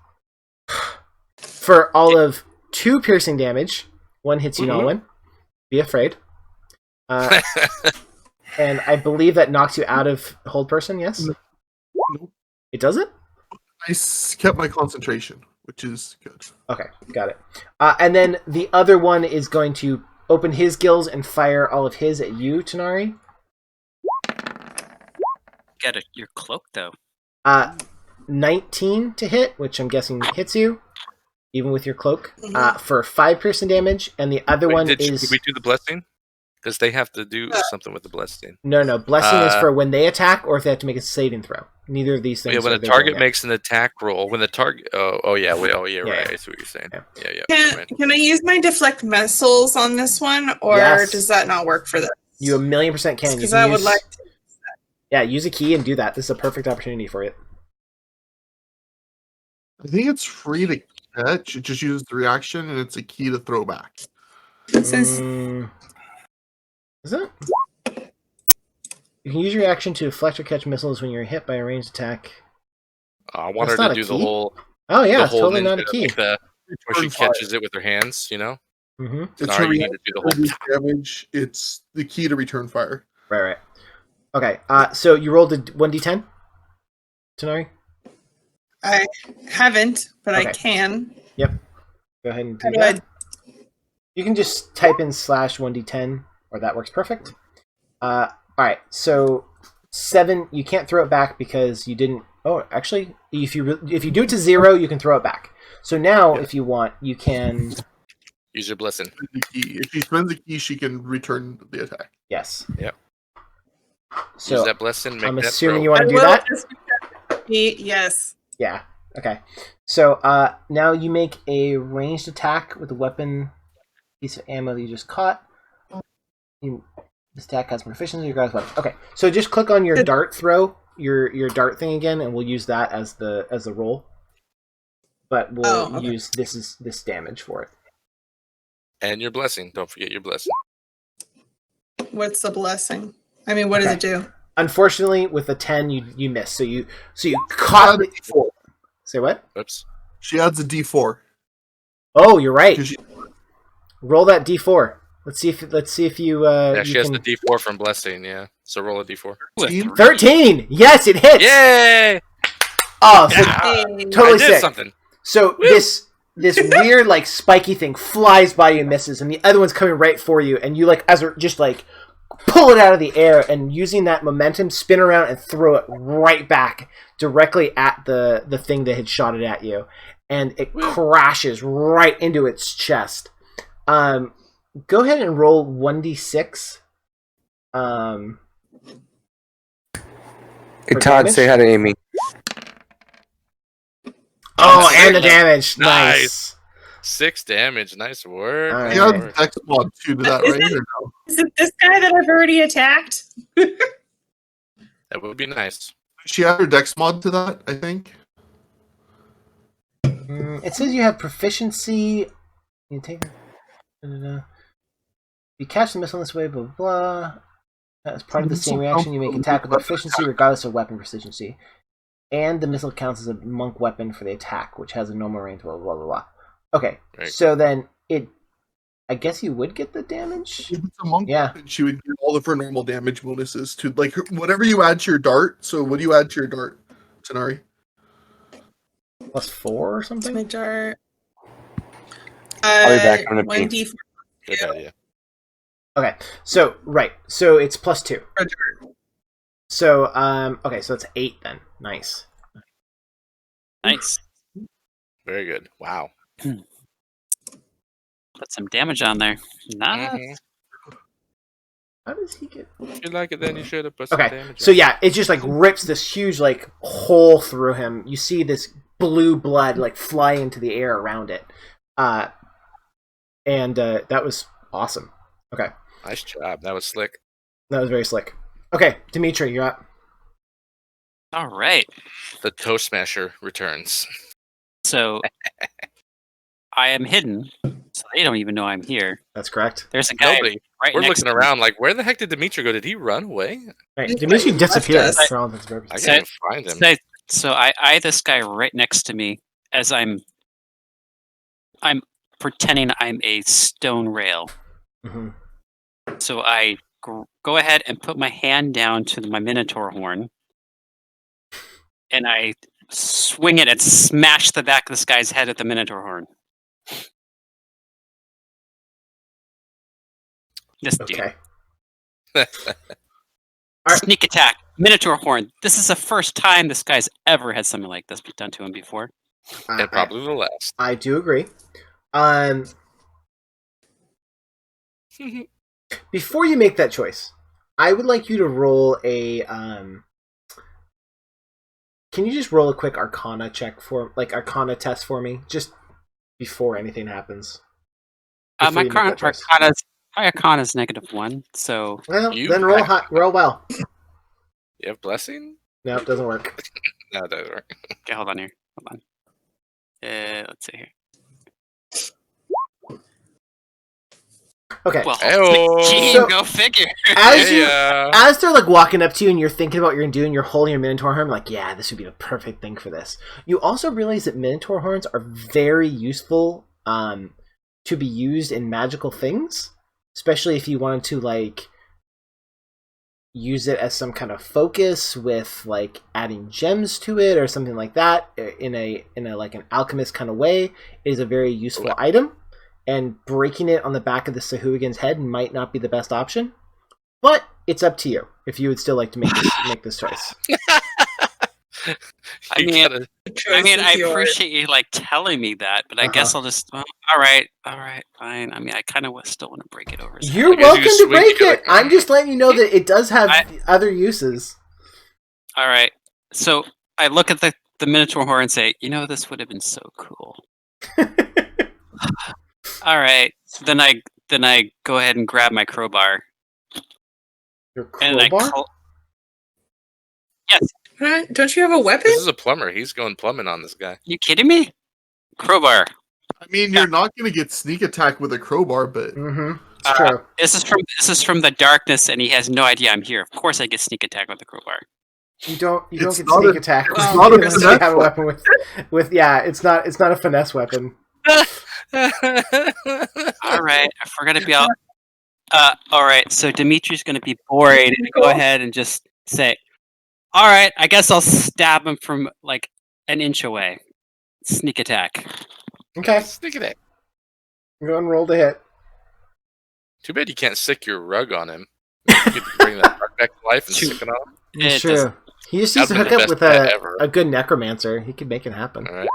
For all of 2 piercing damage, one hits you, Nalwyn. Be afraid. And I believe that knocks you out of hold person, yes? Nope. It does it? I kept my concentration, which is good. Okay, got it. And then the other one is going to open his gills and fire all of his at you, Tanari. Get your cloak, though. 19 to hit, which I'm guessing hits you, even with your cloak, for 5 piercing damage. And the other one is... Did we do the blessing? Because they have to do something with the blessing. No. Blessing is for when they attack or if they have to make a saving throw. Neither of these things. Yeah, when a target makes an attack roll, when the target... right. I see what you're saying. Yeah. Can I use my deflect missiles on this one, or does that not work for this? You 1,000,000% can. Because I would like to. Yeah, use a key and do that. This is a perfect opportunity for it. I think it's free to catch. It just uses the reaction, and it's a key to throw back. Is it? You can use your action to deflect or catch missiles when you're hit by a ranged attack. I want her to do the whole... Oh, yeah, it's totally not a key. Where she catches it with her hands, you know? Mm-hmm. It's her damage. It's the key to return fire. Right. Okay, so you rolled a 1d10, Tanari? I haven't, but I can. Yep. Go ahead and do that. You can just type in /1d10, or that works perfect. Alright, so 7, you can't throw it back because you didn't... Oh, actually, if you do it to 0, you can throw it back. So now, if you want, you can... Use your blessing. If she spends a key, she can return the attack. Yes. Yep. So use that blessing. I'm assuming you want to do that? Yes. Yeah. Okay. So now you make a ranged attack with a weapon piece of ammo that you just caught. This attack has more efficiency. Your guys' weapon. Okay. So just click on your dart throw, your dart thing again, and we'll use that as the roll. But we'll use this damage for it. And your blessing. Don't forget your blessing. What's the blessing? I mean, what does it do? Unfortunately, with a 10, you miss. So you caught it. Say what? Oops. She adds a D4. Oh, you're right. Roll that D4. Let's see if you. She has the D4 from blessing. Yeah. So roll a D4. 13. Yes, it hits. Yay! Oh, totally sick. Something. So this weird like spiky thing flies by you and misses, and the other one's coming right for you, and you just pull it out of the air, and using that momentum, spin around and throw it right back directly at the thing that had shot it at you, and it crashes right into its chest. Go ahead and roll 1d6. Hey Todd, say hi to Amy. Oh, and the damage. Nice. 6 damage. Nice work. Right. You have Dex mod 2 to that, right? Or no? Is it this guy that I've already attacked? That would be nice. She had her Dex mod to that, I think. It says you have proficiency. You take. You catch the missile this way, blah, blah, blah. As part of the same reaction, you make attack with proficiency regardless of weapon proficiency. And the missile counts as a monk weapon for the attack, which has a normal range, blah, blah, blah, blah. Okay, right. So then I guess you would get the damage? If it's a monk weapon, she would get all of her normal damage bonuses to, whatever you add to your dart. So what do you add to your dart, Tanari? +4 or something? My dart. I'll be back on the 1d4. Good idea. Okay, so it's +2. So okay, so it's 8 then. Nice. Very good. Wow. Put some damage on there. Nice. Mm-hmm. How does he get? If you like it, then you should have put some damage. So yeah, it just rips this huge hole through him. You see this blue blood fly into the air around it, and that was awesome. Okay. Nice job. That was slick. That was very slick. Okay, Dimitri, you're up. All right. The Toe Smasher returns. So I am hidden, so they don't even know I'm here. That's correct. There's a guy right We're next looking around where the heck did Dimitri go? Did he run away? Right, Dimitri disappeared for all intents and purposes. I can't even find him. So I eye this guy right next to me as I'm pretending I'm a stone rail. Mm-hmm. So I go ahead and put my hand down to my Minotaur horn, and I swing it and smash the back of this guy's head with the Minotaur horn. This Okay. dude. Sneak attack, Minotaur horn. This is the first time this guy's ever had something like this done to him before. And probably the last. I do agree. Before you make that choice, I would like you to roll a. Can you just roll a quick Arcana check Arcana test for me, just before anything happens? My Arcana's -1, so. Well, then roll well. You have blessing? No, it doesn't work. No, it doesn't work. Okay, hold on here. Hold on. Let's see here. Okay. Well, So, go figure. As they're like walking up to you and you're thinking about what you're gonna do and you're holding your Minotaur horn, like, yeah, this would be the perfect thing for this. You also realize that Minotaur horns are very useful to be used in magical things, especially if you wanted to like use it as some kind of focus with like adding gems to it or something like that in a like an alchemist kind of way. It is a very useful item. And breaking it on the back of the Sahuagin's head might not be the best option, but it's up to you if you would still like to make this choice. I appreciate you like telling me that, but I guess I'll just. All right, fine. I mean, I kind of still want to break it over. You're welcome to break it. I'm just letting you know that it does have other uses. All right, so I look at the Minotaur horn and say, this would have been so cool. All right. So then I go ahead and grab my crowbar. Your crowbar? Yes. Don't you have a weapon? This is a plumber. He's going plumbing on this guy. You kidding me? Crowbar. I mean, you're not going to get sneak attack with a crowbar, but it's true. This is from the darkness, and he has no idea I'm here. Of course, I get sneak attack with the crowbar. You don't get sneak attack. It's not a finesse have a weapon with it's not a finesse weapon. All right, I forgot to be all. All right, so Dimitri's going to be bored and go ahead and just say, "All right, I guess I'll stab him from like an inch away." Sneak attack. Okay. Sneak attack. Go and roll to hit. Too bad you can't sick your rug on him. You could bring that rug back to life and stick it on him. Sure. He just needs to hook up with a good necromancer. He could make it happen. All right.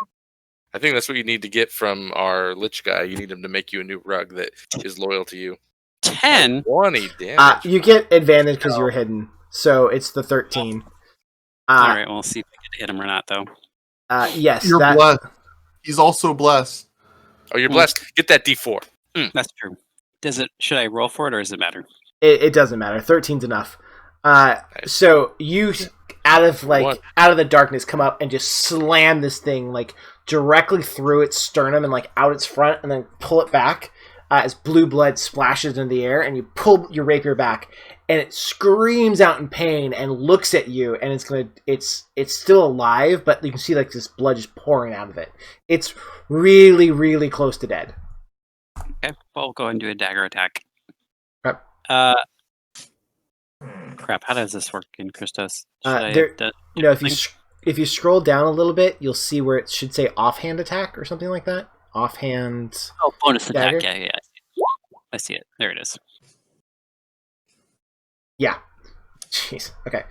I think that's what you need to get from our lich guy. You need him to make you a new rug that is loyal to you. 10? 20 damage. You get advantage because you were hidden. So it's the 13. Alright, we'll see if I can hit him or not, though. Yes. You're blessed. He's also blessed. Oh, you're blessed. Get that D4. That's true. Should I roll for it, or does it matter? It doesn't matter. 13's enough. So you out of the darkness come up and just slam this thing like directly through its sternum and like out its front, and then pull it back as blue blood splashes into the air, and you pull your rapier back, and it screams out in pain and looks at you, and it's still alive, but you can see like this blood just pouring out of it. It's really, really close to dead. Okay, well, we'll go ahead and do a dagger attack. Okay. Crap, how does this work in Christos? If you scroll down a little bit, you'll see where it should say offhand attack or something like that. Offhand. Oh, bonus dagger. attack. Yeah. I see it. There it is. Yeah. Jeez. Okay.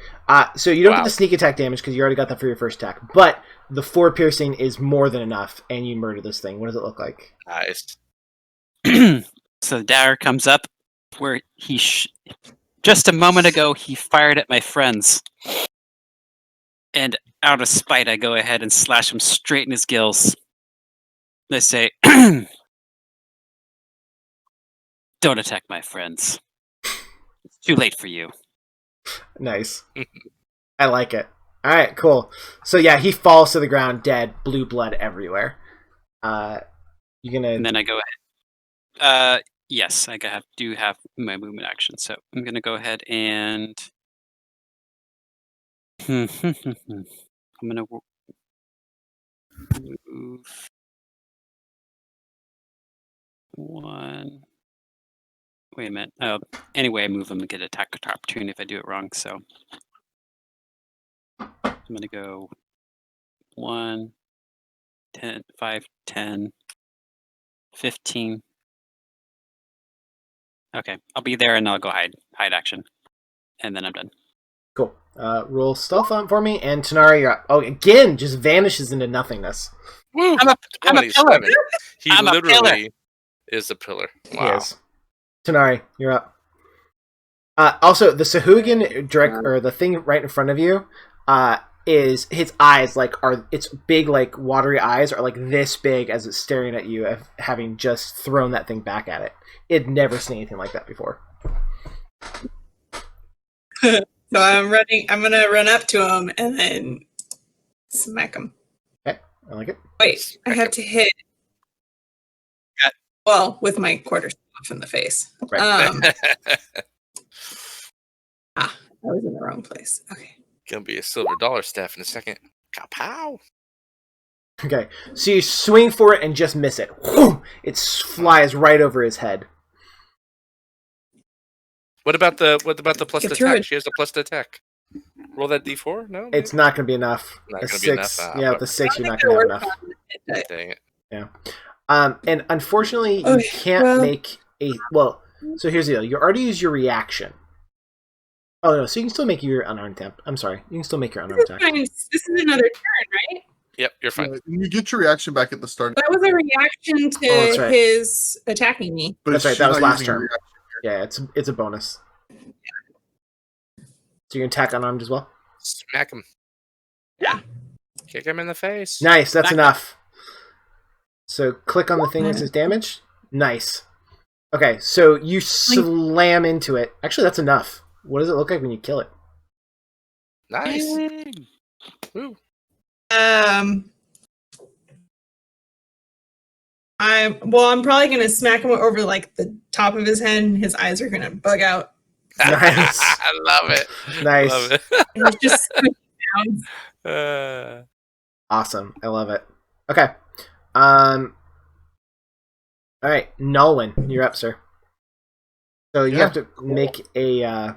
So you don't get the sneak attack damage because you already got that for your first attack, but the 4 piercing is more than enough, and you murder this thing. What does it look like? Nice. So the dagger comes up where he just a moment ago he fired at my friends, and out of spite I go ahead and slash him straight in his gills. I say, "Don't attack my friends. It's too late for you." Nice. I like it. All right, cool. So yeah, he falls to the ground dead, blue blood everywhere. You gonna? And then I go ahead. Yes, I do have my movement action, so I'm gonna go ahead and I'm gonna move 1. Wait a minute. Oh, anyway, I move them and get attack opportunity if I do it wrong. So I'm gonna go 1, 10, 5, 10, 15. Okay, I'll be there and I'll go hide action, and then I'm done. Cool. Roll stealth on for me, and Tanari, you're up. Oh, again, just vanishes into nothingness. Woo! I'm a pillar. He I'm a literally is a pillar. Wow. He is. Tanari, you're up. Also, the Sahuagin direct, or the thing right in front of you, is his eyes its big watery eyes are this big as it's staring at you, having just thrown that thing back at it. It'd never seen anything like that before. So I'm gonna run up to him and then smack him. Okay, I like it. Wait, I have to hit. Well, with my quarterstaff in the face. Right. I was in the wrong place. Okay. Gonna be a silver dollar staff in a second. Kapow! Okay, so you swing for it and just miss it. It flies right over his head. What about the plus Get to through attack? it. She has a plus to attack. Roll that d4? No? It's not going to be enough. Not A gonna be 6, enough. yeah, with the 6, you're not going to have enough. Dang it. Yeah. And unfortunately, you Okay, can't make a... Well, so here's the deal. You already used your reaction. Oh, no, so you can still make your unarmed attempt. I'm sorry. You can still make your unarmed attack. This is another turn, right? Yep, you're fine. You get your reaction back at the start. That was a reaction to Oh, that's right. his attacking me. But That's right, she's that was not last using turn. Yeah, it's a bonus. So you can attack unarmed as well? Smack him. Yeah. Kick him in the face. Nice, that's Back enough. So click on the thing that says damage. Nice. Okay, so you slam into it. Actually, that's enough. What does it look like when you kill it? Nice. Woo. I'm probably gonna smack him over the top of his head, and his eyes are gonna bug out. Nice. I love it. Nice. Love it. And it's just sounds. Awesome. I love it. Okay. All right, Nalwyn, you're up, sir. So you have to make a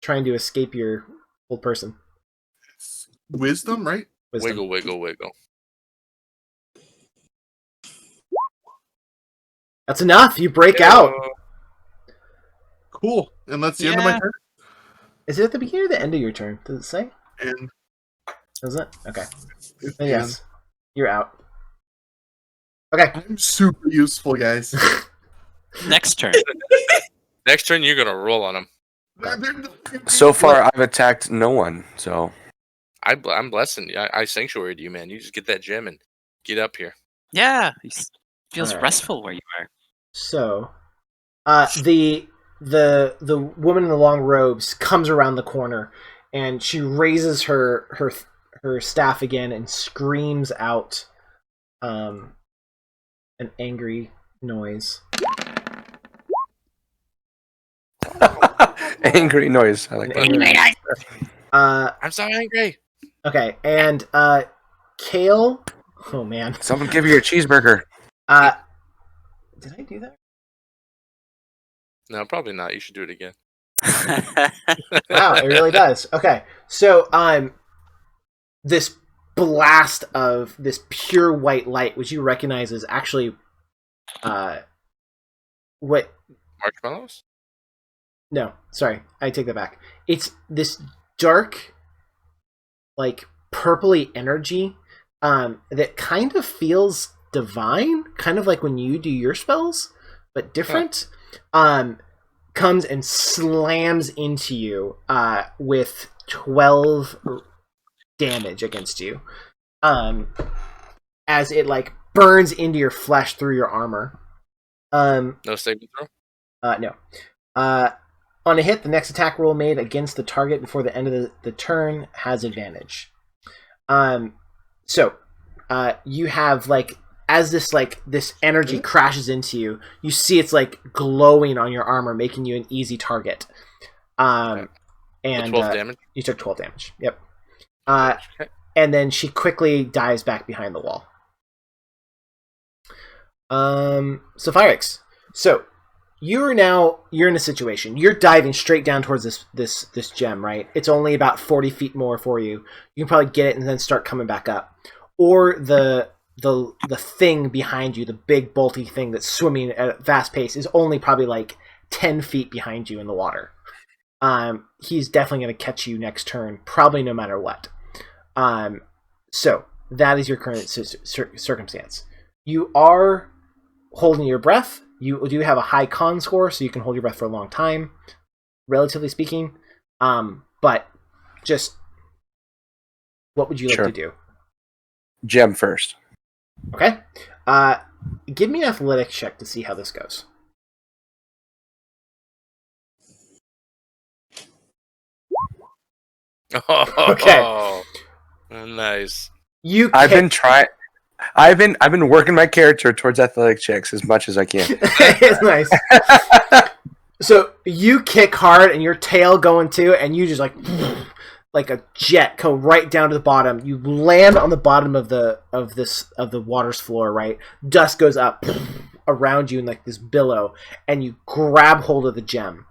trying to escape your old person. Wisdom, right? Wisdom. Wiggle, wiggle, wiggle. That's enough. You break out. Cool. And that's the end of my turn. Is it at the beginning or the end of your turn? Does it say? And Does it? Okay. it's Then the yes, end. you're out. Okay. I'm super useful, guys. Next turn. Next turn, you're gonna roll on him. So far, I've attacked no one. So I'm blessing you. I sanctuaried you, man. You just get that gem and get up here. Yeah, it feels Alright. restful where you are. So, the woman in the long robes comes around the corner, and she raises her staff again and screams out, an angry noise. angry noise. I like that. Angry noise. I'm so angry. Okay, and Kale. Oh man. Someone give you a cheeseburger. Did I do that? No, probably not. You should do it again. Wow, it really does. Okay, so this blast of this pure white light, which you recognize is actually what? Marshmallows? No, sorry, I take that back. It's this dark, purpley energy that kind of feels divine, kind of like when you do your spells, but different. Comes and slams into you with 12 damage against you, as it burns into your flesh through your armor. No saving throw? No. On a hit, the next attack roll made against the target before the end of the turn has advantage. So you have as this energy crashes into you, you see it's glowing on your armor, making you an easy target. And 12 damage? You took 12 damage. Yep. and then she quickly dives back behind the wall. Sulfyrux. So you're in a situation. You're diving straight down towards this gem, right? It's only about 40 feet more for you. You can probably get it and then start coming back up. Or the thing behind you, the big bulky thing that's swimming at a fast pace, is only probably like 10 feet behind you in the water. He's definitely going to catch you next turn, probably no matter what. So that is your current circumstance. You are holding your breath. You do have a high con score, so you can hold your breath for a long time, relatively speaking. But just what would you like to do? Gem first. Okay. Give me an athletics check to see how this goes. Okay. Nice. I've been working my character towards athletic checks as much as I can. It's nice. So you kick hard and your tail going too, and you just like a jet go right down to the bottom. You land on the bottom of the water's floor, right? Dust goes up around you in like this billow, and you grab hold of the gem.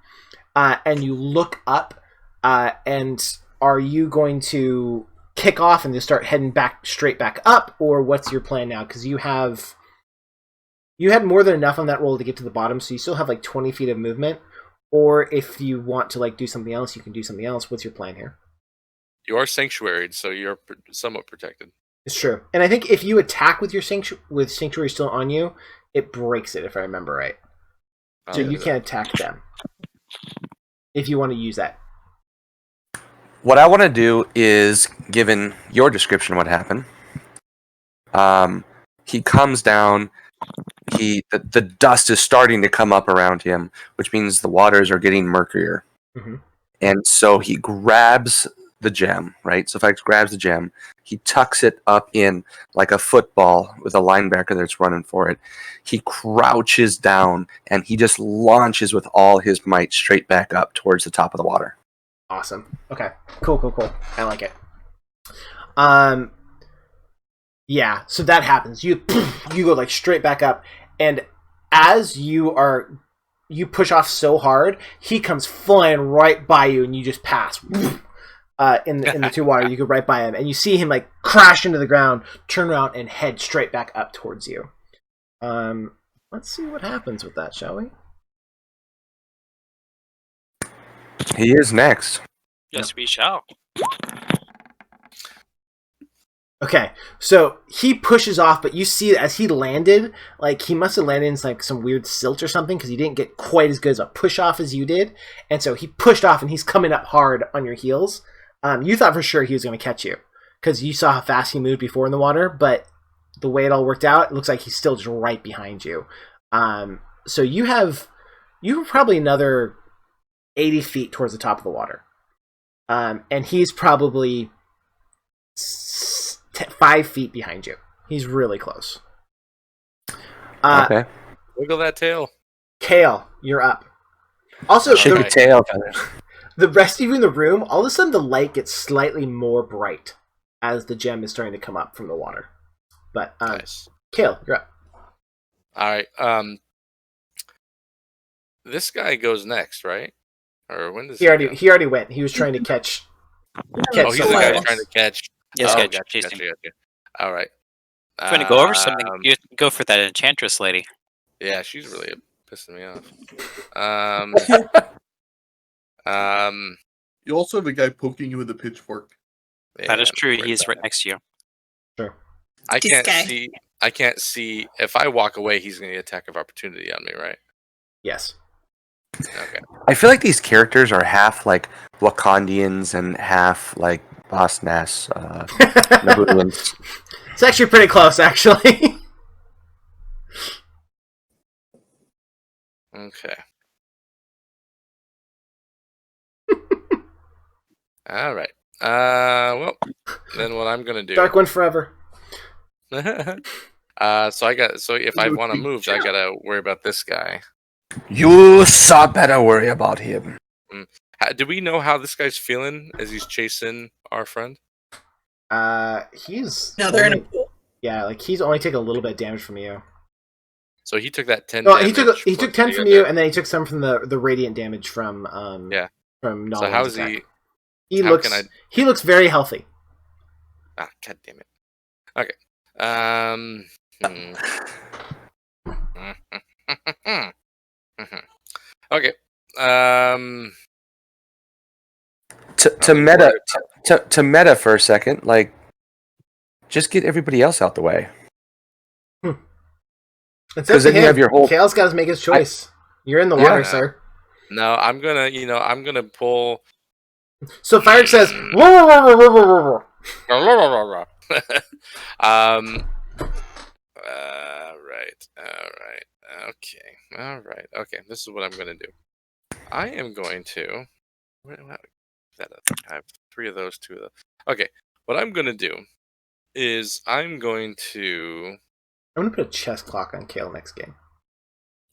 And you look up, and are you going to kick off and just start heading straight back up, or what's your plan now? Because you had more than enough on that roll to get to the bottom, so you still have like 20 feet of movement. Or if you want to like do something else, you can do something else. What's your plan here? You are sanctuaried, so you're somewhat protected. It's true, and I think if you attack with your sanctuary still on you, it breaks it. If I remember right, so you can't attack them if you want to use that. What I want to do is, given your description of what happened, he comes down. The dust is starting to come up around him, which means the waters are getting murkier. Mm-hmm. And so he grabs the gem, right? So if I grabs the gem, he tucks it up in like a football with a linebacker that's running for it. He crouches down and he just launches with all his might straight back up towards the top of the water. Awesome. Okay. Cool. I like it. Yeah, so that happens. You go like straight back up, and as you push off so hard, he comes flying right by you, and you just pass. In the two water, you go right by him, and you see him like crash into the ground, turn around, and head straight back up towards you. Let's see what happens with that, shall we? He is next. Yes, we shall. Okay, so he pushes off, but you see as he landed, like he must have landed in like some weird silt or something because he didn't get quite as good as a push off as you did, and so he pushed off and he's coming up hard on your heels. You thought for sure he was going to catch you because you saw how fast he moved before in the water, but the way it all worked out, it looks like he's still just right behind you. So you have probably another 80 feet towards the top of the water, and he's probably 5 feet behind you. He's really close. Okay. Wiggle that tail. Kale, you're up. Also, shake your tail. The rest of you in the room, all of a sudden the light gets slightly more bright as the gem is starting to come up from the water. But nice. Kale, you're up. All right. This guy goes next, right? Or when does he already went. He was trying to catch. He's the guy trying to catch. Yes, gotcha. All right. Trying to go over something. You go for that enchantress lady. Yeah, she's really pissing me off. You also have a guy poking you with a pitchfork. Yeah, that is true. He is right next to you. Sure. I can't see. If I walk away, he's going to get attack of opportunity on me, right? Yes. Okay. I feel like these characters are half like Wakandians and half like Boss Nass Nabooians. It's actually pretty close, actually. Okay. All right. Well, then what I'm gonna do? Dark one forever. So if I want to move, I gotta worry about this guy. You saw better worry about him. Do we know how this guy's feeling as he's chasing our friend? He's No, they're in a only, pool. yeah, like he's only taking a little bit of damage from you. So he took that 10 No, damage. he took 10 from you, and then he took some from the radiant damage from from Nalwyn's So how's attack. he? He looks very healthy. Ah, god damn it. Okay. Okay. To meta for a second, like, just get everybody else out the way. Because then you have your whole. Kale's got to make his choice. You're in the water, sir. No, I'm gonna pull. So Sulfyrux says, All right. Okay. This is what I'm gonna do. I am going to. I have 3 of those, 2 of those. Okay. What I'm gonna do is I'm going to put a chess clock on Kale next game.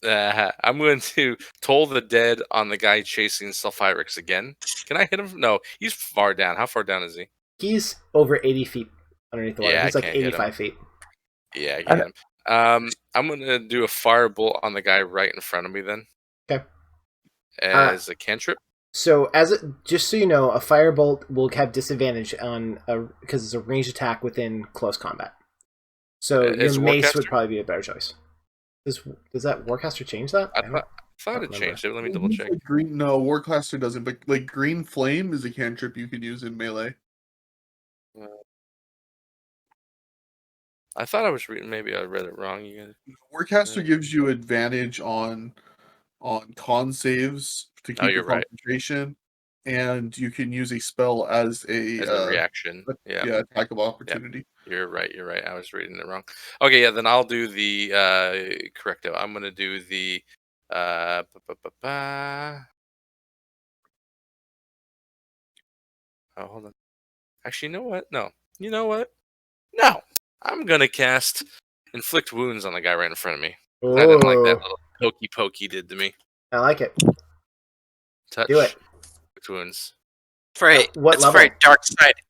I'm going to toll the dead on the guy chasing Sulfyrux again. Can I hit him? No, he's far down. How far down is he? He's over 80 feet underneath the water. Yeah, he's like 85 feet. Yeah, I get him. I'm going to do a firebolt on the guy right in front of me then. Okay. As a cantrip. So, just so you know, a firebolt will have disadvantage on because it's a ranged attack within close combat. So your mace would probably be a better choice. Does that Warcaster change that? I thought it changed it. Let me double check. No, Warcaster doesn't. But like Green Flame is a cantrip you could use in melee. I thought I was reading. Maybe I read it wrong. Warcaster gives you advantage on con saves to keep your concentration, and you can use a spell as a reaction. Attack of opportunity. Yep. You're right. I was reading it wrong. Okay, yeah. Then I'll do the correcto. I'm gonna do the Oh, hold on. Actually, you know what? No. You know what? No. I'm gonna cast Inflict Wounds on the guy right in front of me. I didn't like that little pokey he did to me. I like it. Touch. Do it. Inflict Wounds. What level? Very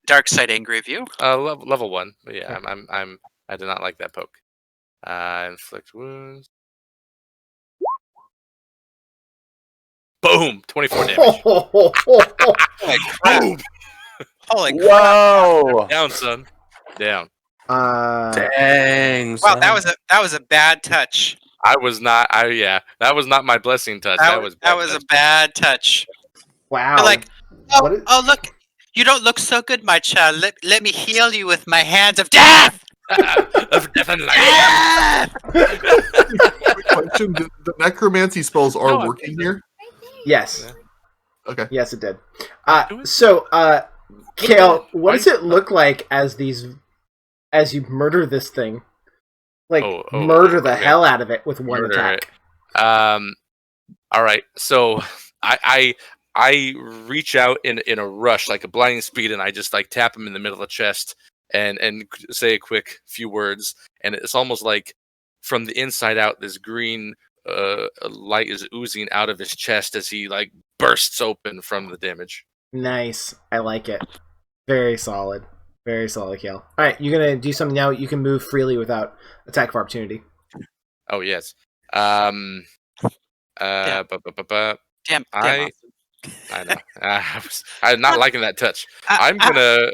dark side angry of you. Level 1. But yeah, okay. I did not like that poke. Inflict Wounds. Boom! 24 damage. Holy crap! Boom! Holy crap! Whoa! Down, son. Down. Dang. Wow, that was a bad touch. That was not my blessing touch. That was a bad touch. Wow. You're like, oh look, you don't look so good, my child. Let me heal you with my hands of death. Of death and life. Question: the necromancy spells are working here? Yes. Yeah. Okay. Yes, it did. Kale, what does it look like as you murder this thing? Like murder the hell out of it with one attack. All right. So I reach out in a rush, like a blinding speed, and I just like tap him in the middle of the chest and say a quick few words, and it's almost like from the inside out, this green light is oozing out of his chest as he like bursts open from the damage. Nice. I like it. Very solid. Very solid, Kale. All right, you're gonna do something now. You can move freely without attack of opportunity. Oh yes. Damn. I know. I'm not liking that touch. I'm gonna.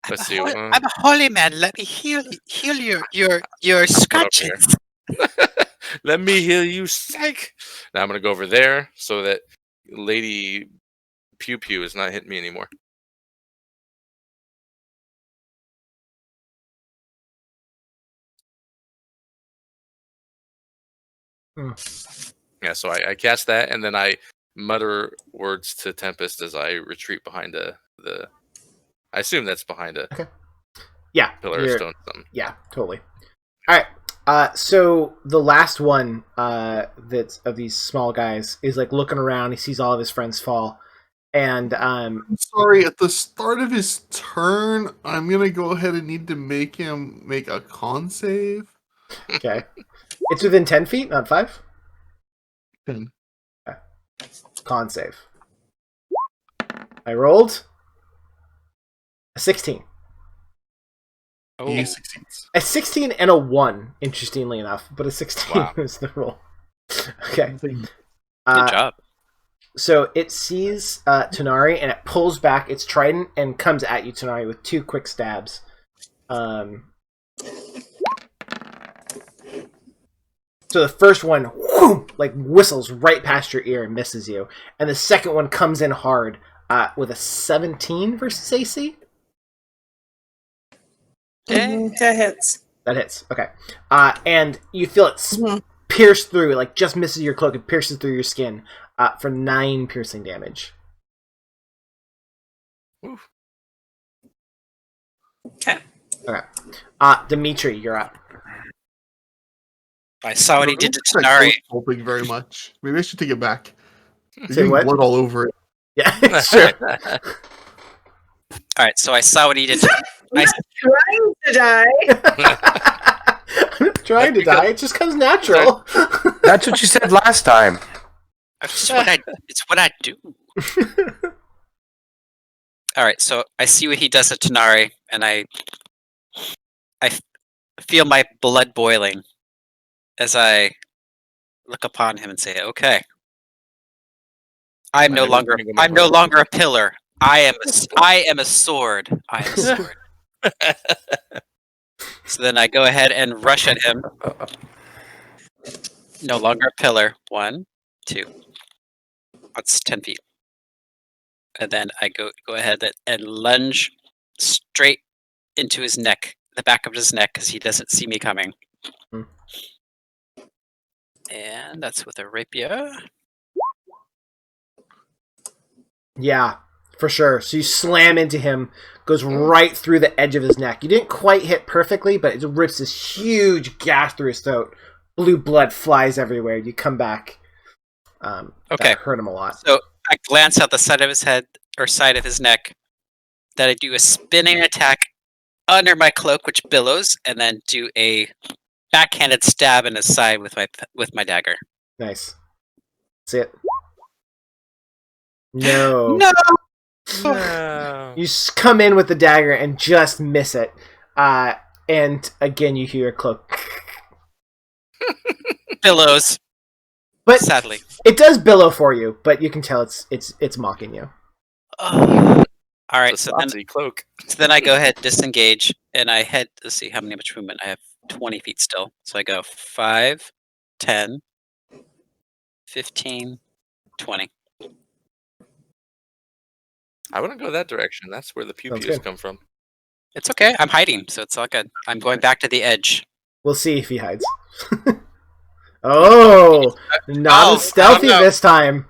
Let's see. I'm a holy man. Let me heal your scratches. Let me heal you, psych. Now I'm gonna go over there so that Lady Pew Pew is not hitting me anymore. Yeah, so I cast that, and then I mutter words to Tempest as I retreat behind the. I assume that's behind a pillar of stone. Something. Yeah, totally. All right. So the last one that's of these small guys is like looking around. He sees all of his friends fall, and I'm sorry. At the start of his turn, I'm gonna go ahead and need to make him make a con save. Okay. It's within 10 feet, not 5? 10. Okay. Con save. I rolled a 16. He succeeds. A 16 and a 1, interestingly enough, but a 16 Wow. is the roll. Okay. Good job. So it sees Tanari and it pulls back its trident and comes at you, Tanari, with 2 quick stabs. So the first one, whoom, like whistles right past your ear and misses you, and the second one comes in hard with a 17 versus AC. That hits. That hits. Okay. And you feel it pierce through, like just misses your cloak and pierces through your skin for 9 piercing damage. Oof. Okay. Okay. Dimitri, you're up. I saw what he did to That Tanari. cloak's helping very much. Maybe I should take it back. You're Say getting what? blood all over it. Yeah, sure. All right, so I saw what he did. I'm not trying to die. I'm not trying to die. It just comes natural. That's what you said last time. It's what I do. All right, so I see what he does to Tanari, and I feel my blood boiling as I look upon him and say, "Okay, I'm no longer a pillar. I am a sword. I am a sword." So then I go ahead and rush at him. No longer a pillar. 1, 2. That's 10 feet. And then I go ahead and lunge straight into his neck, the back of his neck, because he doesn't see me coming. And that's with a rapier. Yeah, for sure. So you slam into him, goes right through the edge of his neck. You didn't quite hit perfectly, but it rips this huge gash through his throat. Blue blood flies everywhere. You come back. Okay. That hurt him a lot. So I glance out the side of his head, or side of his neck. Then I do a spinning attack under my cloak, which billows, and then do a backhanded stab in his side with my dagger. Nice. That's it. No. No. You come in with the dagger and just miss it. And again, you hear a cloak. Billows. But Sadly. it does billow for you, but you can tell it's mocking you. All right, It's a so cloak. then I go ahead, disengage, and I head. Let's see how much movement I have. 20 feet still. So I go 5, 10, 15, 20. I wouldn't go that direction. That's where the pew-pews come from. It's okay. I'm hiding, so it's all good. I'm going back to the edge. We'll see if he hides. Oh, not as stealthy this time.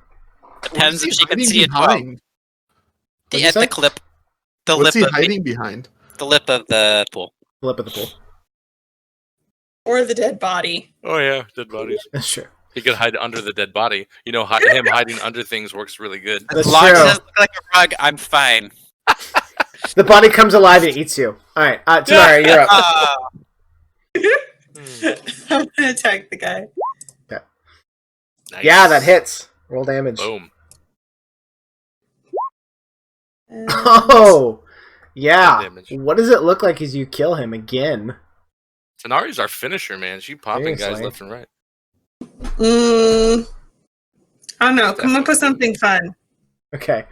Depends if she can see it well. behind? At the clip. The What's lip he of hiding behind? the lip of the pool. Lip of the pool. Or the dead body. Oh yeah, dead bodies. That's true. He could hide under the dead body. You know, him hiding under things works really good. That's As long as it true. doesn't look like a rug, I'm fine. The body comes alive and eats you. All right, Tanari, you're up. I'm gonna attack the guy. Nice. Yeah, that hits. Roll damage. Boom. Oh, yeah. Damage. What does it look like as you kill him again? Tanari's our finisher, man. She popping guys Seriously. left and right. I don't know. Come up with something fun. Okay.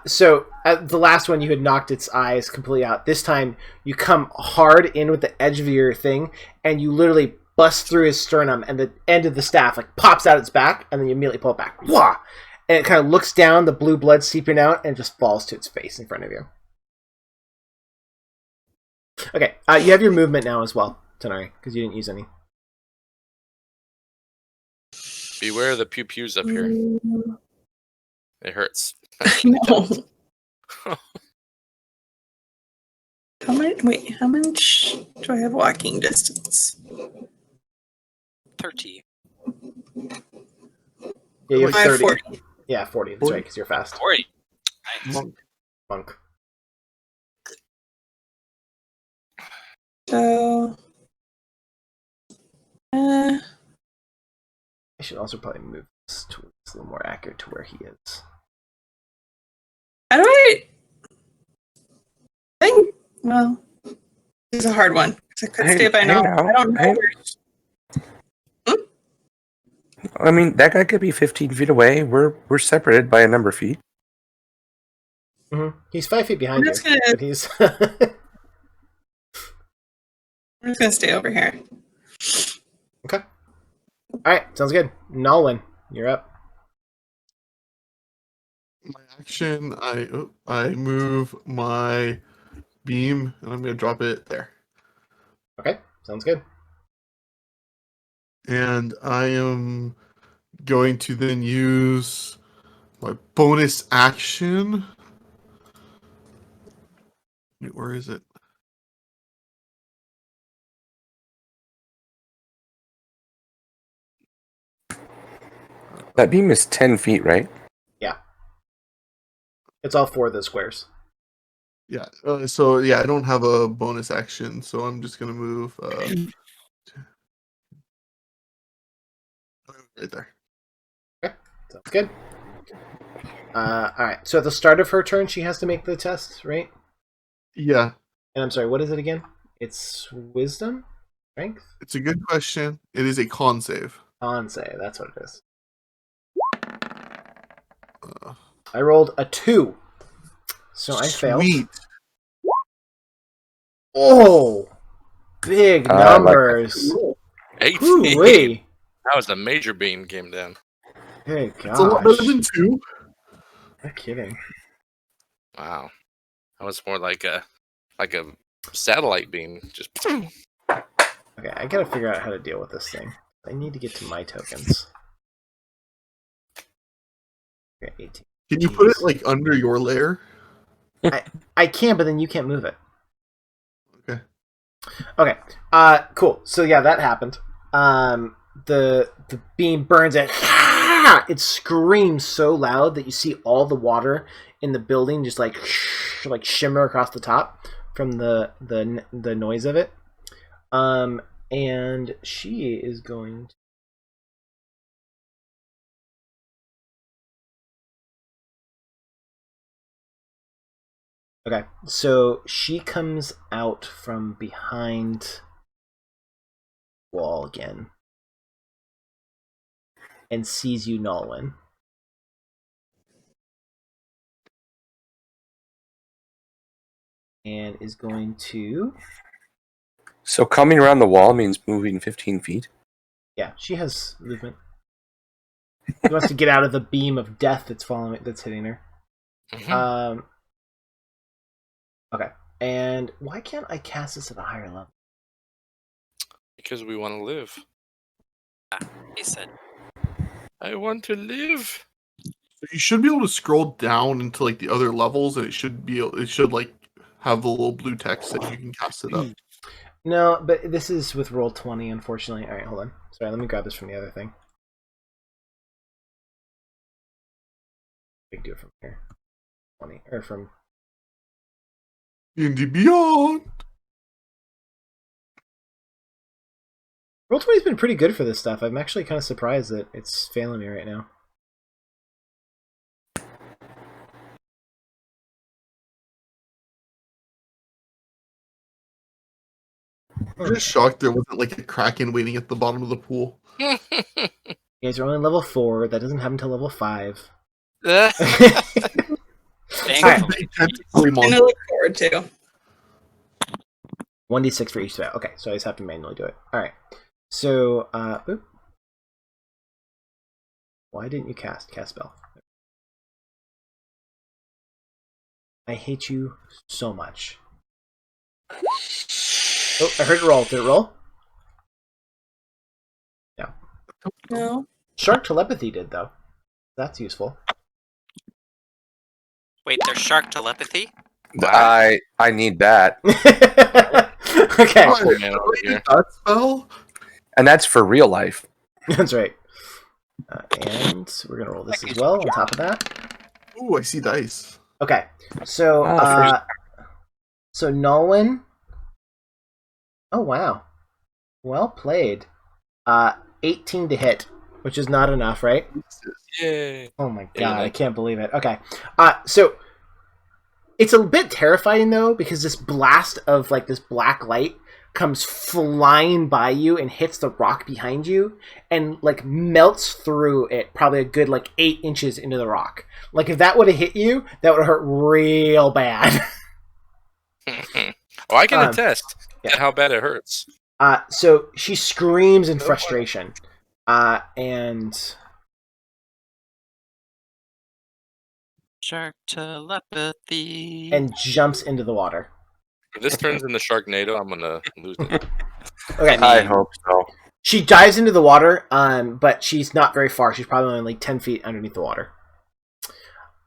So the last one you had knocked its eyes completely out. This time you come hard in with the edge of your thing, and you literally bust through his sternum, and the end of the staff like pops out its back, and then you immediately pull it back. Wah! And it kind of looks down, the blue blood seeping out, and just falls to its face in front of you. Okay, you have your movement now as well, Tanari, because you didn't use any. Beware the pew-pews up here. It hurts. No. How much do I have walking distance? 30. Yeah, you have I have 30. 40. Yeah, 40. That's right, because you're fast. 40. Nice. Monk. So, I should also probably move this towards a little more accurate to where he is. how do I think? Well, It's a hard one. I could stay by now. I don't know. I mean, that guy could be 15 feet away. We're separated by a number of feet. Mm-hmm. He's 5 feet behind you, but he's. I'm just gonna stay over here. Okay. All right, sounds good. Nalwyn, you're up. My action, I move my beam, and I'm gonna drop it there. Okay, sounds good. And I am going to then use my bonus action. Wait, where is it? That beam is 10 feet, right? Yeah. It's all 4 of the squares. Yeah. So yeah, I don't have a bonus action, so I'm just gonna move right there. Okay, sounds good. All right. So at the start of her turn, she has to make the test, right? Yeah. And I'm sorry, what is it again? It's wisdom, strength. It's a good question. It is a con save. Con save. That's what it is. Uh, I rolled a 2, so I failed. Sweet. Oh, big numbers. 18. Ooh-wee. That was a major beam came down. Good gosh. It's a lot better than 2. No kidding. Wow. That was more like a satellite beam. Just Okay, I gotta figure out how to deal with this thing. I need to get to my tokens. Okay, 18. Can you put it like under your layer? I can, but then you can't move it. Okay. Okay. Cool. So yeah, that happened. The beam burns it. It screams so loud that you see all the water in the building just like shimmer across the top from the noise of it. And she is going to... Okay, so she comes out from behind the wall again and sees you, Nalwyn. And is going to... So coming around the wall means moving 15 feet? Yeah, she has movement. She wants to get out of the beam of death that's hitting her. Mhm. Okay. And why can't I cast this at a higher level? Because we want to live. He said. I want to live. So you should be able to scroll down into like the other levels, and it should like have the little blue text that you can cast it up. No, but this is with Roll20, unfortunately. All right, hold on. Sorry, let me grab this from the other thing. We can do it from here. 20 or from D&D Beyond. Roll20's been pretty good for this stuff. I'm actually kind of surprised that it's failing me right now. I'm just shocked there wasn't like a kraken waiting at the bottom of the pool. You guys are only level 4. That doesn't happen until level 5. Thankfully. And I look forward to. 1d6 for each spell. Okay, so I just have to manually do it. Alright. So, oop. Why didn't you cast spell? I hate you so much. Oh, I heard it roll. Did it roll? No. No. Shark telepathy did, though. That's useful. Wait, there's shark telepathy? I need that. Okay. That spell? And that's for real life. That's right. And we're going to roll this as well on top of that. Ooh, I see dice. Okay. So, so Nalwyn. Oh, wow. Well played. 18 to hit, which is not enough, right? Yay. Oh my god, I can't believe it. Okay. So It's a bit terrifying though, because this blast of like this black light comes flying by you and hits the rock behind you and like melts through it, probably a good like 8 inches into the rock. Like if that would have hit you, that would have hurt real bad. I can attest to how bad it hurts. So she screams in frustration, and Shark telepathy. And jumps into the water. If this turns into Sharknado, I'm gonna lose it. Okay. I hope so. She dives into the water, but she's not very far. She's probably only like 10 feet underneath the water.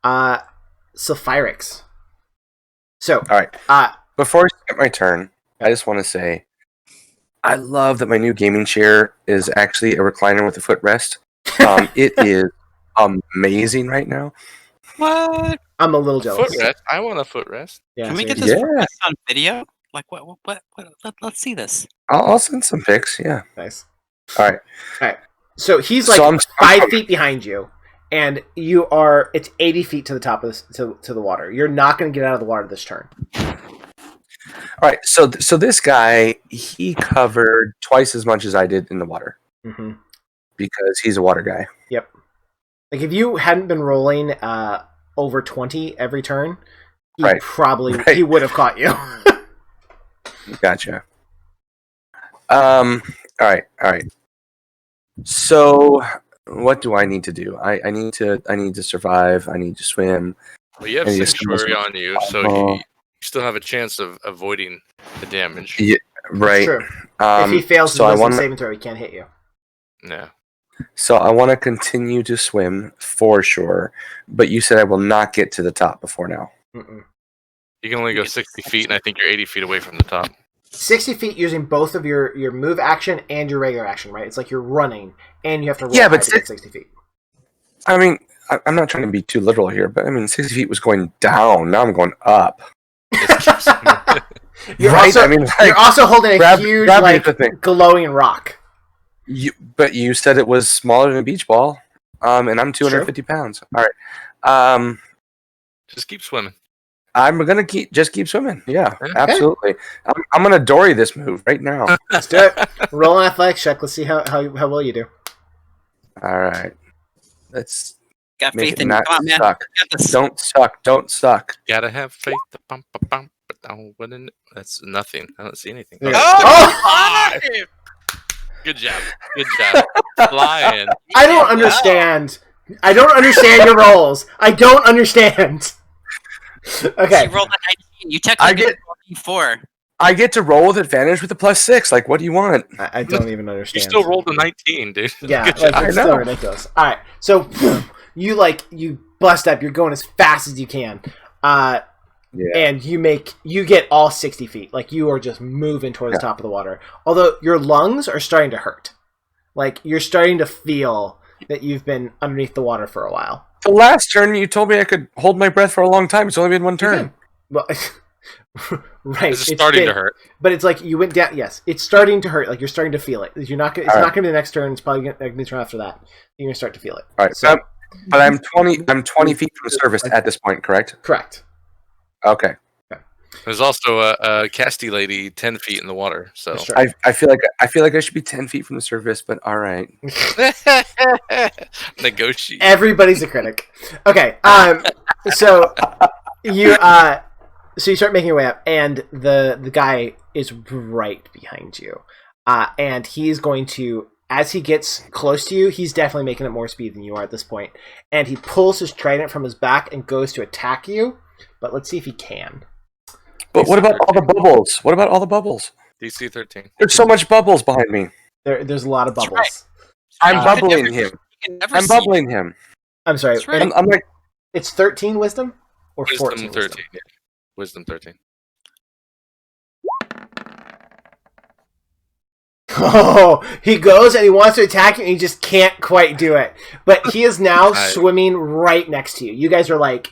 Sulfyrux. So, all right. Before I skip my turn, I just want to say, I love that my new gaming chair is actually a recliner with a footrest. It is amazing right now. What? I'm a little jealous. Footrest? I want a footrest. Yeah, can we get this on video? Like what? Let's see this. I'll send some pics. Yeah. Nice. All right. So he's like I'm 5 feet behind you, and you are. It's 80 feet to the top of this, to the water. You're not going to get out of the water this turn. All right. So this guy, he covered twice as much as I did in the water. Mm-hmm. Because he's a water guy. Yep. Like if you hadn't been rolling over 20 every turn, he he would have caught you. Gotcha. All right. So what do I need to do? I need to survive. I need to swim. Well, you have Sanctuary on you, so you still have a chance of avoiding the damage. Yeah, right. That's true. If he fails his wisdom saving throw, he can't hit you. No. So I want to continue to swim for sure, but you said I will not get to the top before now. Mm-mm. You can only go 60 feet, and I think you're 80 feet away from the top. 60 feet using both of your move action and your regular action, right? It's like you're running, and you have to roll but to get 60 feet. I mean, I'm not trying to be too literal here, but I mean, 60 feet was going down. Now I'm going up. You're also holding a huge, glowing rock. But you said it was smaller than a beach ball, and I'm 250 pounds. All right. Just keep swimming. I'm gonna keep swimming. Yeah, absolutely. I'm gonna Dory this move right now. Let's do it. Roll an athletics check. Let's see how well you do. All right. Let's got make faith it in not you. Come on, man. suck. Don't suck. Gotta have faith. That's nothing. I don't see anything. Yeah. Oh! Good job. Flying. I don't understand. I don't understand your rolls. I don't understand. Okay. She rolled a 19. You technically get 4. I get to roll with advantage with a +6. Like, what do you want? I don't even understand. You still rolled a 19, dude. Yeah, it's still ridiculous. All right, so you bust up. You're going as fast as you can, and you get all 60 feet. Like you are just moving towards the top of the water. Although your lungs are starting to hurt. Like you're starting to feel that you've been underneath the water for a while. The last turn, you told me I could hold my breath for a long time. It's only been one turn. Well, right. It's starting to hurt. But it's like you went down. Yes, it's starting to hurt. Like you're starting to feel it. You're not. It's not going to be the next turn. It's probably going to be the turn after that. You're going to start to feel it. All right. So, but I'm 20 feet from the surface at this point. Correct. Correct. Okay. There's also a casty lady 10 feet in the water. So I feel like I should be 10 feet from the surface, but all right. Negotiate. Everybody's a critic. Okay. So you start making your way up, and the guy is right behind you, and he's going to, as he gets close to you, he's definitely making up more speed than you are at this point, and he pulls his trident from his back and goes to attack you. But let's see if he can. But what about all the bubbles? What about all the bubbles? DC 13. There's so much bubbles behind me. There's a lot of bubbles. Right. I'm bubbling him. I'm bubbling him. I'm sorry. Right. I'm like, it's 13 wisdom or Wisdom 14 13. wisdom? Yeah. Wisdom 13. Oh, he goes and he wants to attack you and he just can't quite do it. But he is now swimming right next to you. You guys are like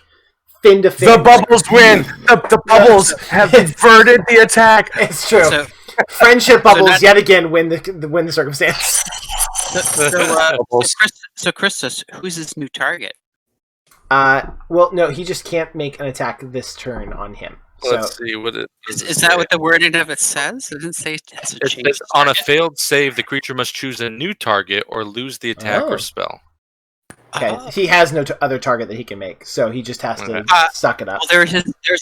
fin to fin. The bubbles win. The bubbles have inverted the attack. It's true. So, friendship bubbles yet again win the circumstance. So Christus, who's his new target? Well, no, he just can't make an attack this turn on him. So Let's see what it Is that what the wording of it says? It didn't say it has to it change. says. On a failed save, the creature must choose a new target or lose the attack or spell. Okay, he has no other target that he can make, so he just has to suck it up. Well, there's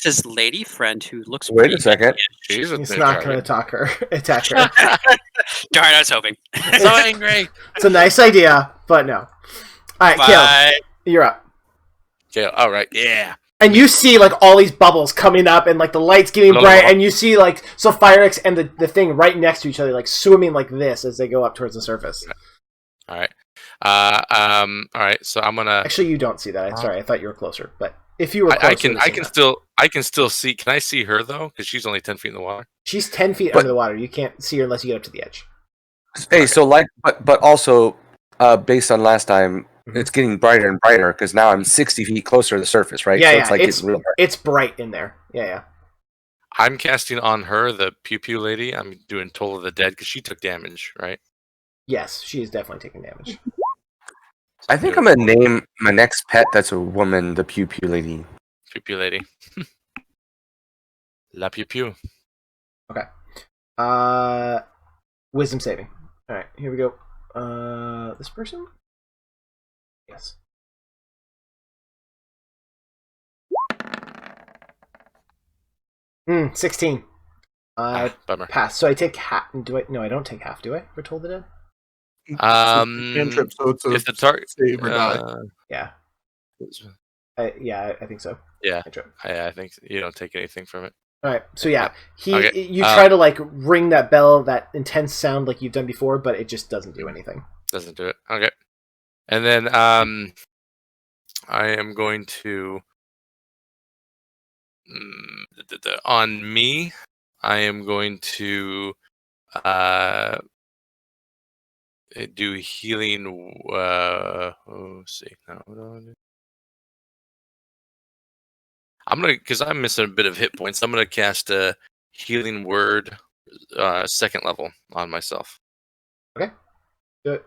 his lady friend who looks. Wait a second. He's not going to attack her. Darn, I was hoping. So angry. It's a nice idea, but no. All right, Kale, you're up. Kale, all right, yeah. And you see like all these bubbles coming up, and like the lights getting bright, and you see like Sulfyrux and the thing right next to each other, like swimming like this as they go up towards the surface. All right. All right. So I'm gonna. Actually, you don't see that. I'm sorry. I thought you were closer, but if you were, closer, I can still see. Can I see her though? Because she's only 10 feet in the water. She's 10 feet under the water. You can't see her unless you get up to the edge. Hey, so but also, based on last time, it's getting brighter and brighter because now I'm 60 feet closer to the surface, right? Yeah, so it's real bright. It's bright in there. Yeah. I'm casting on her, the Pew Pew lady. I'm doing Toll of the Dead because she took damage, right? Yes, she is definitely taking damage. I think I'm gonna name my next pet that's a woman, the Pew Pew lady. Pew Pew lady. La Pew Pew. Okay. Wisdom saving. All right, here we go. This person? Yes. 16. Bummer. Pass. So I take half. No, I don't take half. Do I? For Toll the Dead? Cantrip, so it's if the target save or die. Yeah. I think so. Yeah. I think you don't take anything from it. All right. So yeah, you try to like ring that bell, that intense sound like you've done before, but it just doesn't do anything. Doesn't do it. Okay. And then I am going to on me. I am going to do healing. Let's see. No, I'm gonna, because I'm missing a bit of hit points. I'm gonna cast a healing word, second level on myself. Okay. Do it.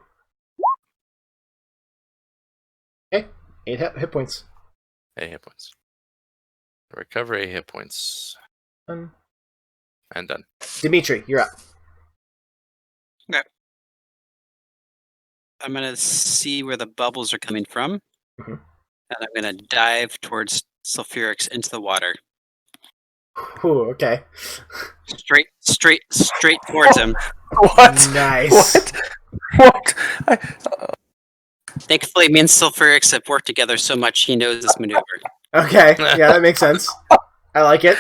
Okay. 8 hit points. 8 hit points. Recover 8 hit points. Done. And done. Dimitri, you're up. Okay. I'm gonna see where the bubbles are coming from, and I'm gonna dive towards Sulfyrux into the water. Ooh, okay. Straight towards him. What? Nice. What? Thankfully, me and Sulfyrux have worked together so much he knows this maneuver. Okay, yeah, that makes sense. I like it.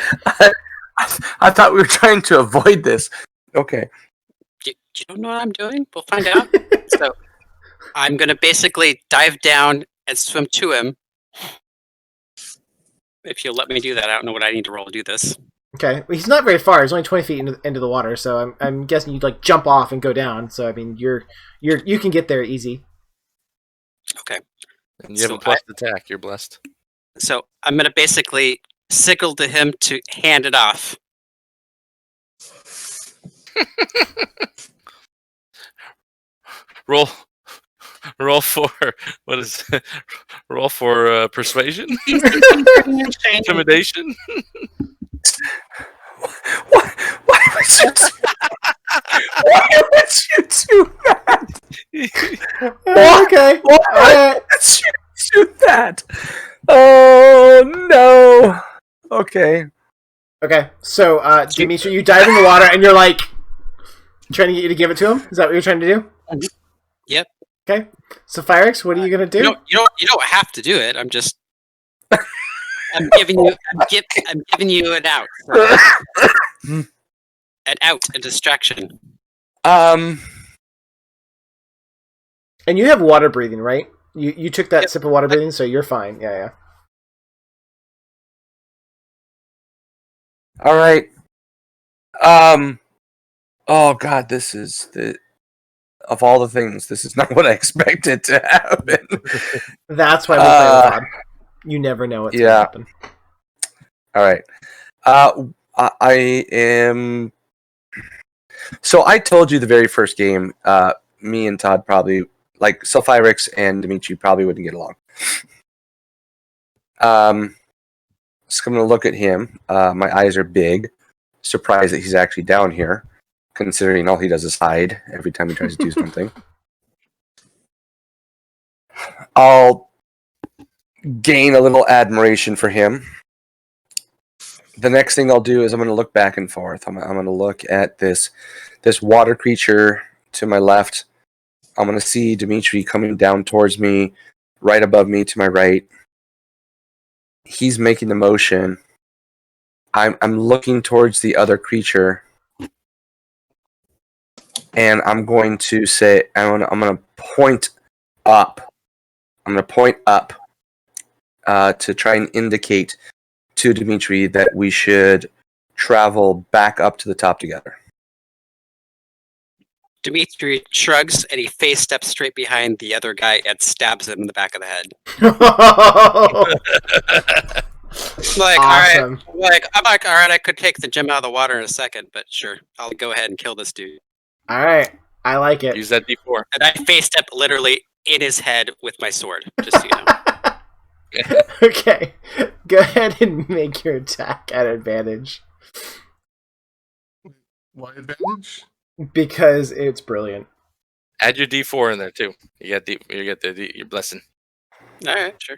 I thought we were trying to avoid this. Okay. You don't know what I'm doing? We'll find out. So, I'm gonna basically dive down and swim to him. If you'll let me do that, I don't know what I need to roll to do this. Okay, well, he's not very far. He's only 20 feet into the water, so I'm guessing you'd like jump off and go down. So I mean, you can get there easy. Okay. And you have a plus attack. You're blessed. So I'm gonna basically signal to him to hand it off. Roll for what is it? Roll for persuasion, intimidation. Why would you do that? Okay. Why would you do that? Oh no. Okay. Okay. So, Dimitri, you dive in the water and you're like trying to get you to give it to him. Is that what you're trying to do? Yep. Okay. So, Sulfyrux, what are you gonna do? You don't have to do it. I'm just. I'm giving you an out. A distraction. And you have water breathing, right? You took that sip of water breathing, so you're fine. Yeah. All right. Oh God, this is of all the things, this is not what I expected to happen. That's why we play with Todd. You never know what's going to happen. All right. I am. So I told you the very first game, me and Todd probably, like Sulfyrux and Dimitri probably wouldn't get along. Just going to look at him. My eyes are big. Surprised that he's actually down here, considering all he does is hide every time he tries to do something. I'll gain a little admiration for him. The next thing I'll do is I'm going to look back and forth. I'm going to look at this water creature to my left. I'm going to see Dimitri coming down towards me, right above me to my right. He's making the motion. I'm looking towards the other creature, and I'm going to say I'm going to point up. I'm going to point up to try and indicate to Dimitri that we should travel back up to the top together. Dimitri shrugs and he face steps straight behind the other guy and stabs him in the back of the head. Like, Awesome. all right. I'm like, all right, I could take the gem out of the water in a second, but sure, I'll go ahead and kill this dude. All right, I like it. Use that D4. And I face step literally in his head with my sword, just so you know. Okay, go ahead and make your attack at advantage Why advantage? because it's brilliant. Add your D4 in there too. You get your blessing. All right, sure.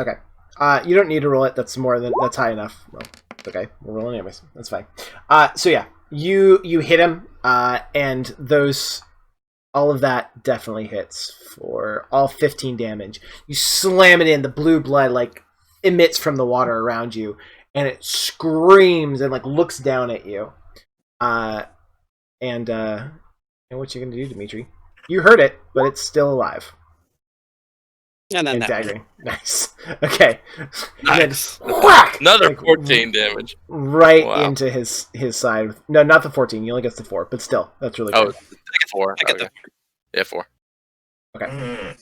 Okay. You don't need to roll it. That's high enough. Well, okay, we're rolling anyways. That's fine. So yeah, you hit him, and all of that definitely hits for all 15 damage. You slam it in. The blue blood like emits from the water around you, and it screams and like looks down at you. And what you gonna do, Dimitri? You heard it, but it's still alive. And then And that daggering. Nice. Okay. Nice. And then whack! Another Like, 14 damage. Right Wow. into his side. No, not the 14. He only gets the 4, but still, that's really Oh, good. take 4. I get Okay. Yeah, 4. Okay.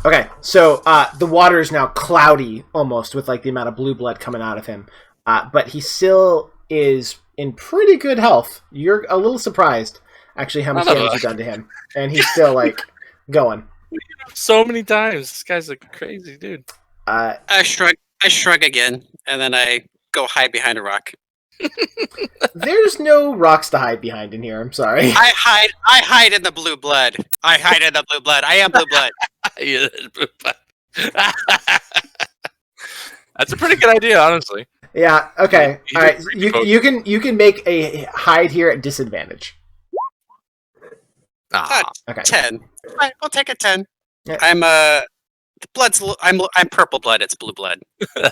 Okay, so the water is now cloudy almost with like the amount of blue blood coming out of him. But he still is in pretty good health. You're a little surprised actually how much damage you've done to him. And he's still like going. So many times. This guy's a crazy dude. I shrug again, and then I go hide behind a rock. There's no rocks to hide behind in here, I'm sorry. I hide in the blue blood. I hide in the blue blood. I am blue blood. Yeah, that's a pretty good idea, honestly. Yeah, okay. You Alright. did You can make a hide here at disadvantage. Okay. 10. Right, we'll take a 10. Yeah. I'm the blood's. I'm purple blood. It's blue blood.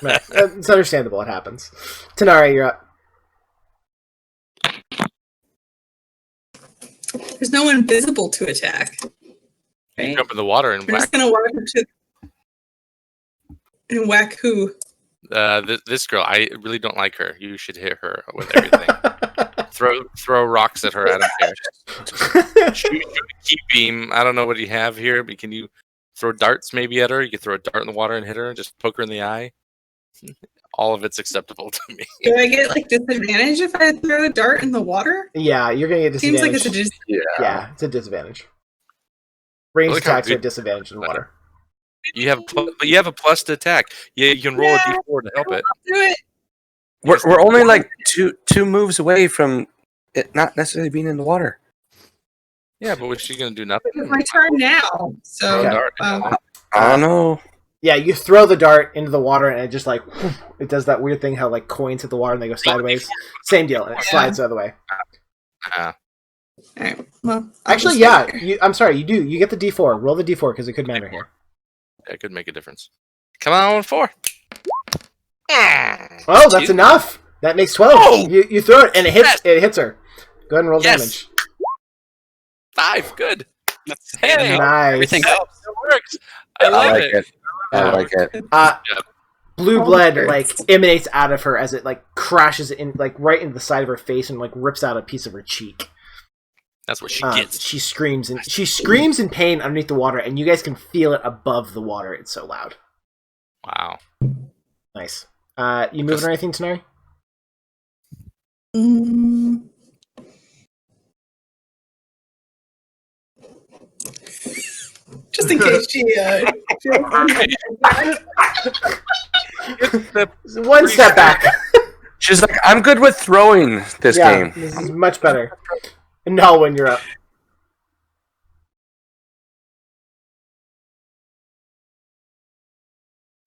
Right. It's understandable. It happens. Tanari, you're up. There's no one visible to attack. You Right? jump in the water and We're whack. just gonna walk up to and whack who? This girl, I really don't like her. You should hit her with everything. throw rocks at her. I don't care. Shoot a key beam. I don't know what you have here, but can you throw darts maybe at her? You can throw a dart in the water and hit her. Just poke her in the eye. All of it's acceptable to me. Do I get like disadvantage if I throw a dart in the water? Yeah, you're gonna get Seems disadvantage. like it's a Yeah, it's a disadvantage. Ranged Look how attacks are good- disadvantage in water. You have a plus to attack. Yeah, you can roll a d4 to help it. do it. We're only like two moves away from it not necessarily being in the water. Yeah, but she's gonna do nothing. It's my turn now. So Throw a dart. I don't know. Yeah, you throw the dart into the water and it just like it does that weird thing how like coins hit the water and they go sideways. Same deal, and it slides the other way. Ah. Alright, well, Actually, yeah. I'm sorry, you do. You get the D4. Roll the D4 because it could matter here. That could make a difference. Come on, 4. Oh, that's enough. That makes 12. Oh! You throw it and it hits her. Go ahead and roll damage. 5. Good. That's Hey, Nice. everything helps. It works. I love it. I like it. Blue blood Okay. like emanates out of her as it like crashes in like right into the side of her face and like rips out a piece of her cheek. That's what she gets. She screams in pain underneath the water, and you guys can feel it above the water. It's so loud. Wow. Nice. You moving or anything, Tanari? Just in case she. One step back. She's like, I'm good with throwing this game. This is much better. Nalwyn, you're up.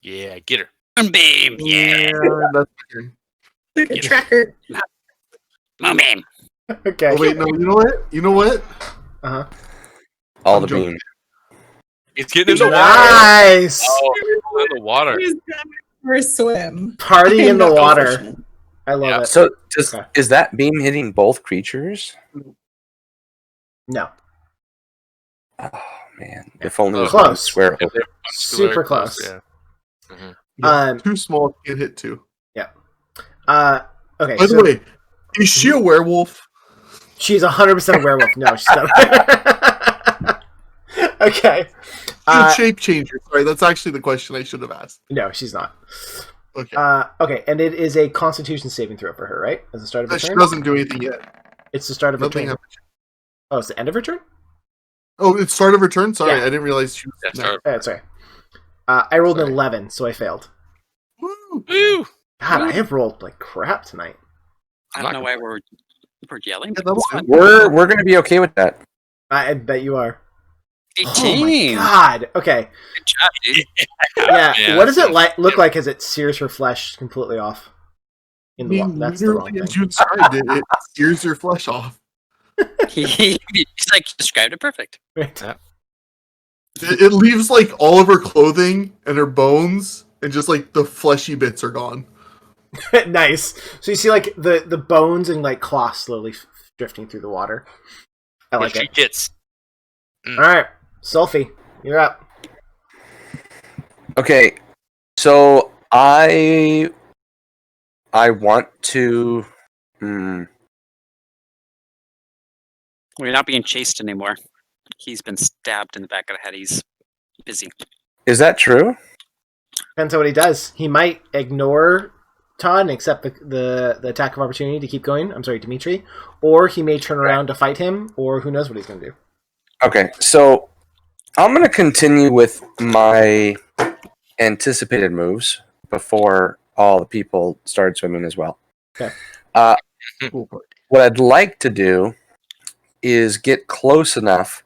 Yeah, get her. Moonbeam, yeah. That's okay. Like a tracker. Moonbeam. Okay. Oh wait, no. You know what? Uh huh. All the beams. It's getting in the water. Nice. Oh, in the water. For a swim. Party in the No, water. I love it. So Okay. is that beam hitting both creatures? No. Oh man! If only it was Close. square. Super close. Yeah. Yeah, too small to get hit to. Yeah. Okay. By the way, is she a werewolf? She's 100% a werewolf. No, she's not. Okay. She's a shape changer. Sorry, that's actually the question I should have asked. No, she's not. Okay. Okay, and it is a Constitution saving throw for her, right? At the start of her She turn. doesn't do anything yet. It's the start of her Nothing turn. happened. Oh, it's the end of her turn. Oh, it's start of her turn. Sorry, Yeah. I didn't realize she was. No. Sorry. I rolled an Sorry. 11, so I failed. Woo! Woo! God, I have rolled like crap tonight. I don't know why we're yelling. Yeah, that'll do. We're gonna be okay with that. I bet you are. 18. Oh my God. Okay. Good job, dude. Yeah. Yeah, What does it that's- look like as it sears her flesh completely off? I In the mean, That's the wrong literally, as thing. you described it, it sears your flesh off. He's like described it perfect. Right. It leaves like all of her clothing and her bones, and just like the fleshy bits are gone. Nice. So you see like the bones and like cloth slowly drifting through the water. I like She it. gets. All right, Sulfy, you're up. Okay, so I want to. We're not being chased anymore. He's been stabbed in the back of the head. He's busy. Is that true? Depends on what he does. He might ignore Todd and accept the attack of opportunity to keep going. I'm sorry, Dimitri. Or he may turn around to fight him, or who knows what he's going to do. Okay, so I'm going to continue with my anticipated moves before all the people started swimming as well. Okay. What I'd like to do is get close enough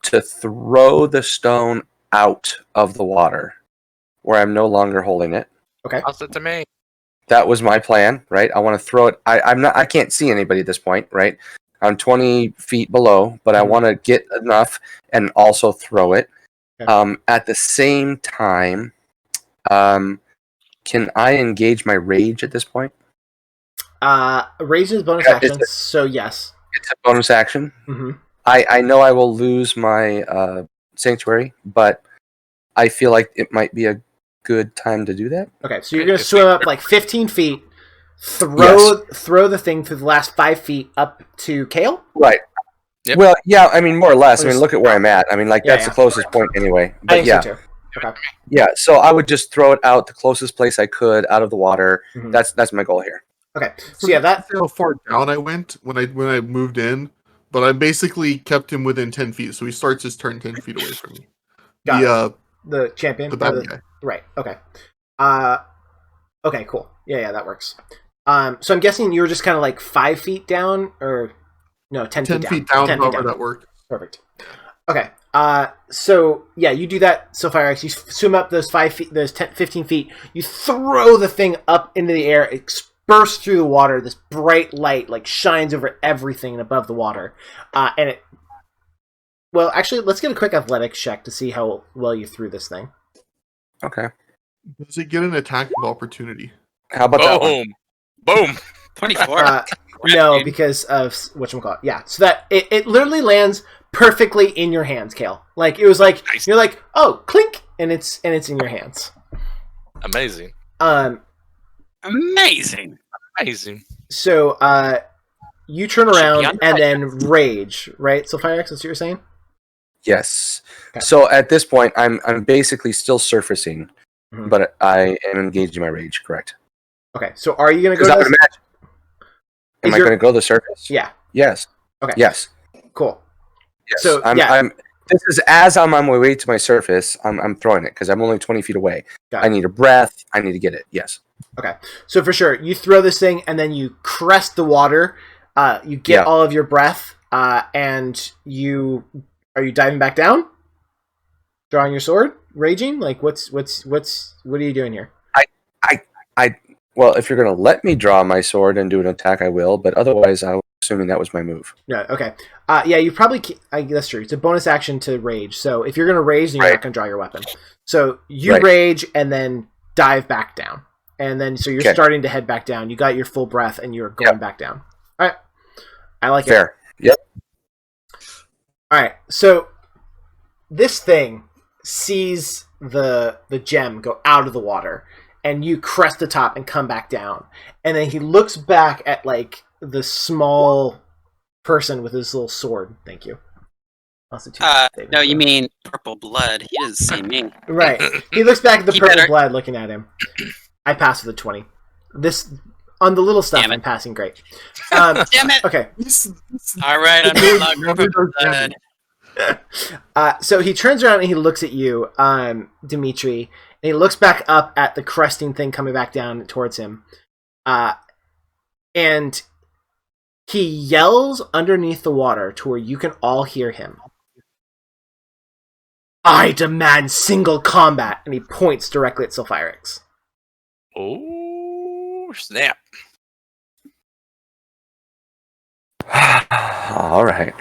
to throw the stone out of the water where I'm no longer holding it. Okay. Toss it to me. That was my plan, right? I want to throw it. I can't see anybody at this point, right? I'm 20 feet below, but I want to get enough and also throw it. Okay. At the same time, can I engage my rage at this point? Rage is bonus Yeah, action, so yes. It's a bonus action. Mm-hmm. I know I will lose my sanctuary, but I feel like it might be a good time to do that. Okay, so you're going to swim up like 15 feet, throw the thing through the last 5 feet up to Kale? Right. Yep. Well, yeah, I mean, more or less. I mean, look at where I'm at. I mean, like, that's Yeah. the closest point anyway. I But think yeah. so too. Okay. Yeah, so I would just throw it out the closest place I could out of the water. Mhm. That's my goal here. Okay, so yeah, that... How far down I went when I moved in, but I basically kept him within 10 feet, so he starts his turn 10 feet away from me. Got the champion? The bad guy. Right, okay. Okay, cool. Yeah, that works. So I'm guessing you were just kind of like 5 feet down, or... No, 10 10 feet feet down. down, 10 feet however down. that worked. Perfect. Okay. So yeah, you do that. Sulfyrux, you swim up those 5 feet, those 15 feet. You throw the thing up into the air. It bursts through the water. This bright light like shines over everything above the water, and it. Well, actually, let's get a quick athletics check to see how well you threw this thing. Okay. Does it get an attack of opportunity? How about that one? Boom. 24. No, because of whatchamacallit. Yeah, so that it literally lands perfectly in your hands, Kale. Like it was like Nice. you're like, oh, clink, and it's in your hands. Amazing. Amazing. Amazing. So you turn Should be around on and the then rage, right? So Sulfyrux, that's what you're saying? Yes. Okay. So at this point, I'm basically still surfacing, Mhm. but I am engaging my rage. Correct. Okay, so are you going to Because go I to would this? imagine. Am Is I your- going to go to the surface? Yeah, Yes. okay. Yes. Cool. Yes. So, I'm, yeah. I'm This is as I'm on my way to my surface. I'm throwing it because I'm only 20 feet away. I need a breath. I need to get it. Yes. Okay. So for sure, you throw this thing and then you crest the water. You get all of your breath, and are you diving back down? Drawing your sword, raging? Like what are you doing here? Well, if you're gonna let me draw my sword and do an attack, I will. But otherwise, I was assuming that was my move. Yeah. Okay. Yeah. You probably. That's true. It's a bonus action to rage. So if you're gonna rage, then you're not gonna draw your weapon. So you rage and then dive back down, and then so you're starting to head back down. You got your full breath and you're going back down. All right. I like it. Fair. Yep. All right. So this thing sees the gem go out of the water. And you crest the top and come back down. And then he looks back at, like, the small person with his little sword. Thank you. No, you mean purple blood. He doesn't see me. Right. He looks back at the purple blood looking at him. I passed with a 20. On the little stuff, I'm passing great. Damn it! Okay. All right, I'm not purple blood. So he turns around and he looks at you, Dimitri, and he looks back up at the cresting thing coming back down towards him. And he yells underneath the water to where you can all hear him. I demand single combat! And he points directly at Sulfyrux. Oh, snap. All right.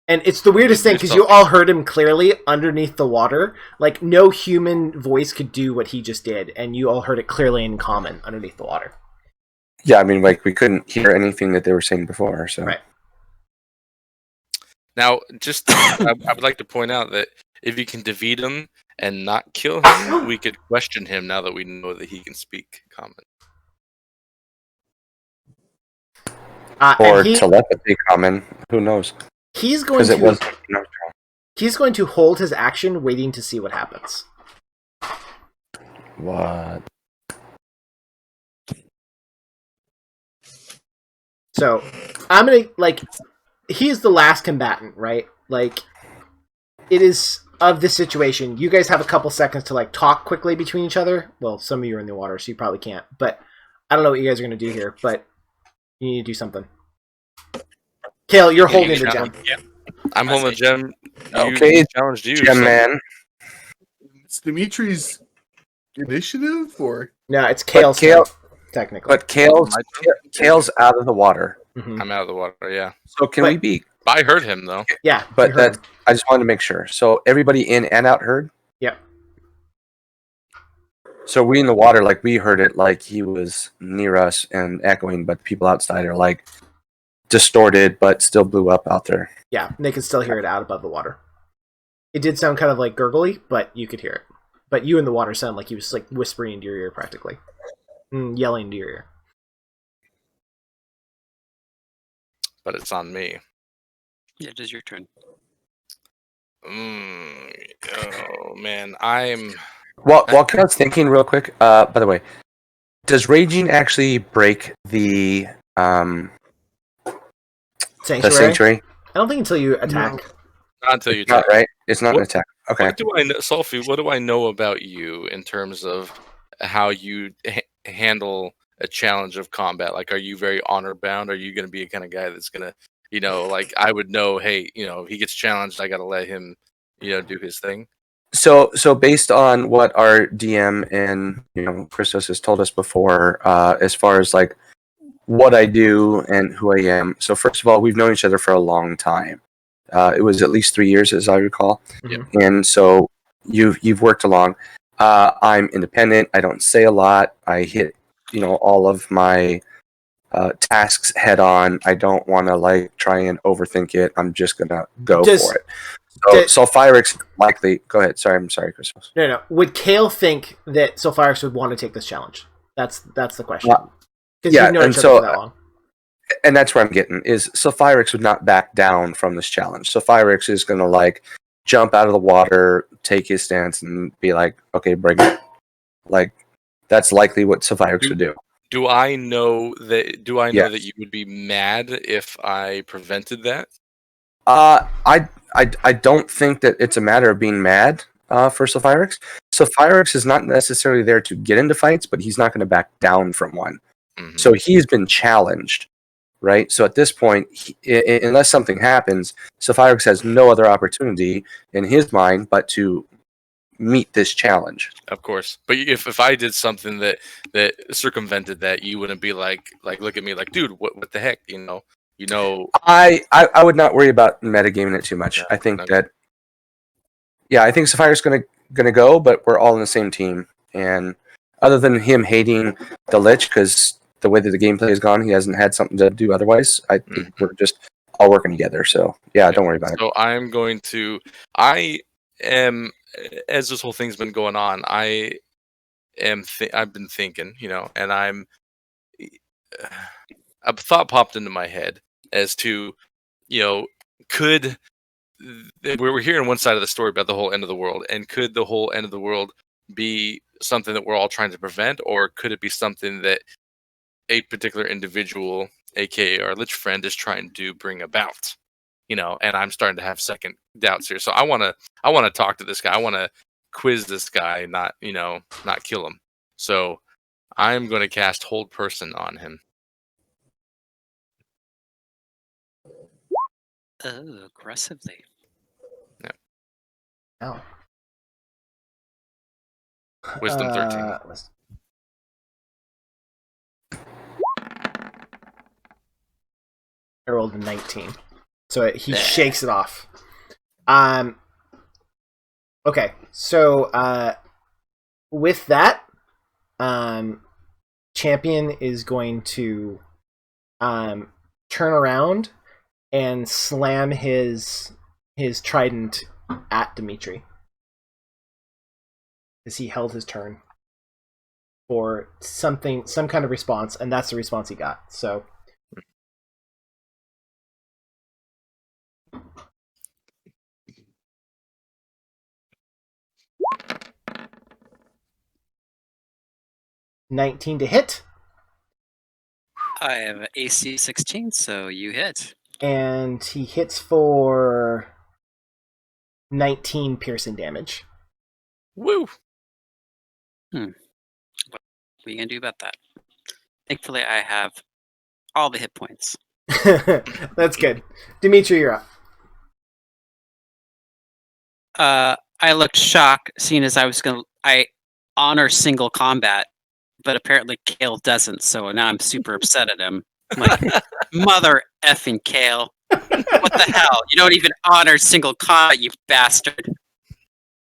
And it's the weirdest thing, because you all heard him clearly underneath the water. Like, no human voice could do what he just did, and you all heard it clearly in common underneath the water. Yeah, I mean, like, we couldn't hear anything that they were saying before, so... Right. Now, just, I would like to point out that if you can defeat him and not kill him, we could question him now that we know that he can speak common. Or telepathy common, who knows? He's going to hold his action, waiting to see what happens. What? So, I'm gonna, like, he's the last combatant, right? Like, it is of this situation. You guys have a couple seconds to, like, talk quickly between each other. Well, some of you are in the water, so you probably can't. But I don't know what you guys are gonna do here, but you need to do something. Kale, you're holding the gem. Yeah. I'm holding the gem. Okay, challenged you. Gem man. It's Dimitri's initiative, or no? It's Kale's technically. But Kale's out of the water. Mm-hmm. I'm out of the water. Yeah. So can we be? I heard him though. Yeah, but I just wanted to make sure. So everybody in and out heard. Yep. So we in the water, like we heard it, like he was near us and echoing, but people outside are like distorted, but still blew up out there. Yeah, they can still hear it out above the water. It did sound kind of like gurgly, but you could hear it. But you in the water sound like he was like whispering into your ear, practically, yelling into your ear. But it's on me. Yeah, it is your turn. Oh man, I'm. Well, while Kale's thinking real quick, by the way, does raging actually break the sanctuary? I don't think until you attack. No. Not until you attack. Not right. It's not an attack. Okay. What do I know, Sulfy? What do I know about you in terms of how you handle a challenge of combat? Like, are you very honor bound? Are you going to be a kind of guy that's going to, you know, like I would know, hey, you know, if he gets challenged, I got to let him, you know, do his thing. So based on what our DM and, you know, Christos has told us before, as far as like what I do and who I am. So first of all, we've known each other for a long time. It was at least 3 years, as I recall. Mm-hmm. And so you've worked along. I'm independent. I don't say a lot. I hit, you know, all of my tasks head on. I don't want to like try and overthink it. I'm just gonna go for it. So Sulfyrux likely. Go ahead. I'm sorry, Christos. No. Would Kale think that Sulfyrux would want to take this challenge? That's the question. Yeah, and so that long. And that's where I'm getting is Sulfyrux would not back down from this challenge. Sulfyrux is gonna like jump out of the water, take his stance, and be like, "Okay, bring it." Like that's likely what Sulfyrux would do. Do I know that? Do I know Yes. that you would be mad if I prevented that? I don't think that it's a matter of being mad for Sulfyrux. Sulfyrux is not necessarily there to get into fights, but he's not going to back down from one. Mhm. So he's been challenged, right? So at this point, unless something happens, Sulfyrux has no other opportunity in his mind but to meet this challenge. Of course, but if I did something that circumvented that, you wouldn't be like look at me like, dude, what the heck, you know? I would not worry about metagaming it too much. Yeah, I think okay. that, I think Sulfyrux gonna go, but we're all in the same team. And other than him hating the Lich because the way that the gameplay has gone, he hasn't had something to do otherwise. I think we're just all working together. So yeah, don't worry about it. So I'm going to. I am, as this whole thing's been going on, I am. I've been thinking, you know, and a thought popped into my head as to, you know, could we're hearing one side of the story about the whole end of the world, and could the whole end of the world be something that we're all trying to prevent, or could it be something that a particular individual, aka our Lich friend, is trying to bring about? You know, and I'm starting to have second doubts here. So I want to talk to this guy. I want to quiz this guy, not kill him. So I'm going to cast Hold Person on him. Oh, aggressively. Yeah. Oh. Wisdom 13. I rolled a 19. So he shakes it off. Okay, so with that, Champion is going to turn around and slam his trident at Dimitri, as he held his turn for some kind of response, and that's the response he got. So. $19 to hit. I have AC 16, so you hit. And he hits for 19 piercing damage. Woo! What are you gonna do about that? Thankfully, I have all the hit points. That's good. Dimitri, you're up. I looked shocked, seeing as I honor single combat, but apparently Kale doesn't, so now I'm super upset at him. I'm like, mother effing Kale. What the hell? You don't even honor single combat, you bastard.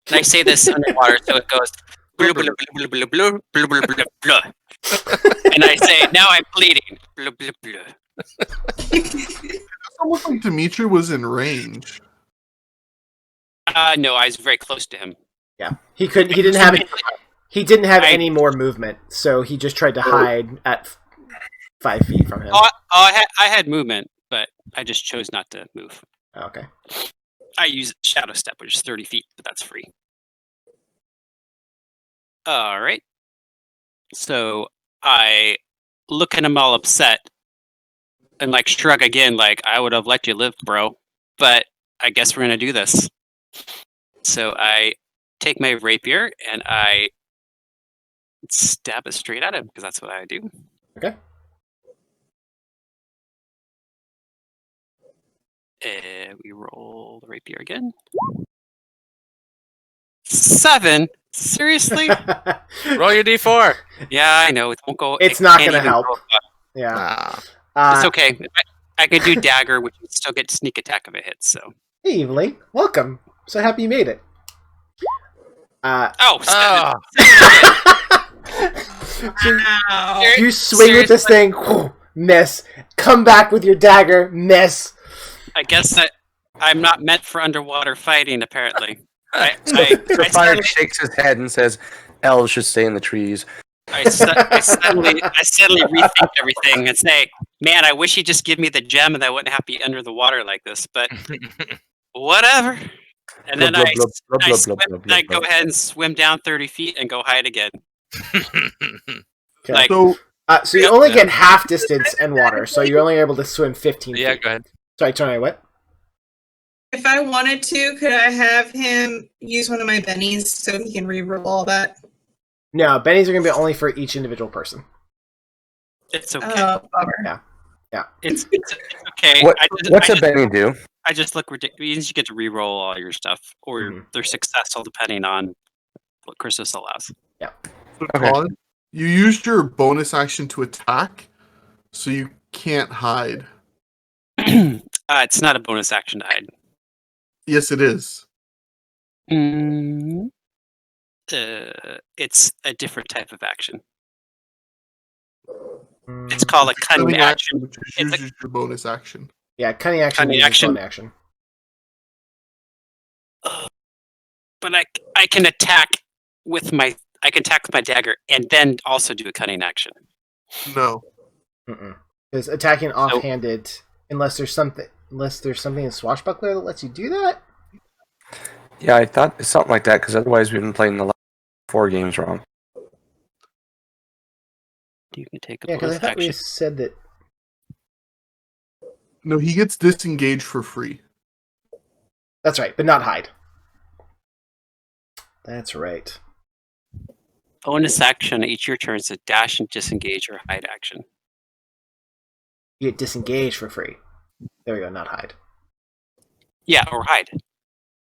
And I say this underwater, so it goes blah, blah, blah, blah, blah, blah, blah, blah, blah. And I say, now I'm bleeding. Blah, blah, blah. It's almost like Dimitri was in range. No, I was very close to him. Yeah, he didn't have any more movement, so he just tried to hide at 5 feet from him. I had movement, but I just chose not to move. Okay. I use Shadow Step, which is 30 feet, but that's free. All right. So I look at him all upset and like shrug again, like I would have let you live, bro. But I guess we're gonna do this. So I take my rapier and I stab it straight at him because that's what I do. Okay. We roll the rapier again. 7. Seriously? Roll your d4. Yeah, I know it won't go. It's not gonna help. Yeah. It's okay. I could do dagger, which would still get sneak attack if it hits. So. Hey, Evelyn. Welcome. So happy you made it. You swing with this thing, miss. Come back with your dagger, miss. I guess that I'm not meant for underwater fighting, apparently. The fire shakes his head and says, elves should stay in the trees. I suddenly rethink everything and say, man, I wish he'd just give me the gem and I wouldn't have to be under the water like this, but whatever. And then I go ahead and swim down 30 feet and go hide again. So So you only get half distance and water, so you're only able to swim 15 feet. Yeah, go ahead. Sorry, Tanari, what? If I wanted to, could I have him use one of my bennies so he can re-roll all that? No, bennies are going to be only for each individual person. It's okay. Oh, bummer. Yeah. It's okay. What's a Benny do? I just look ridiculous. You get to re-roll all your stuff, or they're successful depending on what Christos allows. Yeah. So Todd, you used your bonus action to attack, so you can't hide. It's not a bonus action to hide. Yes, it is. It's a different type of action. It's called a cunning action. Which uses your bonus action. Yeah, cunning action is one action. But I can attack with my dagger and then also do a cunning action. No. Because attacking offhanded, unless there's something in Swashbuckler that lets you do that. Yeah, I thought it's something like that, because otherwise we've been playing the last 4 games wrong. You can take a because I bonus thought action. we said that. No, he gets disengaged for free. That's right, but not hide. That's right. Bonus action each of your turns to dash and disengage or hide action. You get disengaged for free. There we go, not hide. Yeah, or hide.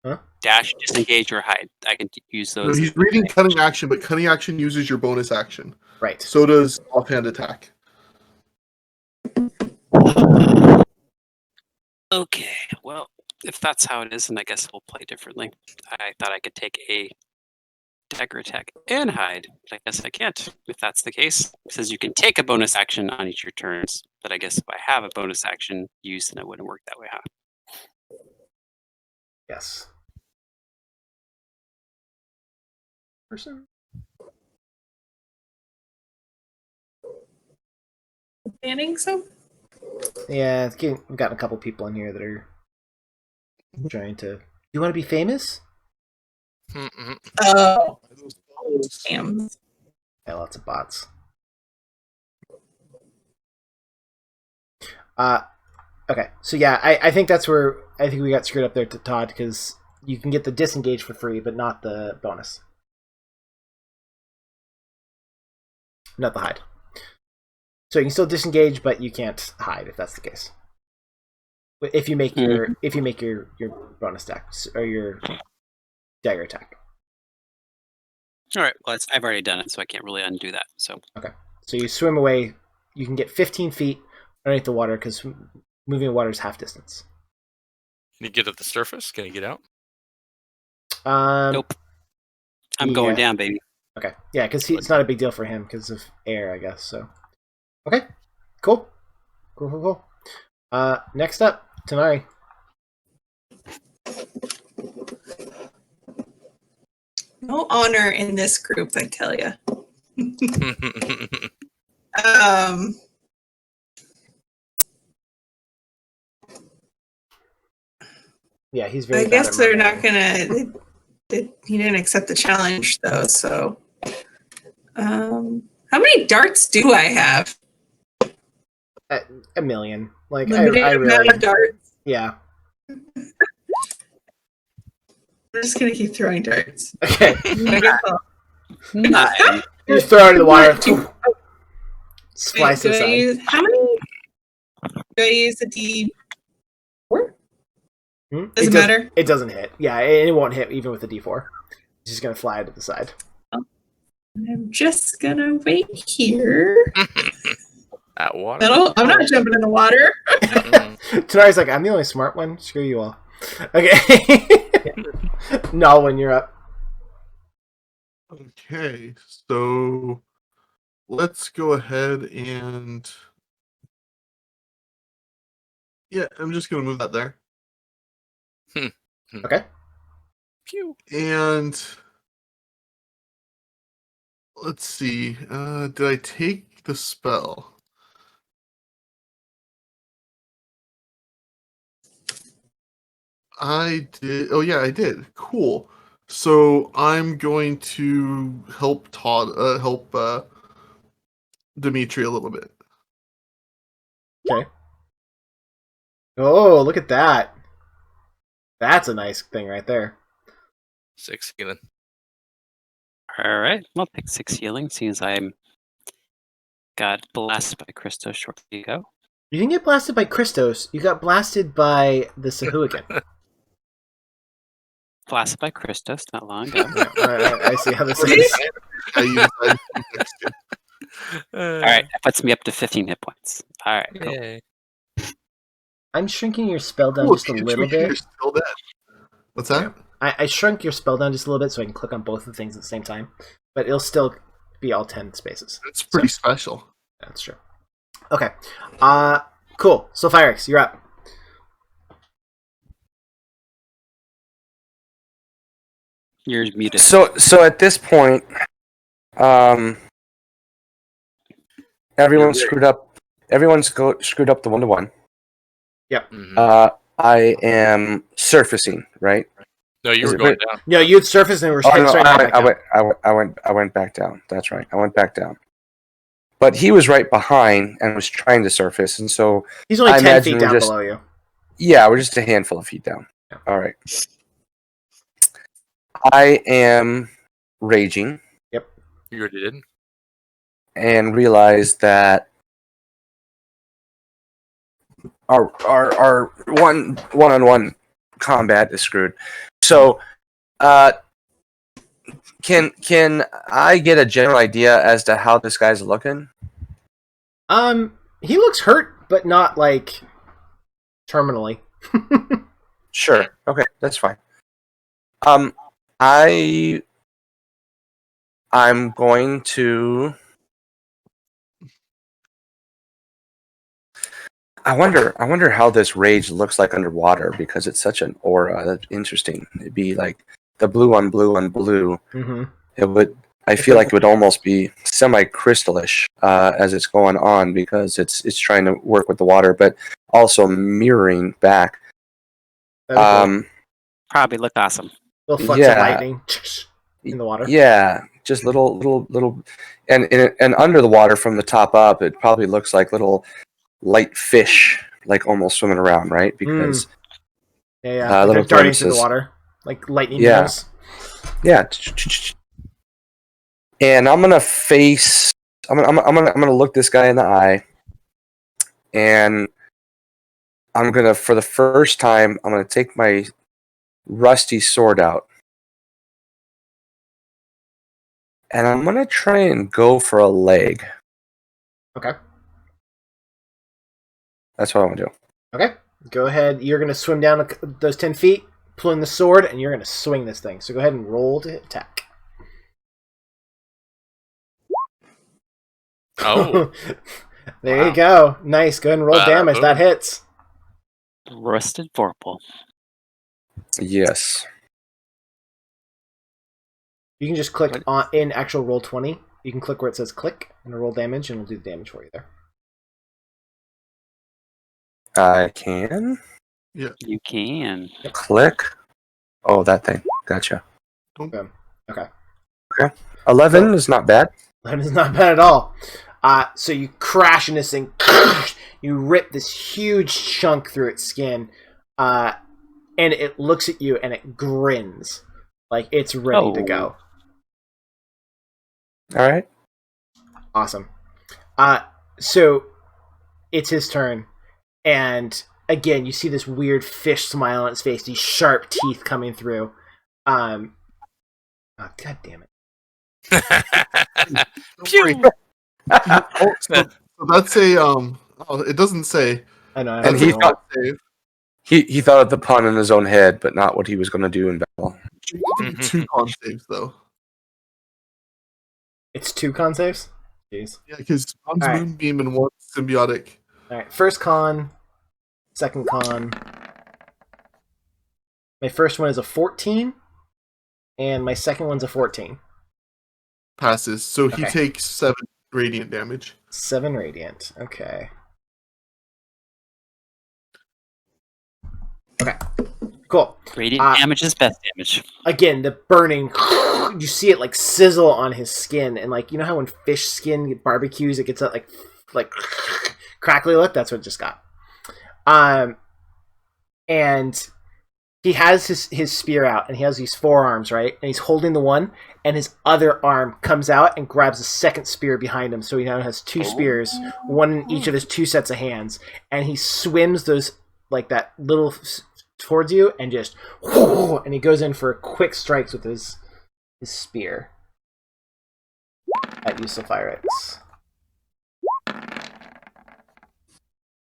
Huh? Dash, disengage, or hide. I can use those. No, he's reading cunning action, but cunning action uses your bonus action. Right. So does offhand attack. Okay, well, if that's how it is, then I guess we'll play differently. I thought I could take a dagger attack and hide, but I guess I can't. If that's the case, it says you can take a bonus action on each of your turns, but I guess if I have a bonus action used, then it wouldn't work that way, huh? Yes. Person. Banning so? Yeah, we've got a couple people in here that are trying to. You want to be famous? Oh, damn. Yeah, lots of bots. Okay, so yeah, I think that's where I think we got screwed up there, to Todd, because you can get the disengage for free, but not the bonus, not the hide. So you can still disengage, but you can't hide if that's the case. If you make your bonus attack or your dagger attack. All right. Well, I've already done it, so I can't really undo that. So okay. So you swim away. You can get 15 feet underneath the water because moving water is half distance. Can you get at the surface? Can you get out? Nope. I'm going down, baby. Okay. Yeah, because it's not a big deal for him because of air, I guess. So. Okay. Cool. Next up, Tanari. No honor in this group, I tell you. Yeah, he's very. I guess they're not gonna. He didn't accept the challenge though. So, how many darts do I have? A million. Like limited I really. Amount of darts. Yeah. I'm just gonna keep throwing darts. Okay. Nine. You throw it in the water. Slice Wait, aside. how many? Do I use the D4? Does it matter? It doesn't hit. Yeah, it won't hit even with the D4. It's just gonna fly to the side. I'm just gonna wait here. At water. I'm not jumping in the water. Tanari's like, I'm the only smart one. Screw you all. Okay. Nalwyn, you're up. Okay, so let's go ahead and I'm just gonna move that there. Okay. Pew. And let's see. Did I take the spell? I did. Oh yeah, I did. Cool. So I'm going to help Todd. Help Dimitri a little bit. Okay. Oh, look at that. That's a nice thing right there. 6 healing. All right, I'll take 6 healing, seeing as I'm got blasted by Christos shortly ago. You didn't get blasted by Christos. You got blasted by the Sahuagin. Blasted by Christos not long ago. I see how this is. All right, that puts me up to 15 hit points. All right, cool. Yay. I'm shrinking your spell down just a little bit. You're still dead. What's that? I shrunk your spell down just a little bit so I can click on both of the things at the same time. But it'll still be all 10 spaces. It's pretty special. That's true. Okay. Cool. Sulfyrux, you're up. You're muted. So at this point, everyone screwed up. Everyone's screwed up the 1-to-1. Yep. Mm-hmm. I am surfacing, right? No, you were going down. No, you'd surface and were straight back down. I went back down. That's right. I went back down. But he was right behind and was trying to surface, and so he's only 10 feet down below you. Yeah, we're just a handful of feet down. Yeah. All right. I am raging. Yep. You already did. And realized that our one-on-one combat is screwed. So, can I get a general idea as to how this guy's looking? He looks hurt, but not like terminally. Sure. Okay, that's fine. I'm going to. I wonder how this rage looks like underwater because it's such an aura. That's interesting. It'd be like the blue on blue on blue. Mm-hmm. It would. I feel like it would almost be semi-crystallish as it's going on because it's trying to work with the water, but also mirroring back. Probably look awesome. Little flecks of lightning in the water. Yeah, just little, and under the water from the top up, it probably looks like little light fish, like almost swimming around, right? Because like they're darting through the water, like lightning bolts. Yeah. And I'm gonna face. I'm gonna look this guy in the eye, and I'm gonna, for the first time, I'm gonna take my rusty sword out, and I'm gonna try and go for a leg. Okay. That's what I'm gonna do. Okay. Go ahead. You're gonna swim down those 10 feet, pulling the sword, and you're gonna swing this thing. So go ahead and roll to attack. Oh. There you go. Nice. Go ahead and roll damage. That hits. Rusted Vorpal. Yes. You can just click on in actual roll 20. You can click where it says click and roll damage, and we'll do the damage for you there. I can. Yeah. You can. Click. Oh, that thing. Gotcha. Okay. Okay. 11 is not bad. 11 is not bad at all. So you crash in this thing. You rip this huge chunk through its skin, and it looks at you and it grins like it's ready to go. All right. Awesome. So it's his turn, and again you see this weird fish smile on its face, these sharp teeth coming through. Oh, God damn it. so that's a it doesn't say. I know. And he thought he thought of the pun in his own head, but not what he was going to do in battle. 2 con saves though. It's 2 con saves? Jeez. Yeah, because one's Moonbeam and one's Symbiotic. Alright, first con, second con. My first one is a 14, and my second one's a 14. Passes, so he takes 7 radiant damage. 7 radiant, okay. Okay, cool. Radiant damage is best damage. Again, the burning you see it like sizzle on his skin, and like you know how when fish skin barbecues, it gets that like crackly look. That's what it just got. And he has his spear out, and he has these forearms, right? And he's holding the one, and his other arm comes out and grabs the second spear behind him. So he now has two spears, one in each of his two sets of hands, and he swims those like that little towards you, and just and he goes in for quick strikes with his spear at you, Sulfyrux.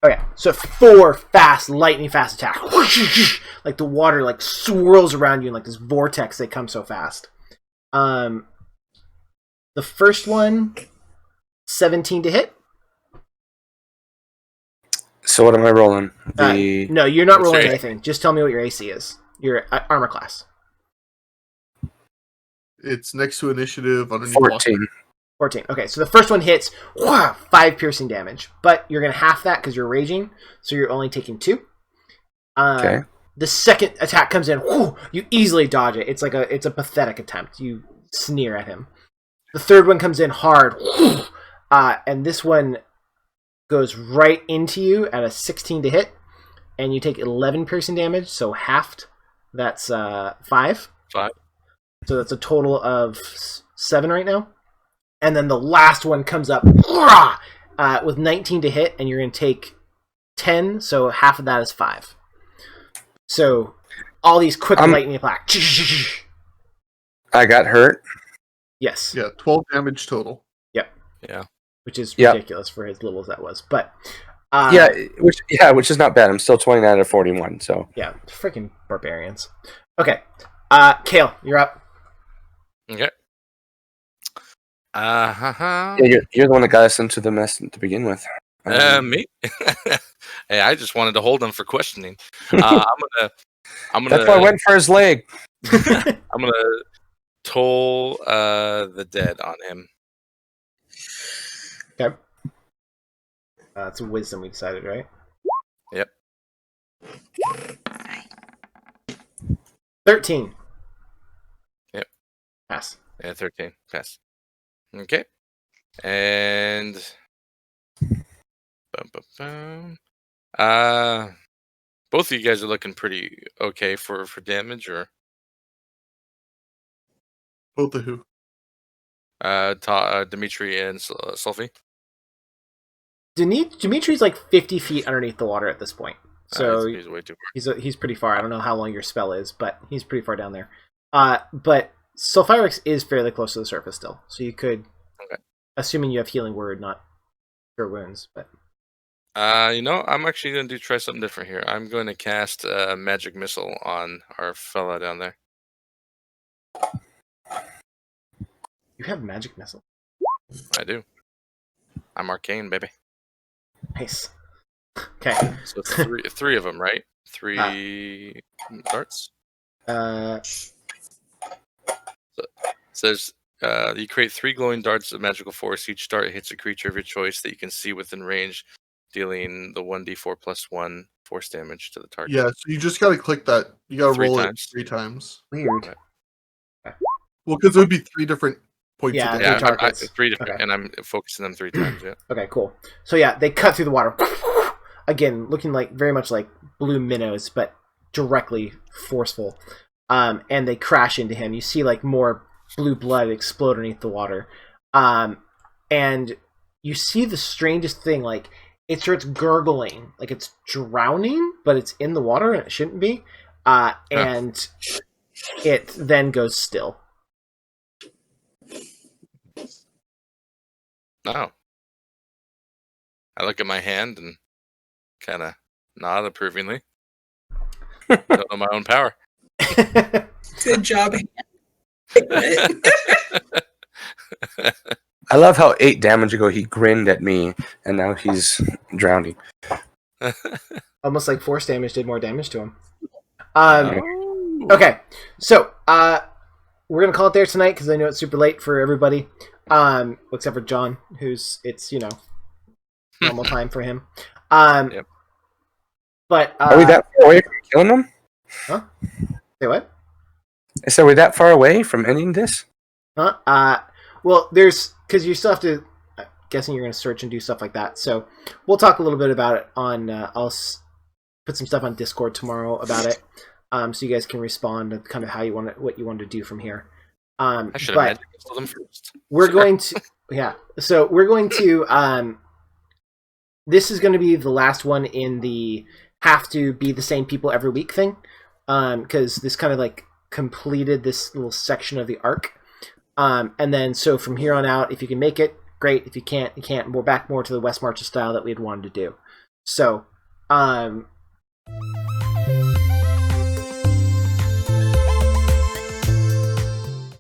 Okay, so 4 fast, lightning fast attacks. Like the water like swirls around you in like this vortex. They come so fast. The first one, 17 to hit. So what am I rolling? No, you're not rolling anything. Just tell me what your AC is. Your armor class. It's next to initiative underneath 14. 14. Okay, so the first one hits 5 piercing damage, but you're going to half that because you're raging, so you're only taking 2. Okay. The second attack comes in, you easily dodge it. It's a pathetic attempt. You sneer at him. The third one comes in hard, and this one goes right into you at a 16 to hit, and you take 11 piercing damage, so halved. That's 5. 5. So that's a total of 7 right now. And then the last one comes up with 19 to hit, and you're going to take 10, so half of that is 5. So all these quick lightning attacks. I got hurt. Yes. Yeah, 12 damage total. Yep. Yeah. Which is ridiculous for as little as that was. But which is not bad. I'm still 29 out of 41, so. Yeah, freaking barbarians. Okay. Kale, you're up. Okay. Yeah, you're the one that got us into the mess to begin with. Me? Hey, I just wanted to hold him for questioning. I'm gonna. That's why I went for his leg. I'm gonna toll the dead on him. Okay. It's a wisdom we decided, right? Yep. 13. Yep. Pass. Yeah, 13. Pass. Okay. And both of you guys are looking pretty okay for damage, or Both of who? Dimitri and Sulfy. Dimitri's like 50 feet underneath the water at this point. So he's way too far. He's pretty far. I don't know how long your spell is, but he's pretty far down there. But Sulfyrux is fairly close to the surface still, so you could, assuming you have healing word, not cure wounds. But I'm actually going to try something different here. I'm going to cast a magic missile on our fella down there. You have magic missile. I do. I'm arcane, baby. Nice. Okay. So three of them, right? 3 darts. So says you create 3 glowing darts of magical force. Each dart hits a creature of your choice that you can see within range, dealing the 1d4 plus 1 force damage to the target. Yeah, so you just gotta click that. You gotta 3 roll times. it 3 times. Weird. Okay. Well, because it would be 3 different points of damage. Yeah, 3 different, and I'm focusing them 3 times. Yeah. Okay, cool. So yeah, they cut through the water. Again, looking like very much like blue minnows, but directly forceful. And they crash into him. You see like more blue blood explode underneath the water. And you see the strangest thing, like it starts gurgling, like it's drowning, but it's in the water and it shouldn't be. And it then goes still. Oh. I look at my hand and kind of nod approvingly. Don't know my own power. Good job. I love how 8 damage ago he grinned at me, and now he's drowning. Almost like force damage did more damage to him. Okay, so we're gonna call it there tonight because I know it's super late for everybody, except for John, it's normal time for him. Yep. But are we that far away from killing them? Huh? Say what? I said we're that far away from ending this. Well, because you still have to. Guessing you're going to search and do stuff like that. So we'll talk a little bit about it on. I'll put some stuff on Discord tomorrow about it, so you guys can respond to kind of how you want it, what you want to do from here. I should have them first. We're going to, yeah. So we're going to. This is going to be the last one in the have to be the same people every week thing, because this kind of like completed this little section of the arc, and then so from here on out, if you can make it. Great. If you can't, you can't. We're back more to the West Marches style that we had wanted to do. So,